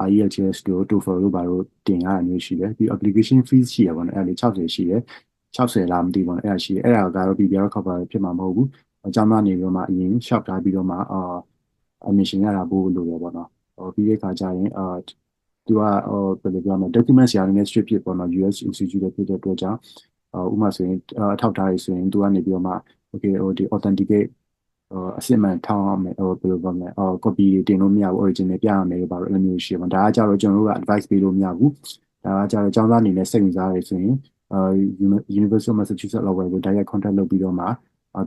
IELTS တို့ TOEFL တို့ဘာလို့တင်ရတာမျိုးရှိတယ်ပြီး application fees ရှိရပါတော့အဲ့လေး60ရှိတယ်60လားမသိပါဘူးအဲ့ဒါရှိတယ်အဲ့ဒါကတော့ PBR cover ဖြစ်မှာမဟုတ်ဘူးအကြောင်းသားနေပြီးတော့မှအရင် shop ထားပြီးတော့မှadmission ရတာပို့လို့ရပါတော့ပြီးတဲ့အခါကျရင်သူကဘယ်လိုပြောမလဲ document ရာနဲ့ strict ဖြစ်ပေါ့နော် US institute ဖြစ်တဲ့အတွက်ကြောင့်ဥပမာဆိုရင်အထောက်ထားရဆိုရင်သူကနေပြီးတော့မှ okay ဒီ authenticate အစစ်မှန်ထောင်းအောင်မယ်ဘယ်လိုပြောမလဲ copy တွေတင်လို့မရဘူး original ပြရမယ်လို့ပါလို့အဲ့လိုမျိုးရှိပါဒါကကြတော့ကျွန်တော်တို့က advice ပေးလို့မရဘူးဒါကကြတော့ကျောင်းသားအနေနဲ့စိတ်ဝင်စားရဆိုရင်University of Massachusetts လောက်ပဲကို direct contact လုပ်ပြီးတော့မှ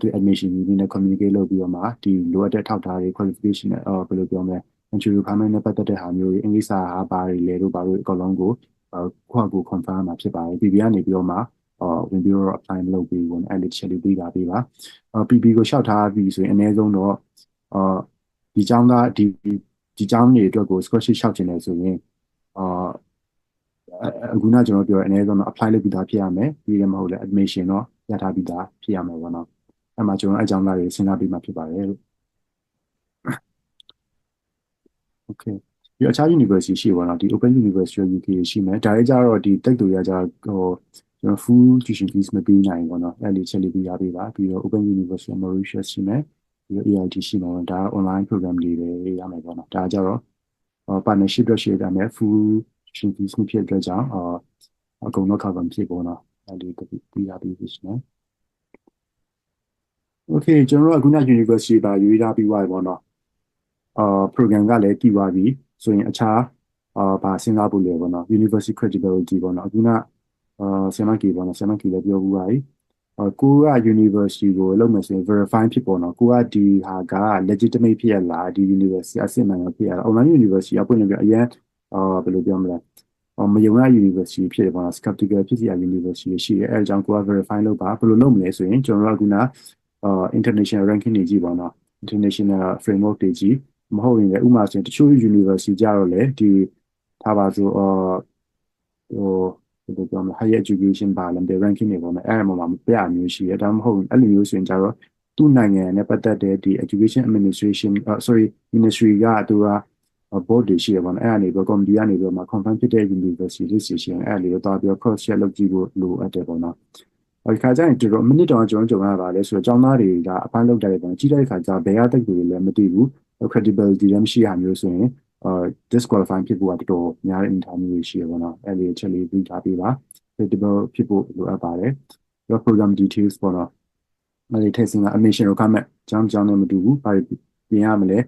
သူ admission နဲ့ communicate လုပ်ပြီးတော့မှဒီလိုအပ်တဲ့ထောက်ထားတွေ qualification နဲ့ဘယ်လိုပြောမလဲ entry requirement နဲ့ပတ်သက်တဲ့ဟာမျိုးတွေအင်္ဂလိပ်စာဟာဘာတွေလဲတို့ဘာလို့အကုန်လုံးကိုကိုယ့်အကူ confirm မှာဖြစ်ပါတယ် PB ကနေပြီးတော့မှဝင်ပြီးတော့ apply လုပ်ပြီးဝင်အဲ့ဒီချက်လေးပြီးပါပေးပါPB ကိုလျှောက်ထားပြီးဆိုရင်အနည်းဆုံးတော့ဒီကျောင်းသားဒီကျောင်းတွေအတွက်ကို scholarship လျှောက်ချင်တယ်ဆိုရင်အခုနကျွန်တော်ပြောအနည်းဆုံးတော့ apply လုပ်ပြီးသားဖြစ်ရမယ်ပြီးတယ်မဟုတ်လဲ admission တော့ရထားပြီးသားဖြစ်ရမယ်ပေါ့နော်အဲ့မှာကျွန်တော်အကြောင်းသားတွေစဉ်းစားပြီးမှဖြစ်ပါတယ်လို့ Okay ဒီအခြား university ရှိပါတော့ဒီ Open University of UK ရှိမယ်ဒါလည်းကြတော့ဒီတက်တူရကြတော့ကျွန်တော် full tuition fees မပေးနိုင်ဘူးပေါ့နော်အဲ့ဒီချက်လေးပြရပေးပါပြီးတော့ Open University of Mauritius ရှိမယ်ပြီးတော့ AIT ရှိမှာပေါ့ဒါ online program တွေပဲရမယ်ပေါ့နော်ဒါကြတော့partnership တော့ရှိတယ်မယ် full tuition fees မဖြစ်တဲ့ကြောင့်အကုန်တော့ cover ဖြစ်ပေါ့နော်အဲ့ဒီပြရပေးပြီနော် Okay ကျွန်တော်တို့ကခုန university ပါရွေးထားပြီးသွားပြီပေါ့နော်program ကလည်းတည်သွားပြီဆိုရင်အခြားဘာစဉ်းစားဖို့လဲပေါ့နော် university credibility ပေါ့နော်အခုနဆီမန်ကီပေါ့နော်ဆီမန်ကီလည်းပြောဘူးပါပြီကိုက university ကိုလုပ်မယ်ဆိုရင် verify ဖြစ်ပေါ့နော်ကိုကဒီဟာက legitimate ဖြစ်ရလားဒီ university အစစ်မှန်ဖြစ်ရလား online university အပွင့်လည်းအရင်ဘယ်လိုပြောမလဲမယုံရ university ဖြစ်တယ်ပေါ့နော် skeptical ဖြစ်စရာ university ရှိတယ်အဲအကြောင်းကိုက verify လုပ်ပါဘယ်လိုလုပ်မလဲဆိုရင်ကျွန်တော်တို့ကခုနinternational ranking တွေကြည့်ပါတော့ international framework တွေကြည့်မဟုတ်ရင်လည်းဥပမာဆိုရင်တချို့ university ကြတော့လေဒီထားပါဆိုဟိုဘယ်လိုပြောမလဲ higher education ပါလည်း ranking တွေပေါ့နော်အဲ့မှာမပြအမျိုးရှိတယ်ဒါမှမဟုတ်အဲ့လိုမျိုးဆိုရင်ကြတော့သူ့နိုင်ငံနဲ့ပတ်သက်တဲ့ဒီ education administration ministry ကသူက board တွေရှိတယ်ပေါ့နော်အဲ့အနေပြီး committee ကနေပြီးမှ confirm ဖြစ်တဲ့ university list ရှိရင်အဲ့လေးကိုတော့ပြီး cross check လုပ်ကြည့်ဖို့လိုအပ်တယ်ပေါ့နော်ဒီခါကျရင်တော်မိနစ်တောင်ကျွန်တော်ကြုံရပါလဲဆိုတော့ကျောင်းသားတွေကအပန်းလုပ်တယ်ပေါ့ကြီးတဲ့ခါကျဘယ်ရတဲ့သူတွေလည်းမသိဘူး credibility လည်းမရှိရမျိုးဆိုရင်disqualify ဖြစ်ဖို့ကတော်တော်များတဲ့ interview တွေရှိရပါတော့အဲ့ဒီချက်လေးပြီးထားပေးပါ credible ဖြစ်ဖို့လိုအပ်ပါတယ်ပြီး program details ပေါ့နော်အဲ့ဒီထည့်စင်က admission requirement ကျောင်းနဲ့မတူဘူးဘာပြင်ရမလဲ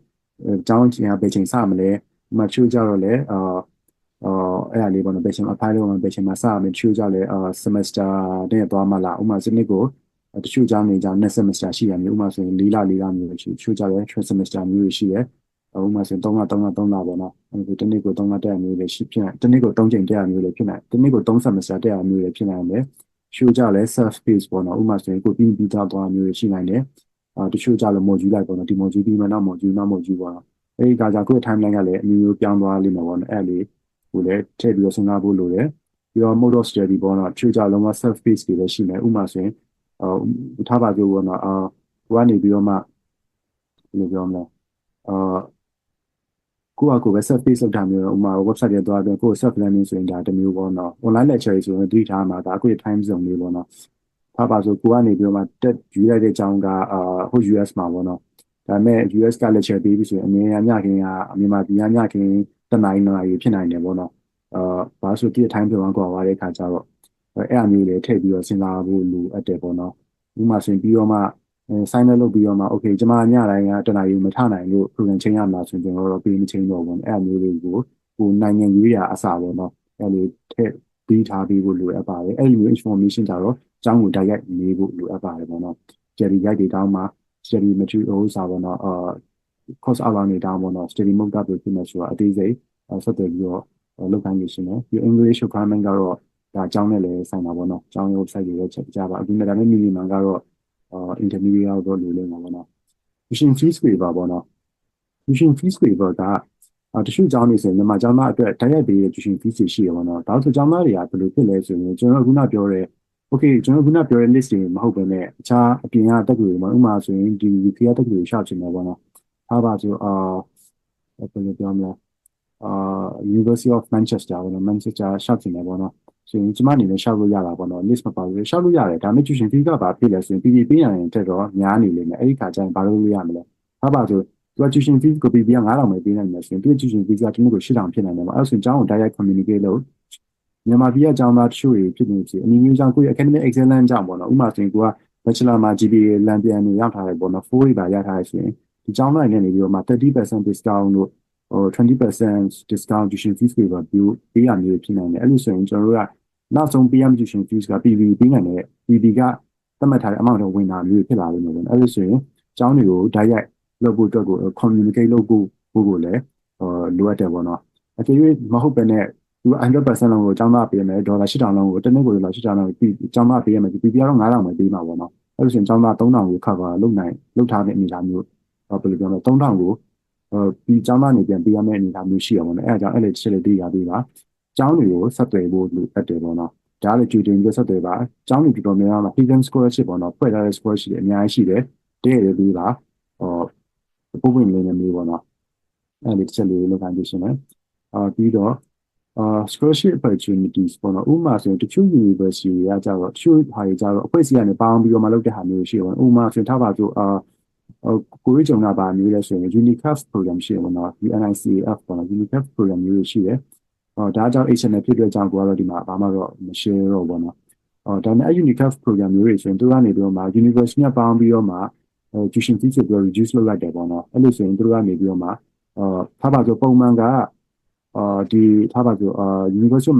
ကျောင်းချင်းဘယ်ချိန်စမလဲမှချိုးကြတော့လေအဲ့ဒါလေးပေါ့နော်ဘယ်ချိန်မှာ apply လုပ်မှာဘယ်ချိန်မှာစရမယ်ချိုးကြလဲsemester နဲ့သွားမှလားဥပမာစနစ်ကိုတချို့ကျောင်းတွေကျောင်း next semester ရှိရမျိုးဥပမာဆိုရင်4လမျိုးရှိချိုးကြလဲ third semester မျိုးရှိတယ်ဥပမာဆိုရင်3လပေါ့နော်ဒီတစ်နှစ်ကို3လတက်ရမျိုးလည်းရှိဖြစ်နိုင်တစ်နှစ်ကို3ချိန်တက်ရမျိုးလည်းဖြစ်နိုင်တစ်နှစ်ကို3 semester တက်ရမျိုးလည်းဖြစ်နိုင်တယ်ချိုးကြလဲ self paced ပေါ့နော်ဥပမာဆိုရင်ကိုပြီးသားသွားမျိုးရှိနိုင်တယ်တချို့ကြလဲ module လိုက်ပေါ့နော်ဒီ module ပြီးမှနောက် module ပေါ့နော်အဲဒီကကြကိုယ့် timeline ကလည်းအမျိုးမျိုးပြောင်းသွားလိမ့်မယ်ပေါ့နော်အဲ့လေးကိုလည်းထည့်ပြီးတော့စဉ်းစားဖို့လိုတယ်ပြီးတော့ mode of study ပေါ့နော်ချိုးကြလုံးဝ self paced တွေလည်းရှိမယ်ဥပမာဆိုရင်ထားပါကြပေါ့နော်ကိုကနေပြီးတော့မှဘယ်လိုပြောမလဲကိုယ့်အကိုပဲ self paced လုပ်တာမျိုးဥပမာ website တွေသွားပြီးကိုယ့် self learning ဆိုရင်ဒါတစ်မျိုးပေါ့နော် online lecture ဆိုရင်ဒီထားမှာဒါကိုယ့် time zone လေးပေါ့နော်ထားပါဆိုကိုကနေပြီးတော့မှတက်ယူလိုက်တဲ့အကြောင်းကဟို US မှာပေါ့နော်ဒါပေမဲ့ US က lecture ပေးပြီးဆိုရင်အမြင်ညခင်ကမြန်မာပြည်ညခင်တနိုင်ဖြစ်နိုင်တယ်ပေါ့နော်ဘာလို့ဆိုဒီ time zone ကွာသွားတဲ့ခါကျတော့အဲ့အမျိုးလေးထည့်ပြီးတော့စဉ်းစားဖို့လိုအပ်တယ်ပေါ့နော်ဥပမာဆိုရင်ပြီးတော့မှsign up လုပ်ပြီးတော့မှ okay ကျွန်မညတိုင်းကတနားရီမထနိုင်လို့ program ချင်းရမှာဆိုရင်ကျွန်တော်တို့ပေးမချင်းတော့ဘူးအဲ့အမျိုးလေးကိုနိုင်ငံရေးရာအစားပေါ့နော်အဲ့လိုထည့်ပြီးထားပြီးဖို့လိုအပ်ပါတယ်အဲ့လို information ကြတော့အကြောင်းကိုတိုက်ရိုက်ရေးဖို့လိုအပ်ပါတယ်ပေါ့နော် study guide တွေတောင်းမှာ study material စာပေါ့နော်course outline တွေတောင်းပေါ့နော် study mode တွေဖြစ်နေဆိုတာအသေးစိတ်ဆက်သွယ်ပြီးတော့လုပ်ခိုင်းနေရှင်တယ်ပြီး English requirement ကတော့ဒါအကြောင်းနဲ့လည်းဆိုင်တာပေါ့နော်အကြောင်း website တွေလည်းချက်ကြပါအခုနဲ့ဒါနဲ့ minimum ကတော့ intermediate တော့လိုလိမ့်မှာပေါ့နော် tuition fees တွေပါပေါ့နော် tuition fees တွေပေါ့ကတချို့ကျောင်းတွေဆိုရင်မြန်မာကျောင်းသားအတွက်တိုက်ရိုက်ပေးတဲ့ tuition fees တွေရှိရပါတော့ဒါဆိုကျောင်းသားတွေကဘယ်လိုဖြစ်လဲဆိုရင်ကျွန်တော်ခုနပြောတဲ့ okay ကျွန်တော်ခုနပြောတဲ့ list တွေမဟုတ်ဘဲနဲ့အခြားအပြင်ကတက်တွေမှာဥပမာဆိုရင်ဒီ UK ကတက်တွေရှာချင်တယ်ပေါ့နော်အားပါဆိုဘယ်လိုပြောမလဲUniversity of Manchester ပေါ့နော် Manchester ရှာချင်တယ်ပေါ့နော်ဆိုရင်ကျမအနေနဲ့ရှောက်လို့ရတာပေါ့နော် list မပါဘူးရှောက်လို့ရတယ်ဒါပေမဲ့ tuition fee ကပါပြည့်လဲဆိုရင် PPP ရရင်တက်တော့များနေလိမ့်မယ်အဲ့ဒီခါကျရင်ဘာလို့လုပ်ရမလဲအားပါဆိုသူက tuition fee ကို PPP က9000ပဲပေးနိုင်တယ်ဆိုရင်သူ့ tuition fee ကတနေ့ကို8000ဖြစ်နိုင်တယ်ပေါ့အဲ့ဆိုရင်ကျောင်းကို direct communicate လုပ်မြန်မာပြည်ကကျောင်းသားတချို့တွေဖြစ်နေပြီအနည်းငယ်ကျောင်းကို academic excellence ကျောင်းပေါ့နော်ဥပမာဆိုရင်ကိုက bachelor မှာ GPA လမ်းပြန်နေရောက်ထားတယ်ပေါ့နော်4တွေပါရထားရဆိုရင်ဒီကျောင်းသားတွေနဲ့နေပြီးတော့မှ30% discount တို့20% discount tuition fees တွေပါပေးရမျိုးဖြစ်နိုင်တယ်အဲ့လိုဆိုရင်ကျွန်တော်တို့ကနောက်ဆုံး PM tuition fees က PV ပေးနိုင်တယ် PV ကသတ်မှတ်ထားတဲ့ amount တော့ဝင်တာမျိုးဖြစ်လာလိမ့်မယ်ပေါ့အဲ့လိုဆိုရင်ကျောင်းတွေကို direct လုပ်ဖို့အတွက်ကို communicate လုပ်ဖို့လည်းလိုအပ်တယ်ပေါ့နော်အကြိမ်မဟုတ်ပဲနဲ့သူ 100% လုံးကိုကျောင်းသားပေးမယ်ဒေါ်လာ8000လုံးကိုတစ်နေ့ကိုဒေါ်လာ8000လုံးကိုကျောင်းသားပေးရမယ် PV ကတော့9000ပဲပေးမှာပေါ့နော်အဲ့လိုဆိုရင်ကျောင်းသား3000ကို cover လုပ်ထားတဲ့အနေအထားမျိုးဘယ်လိုပြောမလဲ3000ကိုဒီကျောင်းသားနေပြန်ပေးရမယ့်အနေအထားမျိုးရှိရပါတော့။အဲဒါကြောင့်အဲ့ဒီချက်လေးသိရသေးပါ။ကျောင်းတွေကိုဆက်သွယ်ဖို့လိုအပ်တယ်ပေါ့နော်။ဒါလည်း tutoring ကိုဆက်သွယ်ပါ။ကျောင်းတွေတော်တော်များများမှာ hidden scholarship ပေါ့နော်။ဖွဲ့ထားတဲ့ scholarship တွေအများကြီးရှိတယ်။တည့်ရည်ပေးပါ။ပုံပွင့်လေးနဲ့မျိုးပေါ့နော်။အဲ့ဒီချက်လေးလောက်ခံရှင်တယ်။ပြီးတော့scholarship opportunities ပေါ့နော်။ဥပမာဆိုရင်တချို့ university တွေကကြတော့တချို့ဟာတွေကြတော့အဖွဲ့အစည်းကနေပေါင်းပြီးတော့မှလုပ်တဲ့ဟာမျိုးရှိတယ်ပေါ့နော်။ဥပမာဆိုရင်ထားပါဆိုကိုရီးဂျုံကပါမျိုးလဲဆိုရင် UNICEF program ရှိတယ်ပေါ့နော် UNICEF ပေါ့နော် UNICEF program မျိုးတွေရှိတယ်ဒါကြောင့် HNL ဖြစ်တဲ့အကြောင်းကိုကတော့ဒီမှာဘာမှတော့မ share တော့ပေါ့နော်ဒါပေမဲ့ UNICEF program မျိုးတွေဆိုရင်သူကနေပြီးတော့မှ university နဲ့ပေါင်းပြီးတော့မှtuition fees ကို reduce လုပ်လိုက်တယ်ပေါ့နော်အဲ့လိုဆိုရင်သူကနေပြီးတော့မှထားပါဆိုပုံမှန်ကဒီထားပါဆိုUniversity of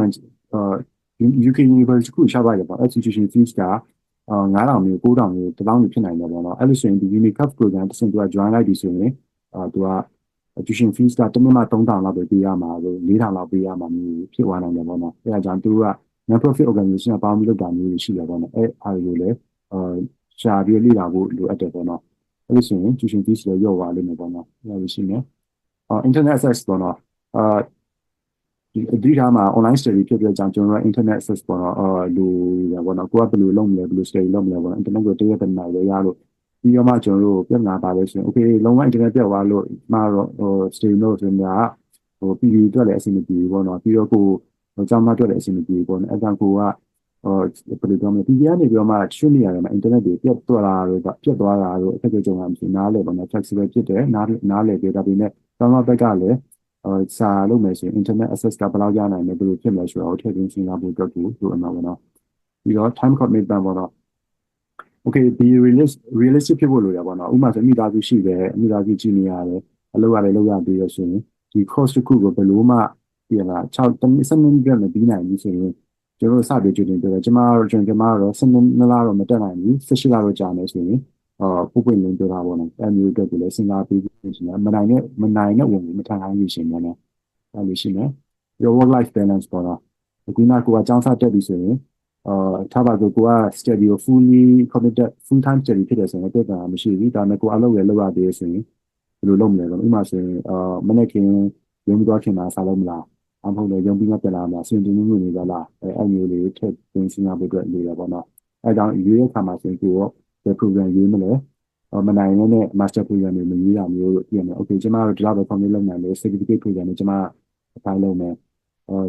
UK University ကိုရှားပါတယ်ပေါ့ tuition fees က9000မျိုး9000မျိုး1000မျိုးဖြစ်နိုင်တယ်ပေါ့နော်အဲ့လိုဆိုရင်ဒီ UNICEF program တစ်ဆင့်သူက join လိုက်ပြီဆိုရင်သူက tuition fees ကတစ်နှစ်မှ3000လောက်ပဲပေးရမှာလို့4000လောက်ပေးရမှာမျိုးဖြစ်သွားနိုင်တယ်ပေါ့နော်အဲ့ဒါကြောင့်သူက non-profit organization ကပေါင်းပြီးလုပ်တာမျိုးရှိရပေါ့နော်အဲ့အားတွေကိုလည်းရှာပြီးလေ့လာဖို့လိုအပ်တယ်ပေါ့နော်အဲ့လိုဆိုရင် tuition fees လည်းလျော့သွားလိမ့်မယ်ပေါ့နော်အဲ့လိုရှိနေinternet access ပေါ့နော်ဒီထားမှာ online study ဖြစ်တဲ့အကြောင်းကျွန်တော်တို့ internet access ပေါ့နော်လိုရပါတော့ကိုကဘယ်လိုလုပ်မလဲဘယ်လို study လုပ်မလဲပေါ့နော် internet ကိုတရက်တစ်နိုင်လဲရလို့ပြီးတော့မှကျွန်တော်တို့ပြဿနာပါလဲဆိုရင် okay လုံးဝ internet ပြတ်သွားလို့မှာတော့study လို့ဆိုရင်ကPV အတွက်လည်းအဆင်မပြေဘူးပေါ့နော်ပြီးတော့ကိုကျောင်းသားအတွက်လည်းအဆင်မပြေဘူးပေါ့နော်အဲဒါကိုကဘယ်လိုပြောမလဲ PV ကနေပြီးတော့မှတချို့နေရာတွေမှာ internet တွေပြတ်သွားတာတို့ပြတ်သွားတာတို့အခက်အခဲကြုံရမှာနားလဲပေါ့နော် flexible ဖြစ်တယ်နားလဲပြဒါပေမဲ့ကျောင်းသားဘက်ကလည်းစာလုပ်မယ်ဆိုရင် internet access ကဘယ်လောက်ရနိုင်လဲဘယ်လိုဖြစ်မလဲဆိုတော့ထည့်သွင်းစဉ်းစားဖို့အတွက်ကိုလိုအပ်မှာပေါ့နော်ပြီးတော့ time commitment ပေါ့နော် okay ဒီ realistic ဖြစ်ဖို့လိုရပါတော့ဥပမာဆိုမိသားစုရှိတယ်မိသားစုကြည့်နေရတယ်အလုပ်ရတယ်လုပ်ရပြီးရဆိုရင်ဒီ course တစ်ခုကိုဘယ်လိုမှပြန်လာ6မိနစ်မပြီးနိုင်ဘူးဆိုရင်ကျွန်တော်စပြီးကြိုတင်ပြောတယ်ကျမတော့12လတော့မတက်နိုင်ဘူး18လတော့ကြာမယ်ဆိုရင်ပုပ်ပွင့်လင်းပြောတာပေါ့နော်အဲမျိုးအတွက်ကိုလည်းစဉ်းစားပြီးရှင်တယ်မနိုင်တဲ့ဝင်မထမ်းနိုင်လို့ရှင်တယ်နော်အဲလိုရှိမယ် your work life balance ပေါ့နော်အခုနကိုကကျောင်းစတက်ပြီဆိုရင်ထားပါဆိုကိုက study ကို fully committed full time study ဖြစ်တယ်ဆိုရင်ပြဿနာမရှိဘူးဒါပေမဲ့ကိုအလုပ်လည်းလုပ်ရသေးဆိုရင်ဘယ်လိုလုပ်မလဲတော့ဥပမာဆိုရင်မနေ့ကရုံးသွားခင်မှာစားလို့မလားအမဟုတ်လေရုံးပြီးမှပြန်လာမှာစင်တင်မှုနေကြလားအဲမျိုးလေးထည့်သွင်းစဉ်းစားဖို့အတွက်လိုရပါတော့အဲကြောင့်ရွေးရခါမှာဆိုရင်ကိုရောဒီ program ရေးမလဲမနိုင်နဲ့ master program တွေမရေးရမျိုးလို့ပြင်မယ် okay ကျွန်မတို့ဒီလောက်ပဲ complete လုပ်နိုင်တယ် certificate program တွေကျွန်မအပိုင်းလုပ်မယ်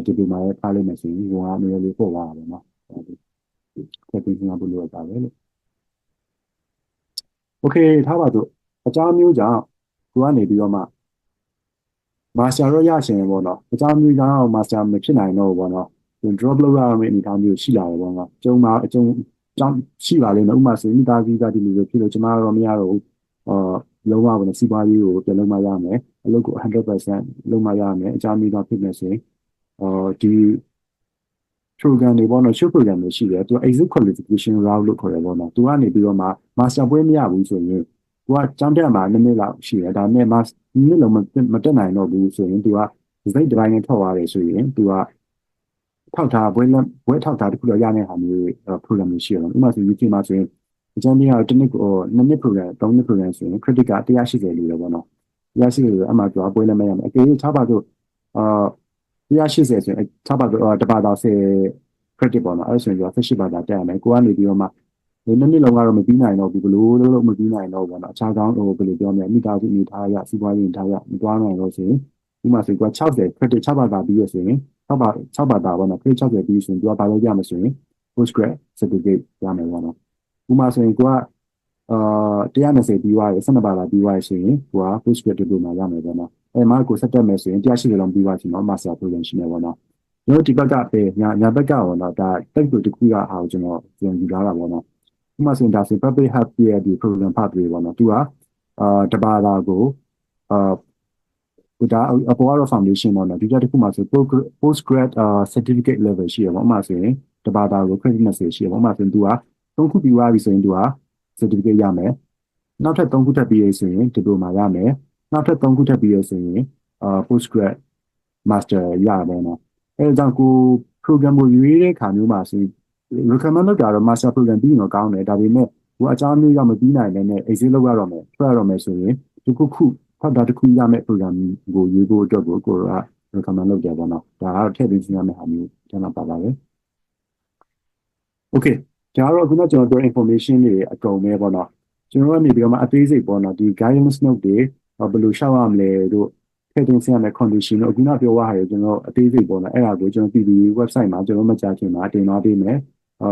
diploma ရဲ့ဖားလိုက်မယ်ဆိုရင်ဟိုကနည်းလေးပို့သွားတာပေါ့နော်ထည့်သွင်းစဉ်းစားဖို့လိုတာပဲလို့ okay ထားပါတော့အကြောင်းမျိုးကြောင့်ကိုကနေပြီးတော့မှမာစတာတော့ရရှင်ပေါ့နော်အကြောင်းမျိုးကြောင့်မာစတာမဖြစ်နိုင်တော့ဘူးပေါ့နော် drop လုပ်ရမယ့်အနေအထားမျိုးရှိလာတယ်ပေါ့နော်အကျုံကြောင့်ရှိပါလိမ့်မယ်ဥပမာဆိုမိသားစုကဒီလိုဖြစ်လို့ကျမတော့မရတော့ဘူးလုံးဝပေါ့နော်စီးပွားရေးကိုပြန်လုပ်မှရမယ်အလုပ်ကို 100% လုပ်မှရမယ်အကြောင်းမျိုးကြောင့်ဖြစ်နေဆိုရင်ဒီ program တွေပေါ့နော် short program တွေရှိတယ်သူက exit qualification route လို့ခေါ်တယ်ပေါ့နော်သူကနေပြီးတော့မှ master ပွဲမရဘူးဆိုရင်သူကကျောင်းတက်မှာနည်းနည်းလောက်ရှိတယ်ဒါပေမဲ့နည်းလုံးမတက်နိုင်တော့ဘူးဆိုရင်သူက result တစ်ပိုင်းနဲ့ထောက်ရတယ်ဆိုရင်သူကထောက်ထားဘွဲထောက်ထားတခုတော့ရတဲ့ဟာမျိုး program တွေရှိတယ်ဥပမာဆို UK မှာဆိုရင် အကျဉ်းပြတော့တစ်နှစ်ကို2နှစ် program 3နှစ် program ဆိုရင် credit က180လို့ရပါတော့180အမှတော့ပွဲလည်းမရမယ်အကယ်၍6ပါတော့180ဆိုရင်6ပါတော့တပါတော့10 credit ပေါ့နော်အဲ့ဆိုရင်ကျွန်တော်18ပါတာတက်ရမယ်ကိုကနေပြီးတော့မှဒီနှစ်လုံးကတော့မပြီးနိုင်တော့ဘူးဘလို့လုံးမပြီးနိုင်တော့ဘူးပေါ့နော်အခြားကောင်းဘယ်လိုပြောမလဲမိသားစုအနေထားရစီးပွားရေးအနေထားရမတွားနိုင်တော့ဆိုရင်ဒီမှာဆိုရင်60 credit 6ပါတာပြီးရဆိုရင်6ပါတာပေါ့နော် credit 60ပြီးဆိုရင်သူကဘာလို့ရမလဲဆိုရင် postgrad certificate ရမယ်ပေါ့နော်ဥပမာဆိုရင်ကိုက120ပြီးသွားတယ်12ပါတာပြီးသွားရဆိုရင်ကိုက postgrad diploma ရမယ်ပေါ့နော်အဲ့မှာကိုဆက်တက်မယ်ဆိုရင်180လုံးပြီးသွားချင်တော့ master program ရှိမယ်ပေါ့နော်ကျွန်တော်ဒီဘက်ကပဲညာဘက်ကပေါ့နော်ဒါတက်တူတစ်ခုကအားကျွန်တော်ယူလာတာပေါ့နော်ဥပမာဆိုရင်ဒါဆို public health ရဲ့ဒီ program ဖတ်ပြီးပေါ့နော်သူကတပါတာကိုဒါအပေါ်ကတော့ foundation ပေါ့နော်ဒီတစ်ခုမှဆို postgrad certificate level ရှိရပေါ့ဥပမာဆိုရင်တပါတာကို credit 20ရှိရပေါ့ဥပမာဆိုရင်သူက3ခုပြီးသွားပြီဆိုရင်သူက certificate ရမယ်နောက်ထပ်3ခုထပ်ပြီးရဆိုရင် diploma ရမယ်နောက်ထပ်3ခုထပ်ပြီးရဆိုရင်postgrad master ရမယ်နော်အဲဒါကြောင့်ကို program ကိုရွေးတဲ့ခါမျိုးမှာဆို recommend လုပ်တာတော့ master program ပြီးရင်တော့ကောင်းတယ်ဒါပေမဲ့ကိုအကြောင်းမျိုးရောက်မပြီးနိုင်တဲ့နဲ့ exit လုပ်ရတော့မယ်ထွက်ရတော့မယ်ဆိုရင်ဒီခုဖတ်တာတစ်ခုရမယ့် program ကိုရွေးဖို့အတွက်ကိုက recommend လုပ်တယ်ပေါ့နော်ဒါကတော့ထည့်ပြီးစဉ်းစားမယ့်ဟာမျိုးကျွန်တော်ပါပါတယ် okay ဒါကတော့ခုနကျွန်တော်ပြော information တွေအကုန်ပဲပေါ့နော်ကျွန်တော်ကနေပြီးတော့မှအသေးစိတ်ပေါ့နော်ဒီ guidance note တွေဘယ်လိုရှောက်ရမလဲတို့ထည့်သွင်းရမယ့် condition တို့အခုနပြောရတာကျွန်တော်အသေးစိတ်ပေါ့နော်အဲ့ဒါကိုကျွန်တော် PB website မှာကျွန်တော်မကြားခင်မှာတင်သွားပေးမယ်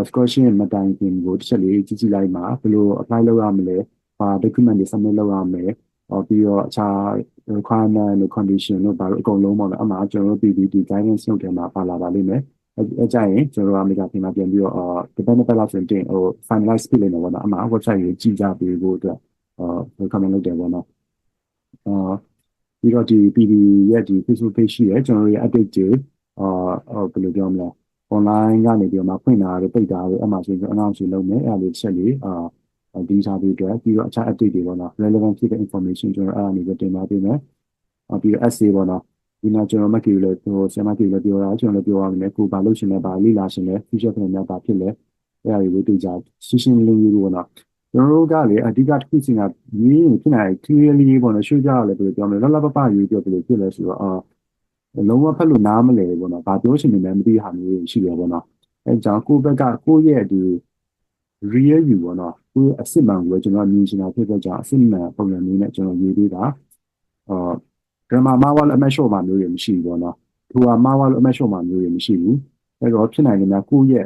scholarship မတိုင်ခင်ကိုတစ်ချက်လေးကြည့်လိုက်မှာဘယ်လို apply လုပ်ရမလဲဘာ document တွေ submit လုပ်ရမလဲပြီးတော့အခြား requirement တို့ condition တို့ဘာလို့အကုန်လုံးပေါ့နော်အမှကျွန်တော် PB ဒီ guidance note ထဲမှာပါလာပါလိမ့်မယ်အကြရင်ကျွန်တော်အမေရိကန်ပြည်မှာပြန်ပြီးတော့developer လောက်ဆိုရင်finalize ဖြစ်နေတယ်ပေါ့နော်အမှ website ကိုကြည့်ကြပေးဖို့အတွက်recommend လုပ်တယ်ပေါ့နော်ပြီးတော့ဒီ PB ရဲ့ဒီ Facebook page ရှိတယ်ကျွန်တော်ရဲ့ update တွေဘယ်လိုပြောမလဲ online ကနေပြီးတော့မှဖွင့်တာတွေပိတ်တာတွေအမှဆိုရင် announce လုပ်မယ်အဲ့ဒါလေးတစ်ချက်လေးဒီစားပြီးတော့ပြီးတော့အခြား update တွေပေါ့နော် relevant ဖြစ်တဲ့ information ကျွန်တော်အဲ့ဒါမျိုးတင်ပါပေးမယ်ပြီးတော့ essay ပေါ့နော်ဒီမှာကျွန်တော်မကီလည်းဆရာမကီလည်းပြောတာကျွန်တော်လည်းပြောရမယ်ကိုဘာလို့ရှင်လဲဘာလိလာရှင်လဲ future plan များဘာဖြစ်လဲအဲ့ဒါတွေကိုသိကြရှင်းရှင်းလင်းလင်းပေါ့နော်ကျွန်တော်တို့ကလေအဓိကတစ်ခုစီကရင်းဖြစ်နိုင် clearly ပေါ့နော်ရှင်းကြရလဲဘယ်လိုပြောမလဲလပရေးပြောဘယ်လိုဖြစ်လဲဆိုတော့လုံးဝဖတ်လို့နားမလဲပေါ့နော်ဘာပြောရှင်နေလဲမသိဟာမျိုးရှိရပေါ့နော်အဲကြောင့်ကိုယ့်ဘက်ကကိုယ့်ရဲ့ဒီ real you ပေါ့နော်ကိုယ့်အစစ်မှန်ကိုကျွန်တော်မြင်ချင်တာဖြစ်တဲ့ကြောင့်အစစ်မှန်ပုံစံမျိုးနဲ့ကျွန်တော်ရေးပေးတာgrammar မှာဝါလို့အမက်ရှော့မှာမျိုးတွေမရှိဘူးပေါ့နော်သူကမှာဝါလို့အမက်ရှော့မှာမျိုးတွေမရှိဘူးအဲ့တော့ဖြစ်နိုင်တယ်များကိုယ့်ရဲ့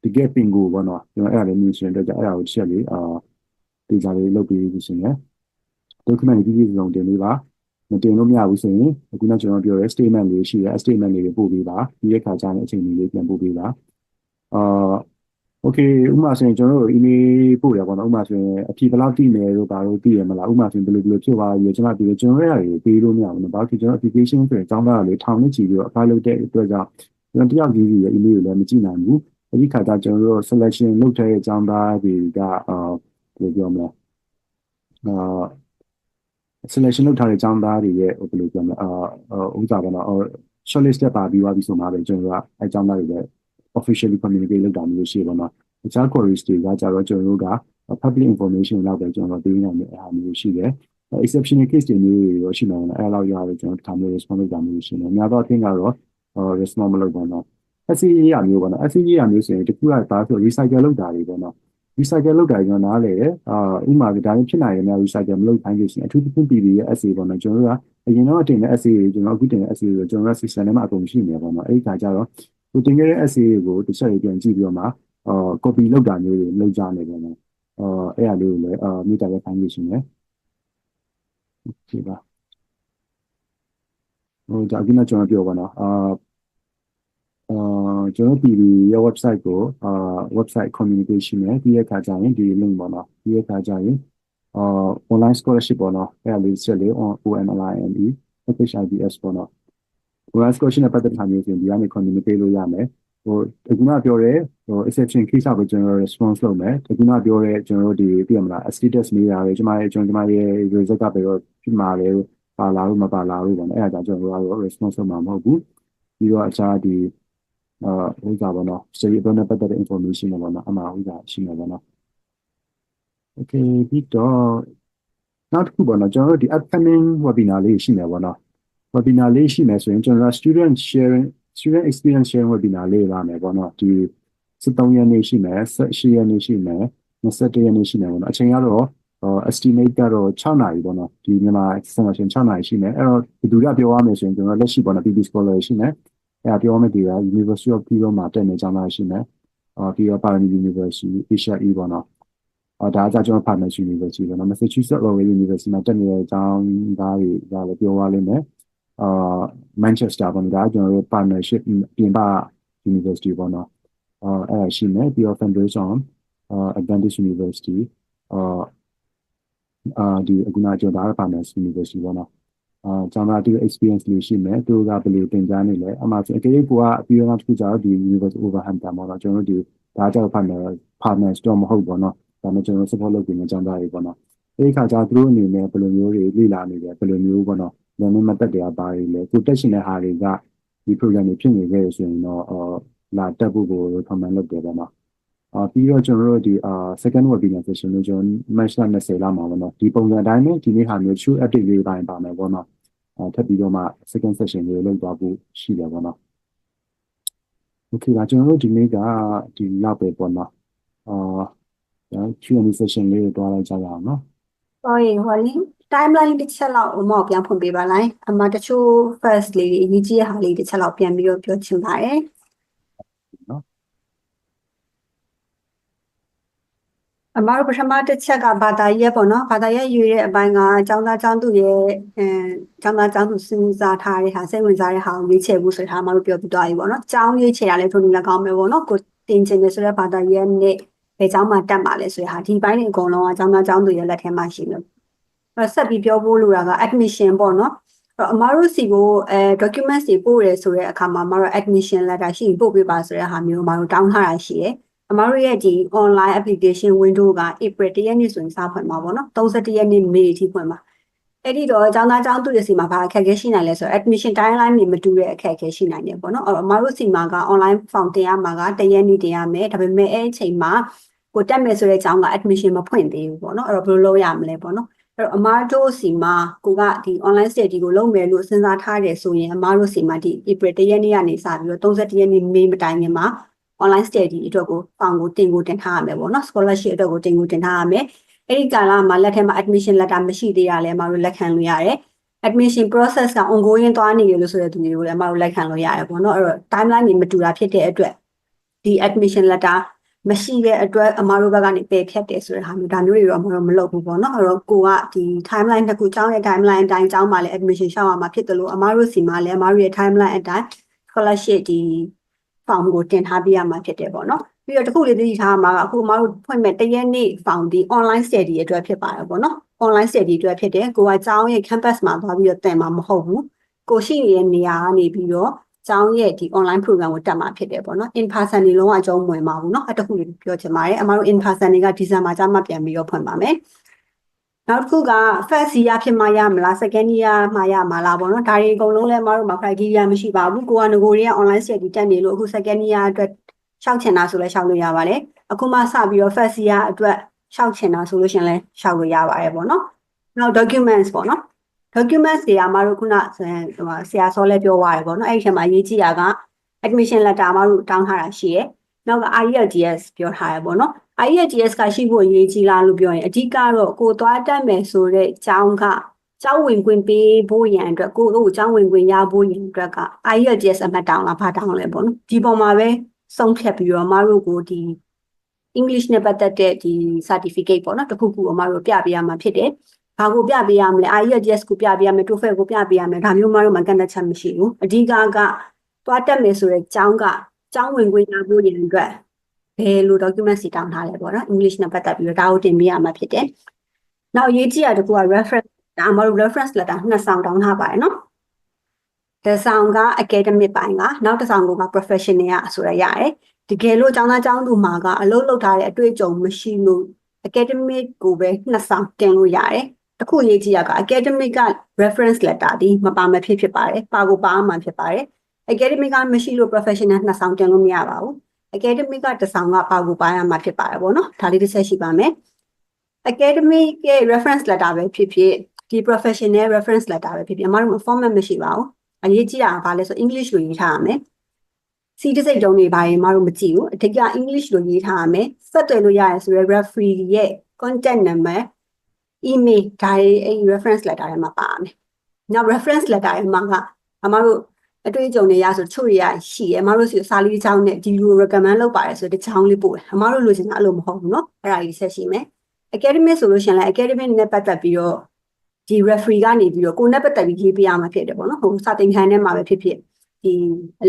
တကယ်ပင်ကိုပေါ့နော်ကျွန်တော်အဲ့ဒါလေးမြင်ချင်တဲ့ကြောင့်အဲ့ဒါကိုချက်လေးဒေတာလေးလုပ်ပေးပြီးရှင်ရယ် document ကြီးကြီးစုံတင်ပေးပါမတင်လို့မရဘူးဆိုရင်အခုနကျွန်တော်ပြောရဲ statement လေးရှိရဲ statement လေးပို့ပေးပါဒီရက်ခါကျရင်အချိန်လေးပြန်ပို့ပေးပါokay ဥပမာဆိုရင်ကျွန်တော်တို့ email ပို့ရပါတော့ဥပမာဆိုရင်အဖြေဘယ်လောက်တည်မယ်တို့ဘာလို့တည်ရမလားဥပမာဆိုရင်ဘယ်လိုဖြစ်သွားရကျွန်တော်ပြီးကျွန်တော်ရရပေးလို့မရဘူးနော်ဘာလို့ကျွန်တော် application ဆိုရင်ကျောင်းသားတွေထောင်နဲ့ချီပြီးတော့ apply လုပ်တဲ့အတွက်ကြောင့်ကျွန်တော်တယောက်ကြီးကြီးရဲ့ email ကိုလည်းမကြည့်နိုင်ဘူးအဲဒီခါကျကျွန်တော်တို့ selection လုပ်တဲ့ကျောင်းသားတွေကဘယ်လိုပြောမလဲselection လုပ်ထားတဲ့ကျောင်းသားတွေရဲ့ဘယ်လိုပြောမလဲဥစားပေါ့နော် shortlist တက်ပါပြီးသွားပြီဆိုမှပဲကျွန်တော်ကအဲကျောင်းသားတွေလည်း officially communicate လုပ်တာမျိုးရှိပါတော့တခြား queries တွေကကြတော့ကျွန်တော်တို့က public information လောက်ပဲကျွန်တော်ပေးနိုင်တဲ့အားမျိုးရှိတယ် exceptional case တွေမျိုးတွေရောရှိမှာပေါ့အဲ့လောက်ရတော့ကျွန်တော်ထားမျိုး response လုပ်တာမျိုးရှိတယ်အများတော့အထင်ကတော့ response မလုပ်ပါတော့ SCA ရမျိုးပေါ့နော် SCA ရမျိုးဆိုရင်တခုကဘာဆို recycle လုပ်တာတွေပေါ့နော် recycle လုပ်တာကျွန်တော်နားလေဥမာဒါမျိုးဖြစ်နိုင်တယ်များ recycle မလုပ်တိုင်းလို့ရှိရင်အထူးသဖြင့် PB ရဲ့ essay ပေါ့နော်ကျွန်တော်တို့ကအရင်တော့တင်တဲ့ essay တွေကျွန်တော်အခုတင်တဲ့ essay တွေကျွန်တော်တို့ system ထဲမှာအကုန်ရှိနေပါပေါ့နော်အဲ့ဒီခါကျတော့ကိုတင်ခဲ့တဲ့ essay ကိုတစ်ချက်ပြန်ကြည့်ပြီးတော့မှ copy လုပ်တာမျိုးတွေလုပ်ကြနေပေါ့နော်အဲ့အလေးကိုလည်းမိတာပဲဖိုင်းလို့ရှိနေဖြစ်ပါဒါကကျွန်တော်ပြောပါနော်ကျွန်တော် PB ရဲ့ website ကိုwebsite communication နဲ့ဒီရဲ့ခါကျရင်ဒီ link ပေါ့နော်ဒီရဲ့ခါကျရင်online scholarship ပေါ့နော်အဲ့ဒါလေးချက်လေး ONLINE FHIBS ပေါ့နော် online scholarship နဲ့ပတ်သက်တာမျိုးဆိုရင်ဒီကနေ communicate လို့ရမယ်အခုနပြောတဲ့exception case ကိုကျွန်တော် response လုပ်မယ်အခုနပြောတဲ့ကျွန်တော်တို့ဒီပြရမလား status မေးတာပဲကျွန်မရဲ့ result ကဘယ်တော့ဖြစ်မှာလဲပါလာလို့မပါလာလို့ပေါ့နော်အဲ့ဒါကြောင့်ကျွန်တော်တို့ response လုပ်မှာမဟုတ်ဘူးပြီးတော့အခြားဒီဥစ္စာပေါ့နော် study အတွက်နဲ့ပတ်သက်တဲ့ information ပေါ့နော်အမှာဥစ္စာရှိမှာပေါ့နော် Okay ပြီးတော့နောက်တစ်ခုပေါ့နော်ကျွန်တော်တို့ဒီ upcoming webinar လေးရှိနေပါတော့ webinar လေးရှိနေဆိုရင်ကျွန်တော် student experience sharing webinar လေးလာမယ်ပေါ့နော်ဒီ73ရက်နေ့ရှိမယ်18ရက်နေ့ရှိမယ်21ရက်နေ့ရှိမယ်ပေါ့နော်အချိန်ကတော့estimate ကတော့6နာရီပေါ့နော်ဒီမြန်မာ extension 6နာရီရှိမယ်အဲ့တော့ဒီလူကပြောရမယ်ဆိုရင်ကျွန်တော်လက်ရှိပေါ့နော် PB Scholar ရှိမယ်အဲ့ဒါပြောမယ်ဒီက University of Piro မှာတက်နေကြတာရှိမယ်ပြီးတော့ Parani University Asia E ပေါ့နော်ဒါကကျွန်တော် Partners University ပေါ့နော် Massachusetts Royal University မှာတက်နေတဲ့အကြောင်းသားတွေကလည်းပြောရလိမ့်မယ်Manchester ပေါ့နော်ဒါကကျွန်တော်တို့ partnership ပြင်ပ University ပေါ့နော်အဲ့ဒါရှိမယ်ပြီးတော့ Foundation Advantage University ဒီအခုနကျွန်တော်ဒါက Partners University ပေါ့နော်ကျွန်တော်တို့ experience လေးရှိမယ်သူကဘယ်လိုသင်ကြားနေလဲအမှဆိုအကယ်၍ကိုကအပြီးတော့တစ်ခုကြတော့ဒီ University Overhampton ပေါ့နော်ကျွန်တော်တို့ဒီဒါကြောင့် partners တော့မဟုတ်ပေါ့နော်ဒါနဲ့ကျွန်တော် support လုပ်ပြီးမှကျောင်းသားတွေပေါ့နော်အဲဒီခါကျသူတို့အနေနဲ့ဘယ်လိုမျိုးတွေလေ့လာနေတယ်ဘယ်လိုမျိုးပေါ့နော်ဉာဏ်နဲ့မသက်တရားပါတွေလဲကိုတက်ရှင်တဲ့ဟာတွေကဒီ program တွေဖြစ်နေခဲ့ရဆိုရင်တော့လာတက်ဖို့ကို recommend လုပ်တယ်ပေါ့နော်ပြီးတော့ကျွန်တော်တို့ဒီ second webinar session လို့ကျွန်တော် match 20လောက်မှာပေါ့နော်ဒီပုံစံအတိုင်းပဲဒီနေ့ဟာမျိုး true update လေးပိုင်းပါမယ်ပေါ့နော်ထပ်ပြီးတော့မှ second session လေးလုပ်သွားဖို့ရှိတယ်ပေါ့နော် okay ဒါကျွန်တော်တို့ဒီနေ့ကဒီလောက်ပဲပေါ့နော်Q&A session လေးကိုတွားလိုက်ကြရအောင်နော် sorry ဟိုလေ timeline တစ်ချက်လောက်အမောက်ပြန်ဖွင့်ပေးပါလိုက်အမတချို့ first လေးအရေးကြီးတဲ့ဟာလေးတစ်ချက်လောက်ပြန်ပြီးတော့ပြောချင်ပါတယ်နော်အမတို့ပထမတစ်ချက်ကဘာသာရေးပေါ့နော်ဘာသာရေးရွေးတဲ့အပိုင်းကကျောင်းသားကျောင်းသူရဲ့ကျောင်းသားကျောင်းသူစဉ်းစားထားတဲ့ဟာစိတ်ဝင်စားတဲ့ဟာကိုရွေးချယ်ဖို့ဆိုတာအမတို့ပြောပြသွားပြီပေါ့နော်ကျောင်းရွေးချယ်ရလဲထိုနည်းလည်းကောင်းမယ်ပေါ့နော်ကိုတင်ချင်တယ်ဆိုတဲ့ဘာသာရေးနဲ့ဘယ်ကျောင်းမှာတက်မှာလဲဆိုတဲ့ဟာဒီပိုင်းတွေအကုန်လုံးကကျောင်းသားကျောင်းသူရဲ့လက်ထဲမှာရှိလို့ဆက်ပြီးပြောဖို့လိုတာက admission ပေါ့နော်အမတို့စီကိုdocuments တွေပို့ရဲဆိုတဲ့အခါမှာအမတို့ admission letter ရှိရင်ပို့ပေးပါဆိုတဲ့ဟာမျိုးအမတို့တောင်းထားတာရှိတယ်အမတို့ရဲ့ဒီ online application window က April 1ရက်နေ့ဆိုရင်စဖွင့်မှာပေါ့နော်31ရက်နေ့ May အထိဖွင့်မှာအဲ့ဒီတော့ကျောင်းသားကျောင်းသူတွေစီမှာဘာအခက်အခဲရှိနိုင်လဲဆိုတော့ admission timeline တွေမတူတဲ့အခက်အခဲရှိနိုင်တယ်ပေါ့နော်အမတို့စီမှာက online form တင်ရမှာက1ရက်နေ့တင်ရမယ်ဒါပေမဲ့အဲ့အချိန်မှာကိုတက်မယ်ဆိုတဲ့ကျောင်းက admission မဖွင့်သေးဘူးပေါ့နော်အဲ့တော့ဘယ်လိုလုပ်ရမလဲပေါ့နော်အဲ့တော့အမားတို့စီမှာကိုကဒီ online study ကိုလုပ်မယ်လို့စဉ်းစားထားတယ်ဆိုရင်အမားတို့စီမှာဒီ April 1ရက်နေ့ကနေစပြီးတော့31ရက်နေ့ May မတိုင်ခင်မှာ online study အတွက်ကိုဖောင်ကိုတင်ထားရမယ်ပေါ့နော် scholarship အတွက်ကိုတင်ထားရမယ်အဲ့ဒီကာလမှာလက်ထဲမှာ admission letter မရှိသေးရလဲအမားတို့လက်ခံလို့ရတယ် admission process က ongoing သွားနေရလို့ဆိုတဲ့သူတွေကိုလည်းအမားတို့လက်ခံလို့ရတယ်ပေါ့နော်အဲ့တော့ timeline တွေမတူတာဖြစ်တဲ့အတွက်ဒီ admission letter မရှိတဲ့အတွက်အမားတို့ဘက်ကနေပယ်ဖြတ်တယ်ဆိုတဲ့ဟာမျိုးဒါမျိုးတွေတော့အမားတို့မလုပ်ဘူးပေါ့နော်အဲ့တော့ကိုကဒီ timeline တစ်ခုကျောင်းရဲ့ timeline အတိုင်းကျောင်းမှာလည်း admission ရှောက်ရမှာဖြစ်တယ်လို့အမားတို့စီမှာလည်းအမားတို့ရဲ့ timeline အတိုင်း scholarship ဒီ form ကိုတင်ထားပေးရမှာဖြစ်တယ်ပေါ့နော်ပြီးတော့တခုလေးသိထားမှာကအခုအမားတို့ဖွင့်မဲ့တရက်နေ့ form ဒီ online study အတွက်ဖြစ်ပါတယ်ပေါ့နော် online study အတွက်ဖြစ်တယ်ကိုကကျောင်းရဲ့ campus မှာသွားပြီးတော့သင်မှာမဟုတ်ဘူးကိုရှိနေတဲ့နေရာကနေပြီးတော့ကျောင်းရဲ့ဒီ online program ကိုတက်မှာဖြစ်တယ်ပေါ့နော် in person တွေလုံးဝအကျုံးမဝင်ပါဘူးเนาะအဲ့တခုလေးပြောချင်ပါတယ်အမတို့ in person တွေကဒီဇင်ဘာကျမှပြန်ပြီးတော့ဖွင့်ပါမယ်နောက်တစ်ခုက first year ဖြစ်မှရမလား second year မှရမှာလားပေါ့နော်ဒါတွေအကုန်လုံးလည်းအမတို့မှာ criteria မရှိပါဘူးကိုကငကိုတွေက online study တက်နေလို့အခု second year အတွက်ရှောက်ချင်တာဆိုလည်းရှောက်လို့ရပါတယ်အခုမှစပြီးတော့ first year အတွက်ရှောက်ချင်တာဆိုလို့ရှင်လည်းရှောက်လို့ရပါတယ်ပေါ့နော်နောက် documents ပေါ့နော် documents တွေအမတို့ခုနဆရာစောလည်းပြောသွားတယ်ပေါ့နော်အဲ့ဒီထဲမှာရေးကြည့်တာက admission letter အမတို့တောင်းထားတာရှိရယ်နောက်က IELTS ပြောထားရပေါ့နော် IELTS ကရှိဖို့ရေးကြည့်လားလို့ပြောရင်အဓိကတော့ကိုသွားတက်မယ်ဆိုတဲ့ကျောင်းကကျောင်းဝင်ခွင့်ပေးဖို့ရန်အတွက်ကိုတို့ကျောင်းဝင်ခွင့်ရဖို့ရန်အတွက်က IELTS အမှတ်တောင်းလားဘာတောင်းလဲပေါ့နော်ဒီပေါ်မှာပဲဆုံးဖြတ်ပြီးတော့အမတို့ကိုဒီ English နဲ့ပတ်သက်တဲ့ဒီ certificate ပေါ့နော်တခုခုအမတို့ပြပေးရမှာဖြစ်တယ်ဘာကိုပြပေးရမလဲ IELTS ကိုပြပေးရမယ် TOEFL ကိုပြပေးရမယ်ဒါမျိုးမှတော့မကန့်သက်ချက်မရှိဘူးအဓိကသွားတက်မယ်ဆိုတဲ့ကျောင်းကကျောင်းဝင်ခွင့်ရဖို့ရန်အတွက်ဘယ်လို document စီတောင်းထားလဲပေါ့နော် English နဲ့ပတ်သက်ပြီးတော့ဒါကိုတင်ပေးရမှာဖြစ်တယ်နောက်ရေးကြည့်ရတကူက reference ဒါအမတို့ reference letter နှစ်ဆောင်တောင်းထားပါတယ်နော်တစ်ဆောင်က academic ပိုင်းကနောက်တစ်ဆောင်က professional ကဆိုရရတယ်တကယ်လို့ကျောင်းသားကျောင်းသူမှာကအလုပ်လုပ်ထားတဲ့အတွေ့အကြုံမရှိလို့ academic ကိုပဲနှစ်ဆောင်တင်လို့ရတယ်တခုရေးကြည့်ရက academic က reference letter ဒီမပါမဖြစ်ပါတယ်ပါကိုပါမှဖြစ်ပါတယ် academic ကမရှိလို့ professional နှစ်ဆောင်တင်လို့မရပါဘူး academic ကတစ်ဆောင်ကပါကိုပါရမှာဖြစ်ပါတယ်ပေါ့နော်ဒါလေးတစ်ချက်ရှိပါမယ် academic ရဲ့ reference letter ပဲဖြစ်ဖြစ်ဒီ professional reference letter ပဲဖြစ်ဖြစ်အမတို့ format မရှိပါဘူးအရေးကြီးတာကဘာလဲဆို English လိုရေးထားရမယ်စီးတစိတ်တုံးတွေပါရင်အမတို့မကြည့်ဘူးအထက်က English လိုရေးထားရမယ်ဆက်သွယ်လို့ရတယ်ဆိုရယ် referee ရဲ့ contact number email ဒါတွေအဲ့ reference letter ထဲမှာပါရမယ်နောက် reference letter ထဲမှာကအမတို့အတွေ့အကြုံတွေရဆိုချို့ရရှိရအမတို့စီစာလေးတစ်ချောင်းနဲ့ဒီလို recommend လုပ်ပါတယ်ဆိုတစ်ချောင်းလေးပို့တယ်အမတို့လိုချင်တာအဲ့လိုမဟုတ်ဘူးเนาะအဲ့ဒါကြီးဆက်ရှိမယ် academic ဆိုလို့ရှိရင်လည်း academic နဲ့ပတ်သက်ပြီးတော့ဒီ referee ကနေပြီးတော့ကိုယ်နဲ့ပတ်သက်ပြီးရေးပြရမှာဖြစ်တယ်ပေါ့နော်ဟိုစာသင်ခန်းထဲမှာပဲဖြစ်ဖြစ်ဒီ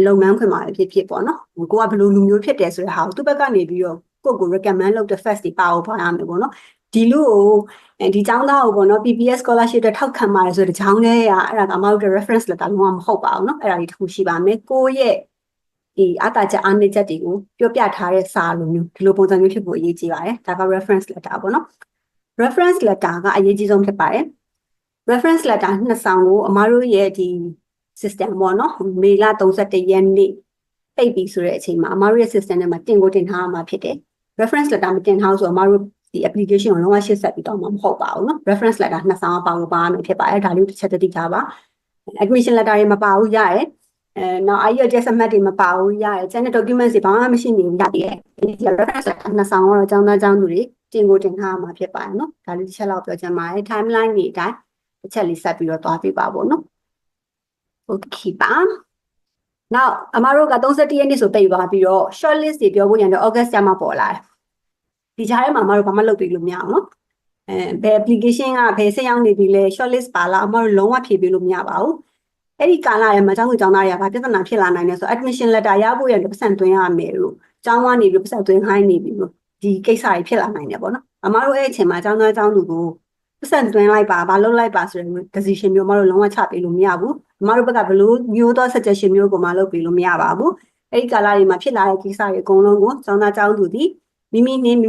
လုပ်ငန်းခွင်မှာပဲဖြစ်ဖြစ်ပေါ့နော်ကိုကဘယ်လိုလူမျိုးဖြစ်တယ်ဆိုတဲ့ဟာကိုသူ့ဘက်ကနေပြီးတော့ကို recommend လုပ်တဲ့ first တွေပါအောင်ပါရမယ်ပေါ့နော်ဒီလူကိုဒီចောင်းသားကိုပေါ့နော် PPS scholarship တွေထောက်ခံပါတယ်ဆိုတဲ့ចောင်းထဲကအဲ့ဒါကမတို့ reference letter လုံးဝမဟုတ်ပါဘူးเนาะအဲ့ဒါကြီးတစ်ခုရှိပါမယ်ကိုရဲ့ဒီအတားချက်အားနည်းချက်တွေကိုပြောပြထားတဲ့စာလိုမျိုးဒီလိုပုံစံမျိုးဖြစ်ဖို့အရေးကြီးပါတယ်ဒါက reference letter ပေါ့နော် reference letter ကအရေးကြီးဆုံးဖြစ်ပါတယ် reference letter နှစ်ဆောင်ကိုအမားတို့ရဲ့ဒီ system ပေါ့နော်မေလ31ရက်နေ့ပိတ်ပြီဆိုတဲ့အချိန်မှာအမားတို့ရဲ့ system ထဲမှာတင်ထားရမှာဖြစ်တယ် reference letter မတင်ထားဘူးဆိုအမားတို့ဒီ application ကိုလုံးဝရှင်းဆက်ပြီးတော့မှမဟုတ်ပါဘူးเนาะ reference letter နှစ်ဆောင်ပါလို့ပါရမယ်ဖြစ်ပါတယ်ဒါလေးတစ်ချက်သတိထားပါ admission letter တွေမပါဘူးရတယ်နောက် IELTS အမှတ်တွေမပါဘူးရတယ်ကျန်တဲ့ documents တွေဘာမှမရှိနေဘူးရတယ်ဒီ reference letter နှစ်ဆောင်ကတော့ကျောင်းသားကျောင်းသူတွေတင်ထားရမှာဖြစ်ပါတယ်เนาะဒါလေးတစ်ချက်လောက်ပြောချင်ပါတယ် timeline တွေအတိုင်းတစ်ချက်လေးဆက်ပြီးတော့သွားပြပါပေါ့เนาะ okay ပါနောက်အမတို့က31ရက်နေ့ဆိုပိတ်သွားပြီးတော့ short list တွေပြောဖို့ရန်တော့ August ကျမှပေါ်လာတယ်ဒီကြားထဲမှာအမတို့ဘာမှလုပ်ပြီးလို့မရအောင်เนาะဘယ် application ကဘယ်ဆက်ရောက်နေပြီလဲ short list ပါလားအမတို့လုံးဝဖြည့်ပေးလို့မရပါဘူးအဲ့ဒီကာလရဲ့မှာကျောင်းသူကျောင်းသားတွေကဘာပြဿနာဖြစ်လာနိုင်လဲဆို admission letter ရဖို့ရတဲ့ပတ်စံသွင်းရမယ်လို့ကျောင်းကနေပြီးပတ်စံသွင်းခိုင်းနေပြီလို့ဒီကိစ္စတွေဖြစ်လာနိုင်တယ်ပေါ့နော်အမတို့အဲ့အချိန်မှာကျောင်းသားကျောင်းသူကိုပတ်စံသွင်းလိုက်ပါဘာလုပ်လိုက်ပါဆိုတဲ့ decision မျိုးအမတို့လုံးဝချပေးလို့မရဘူးအမတို့ဘက်ကဘယ်လိုမျိုးသော suggestion မျိုးကိုမှလုပ်ပေးလို့မရပါဘူးအဲ့ဒီကာလတွေမှာဖြစ်လာတဲ့ကိစ္စတွေအကုန်လုံးကိုကျောင်းသားကျောင်းသူဒီမိ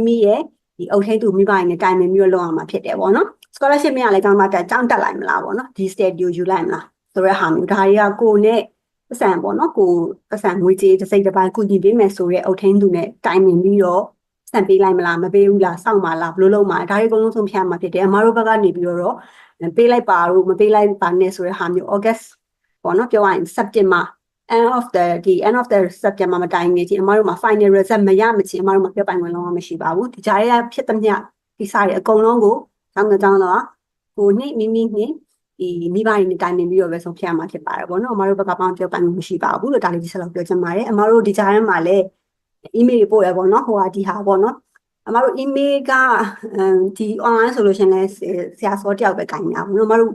မိရဲ့ဒီအုပ်ထိန်းသူမိဘတွေနဲ့တိုင်ပင်ပြီးတော့လုပ်အောင်မှာဖြစ်တယ်ပေါ့နော် scholarship မရလဲကျောင်းသားကျောင်းတက်လိုက်မလားပေါ့နော်ဒီ studio ယူလိုက်မလားဆိုတဲ့ဟာမျိုးဒါတွေကကိုနဲ့ပတ်စံပေါ့နော်ကိုပတ်စံငွေကြေးတစ်စိတ်တစ်ပိုင်းကုညီပေးမယ်ဆိုတဲ့အုပ်ထိန်းသူနဲ့တိုင်ပင်ပြီးတော့စံပေးလိုက်မလားမပေးဘူးလားစောင့်ပါလားဘယ်လိုလုပ်မှာဒါတွေအကုန်လုံးဆုံးဖြတ်မှာဖြစ်တယ်အမတို့ဘက်ကနေပြီးတော့ပေးလိုက်ပါလို့မပေးလိုက်ပါနဲ့ဆိုတဲ့ဟာမျိုး August ပေါ့နော်ပြောရရင် September end of the September မတိုင်နေချင်းအမတို့မှာ final result မရမချင်းအမတို့မှာပြောပိုင်ခွင့်လုံးဝမရှိပါဘူးဒီကြားရဖြစ်သမျှဒီစားတွေအကုန်လုံးကိုကျောင်းတော့ကိုနှိမိနှိဒီမိဘတွေနဲ့တိုင်ပင်ပြီးတော့ပဲဆုံးဖြတ်မှာဖြစ်ပါတယ်ပေါ့နော်အမတို့ဘက်ကပေါင်းပြောပိုင်မှုမရှိပါဘူးလို့ဒါလေးဒီဆက်လောက်ပြောချင်ပါတယ်အမတို့ဒီကြားထဲမှာလည်း email တွေပို့ရပေါ့နော်ဟိုဟာဒီဟာပေါ့နော်အမတို့ email ကဒီ online ဆိုလို့ရှင်လဲဆရာစောတယောက်ပဲကင်နေတာပေါ့နော်အမတို့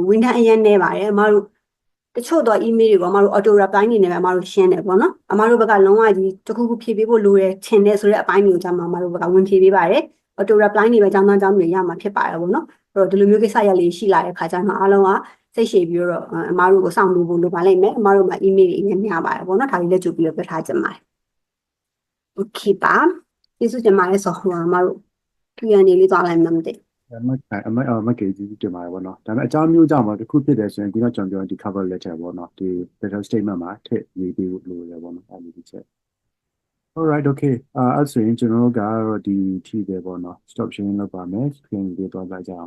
ဝန်ထမ်းအရင်နေပါတယ်အမတို့တချို့တော့ email တွေကိုအမတို့ auto reply နေနေပဲအမတို့ရှင်းတယ်ပေါ့နော်အမတို့ဘက်ကလုံးဝကြီးတခုခုဖြည့်ပေးဖို့လိုတယ်ထင်တယ်ဆိုတဲ့အပိုင်းမျိုးကြမှာအမတို့ဘက်ကဝင်ဖြည့်ပေးပါတယ် auto reply နေပဲကျောင်းသားကျောင်းတွေရမှာဖြစ်ပါတယ်ပေါ့နော်အဲ့တော့ဒီလိုမျိုးကိစ္စရပ်လေးရှိလာတဲ့ခါကျတော့အားလုံးကစိတ်ရှည်ပြီးတော့အမတို့ကိုစောင့်လို့ဖို့လိုပါလိမ့်မယ်အမတို့မှာ email တွေအများများပါတယ်ပေါ့နော်ဒါလေးလည်းကြိုပြီးတော့ပြထားကြပါမယ် okay ပါကျေးဇူးတင်ပါတယ်ဆိုတော့အမတို့ Q&A လေးသွားလိုက်မှမသိမကေကြီးတင်ပါတယ်ပေါ့နော်ဒါပေမဲ့အကြောင်းမျိုးကြောင့်တစ်ခုဖြစ်တယ်ဆိုရင်ဒီတော့ကျွန်တော်ပြောဒီ cover letter ပေါ့နော်ဒီ letter statement မှာထည့်ရေးပေးလို့ရပေါ့နော်အဲ့ဒီတစ်ချက် alright okay အဲ့ဆိုရင်ကျွန်တော်တို့ကတော့ဒီထိပဲပေါ့နော် stop sharing လုပ်ပါမယ် screen လေးသွားလိုက်ကြအောင်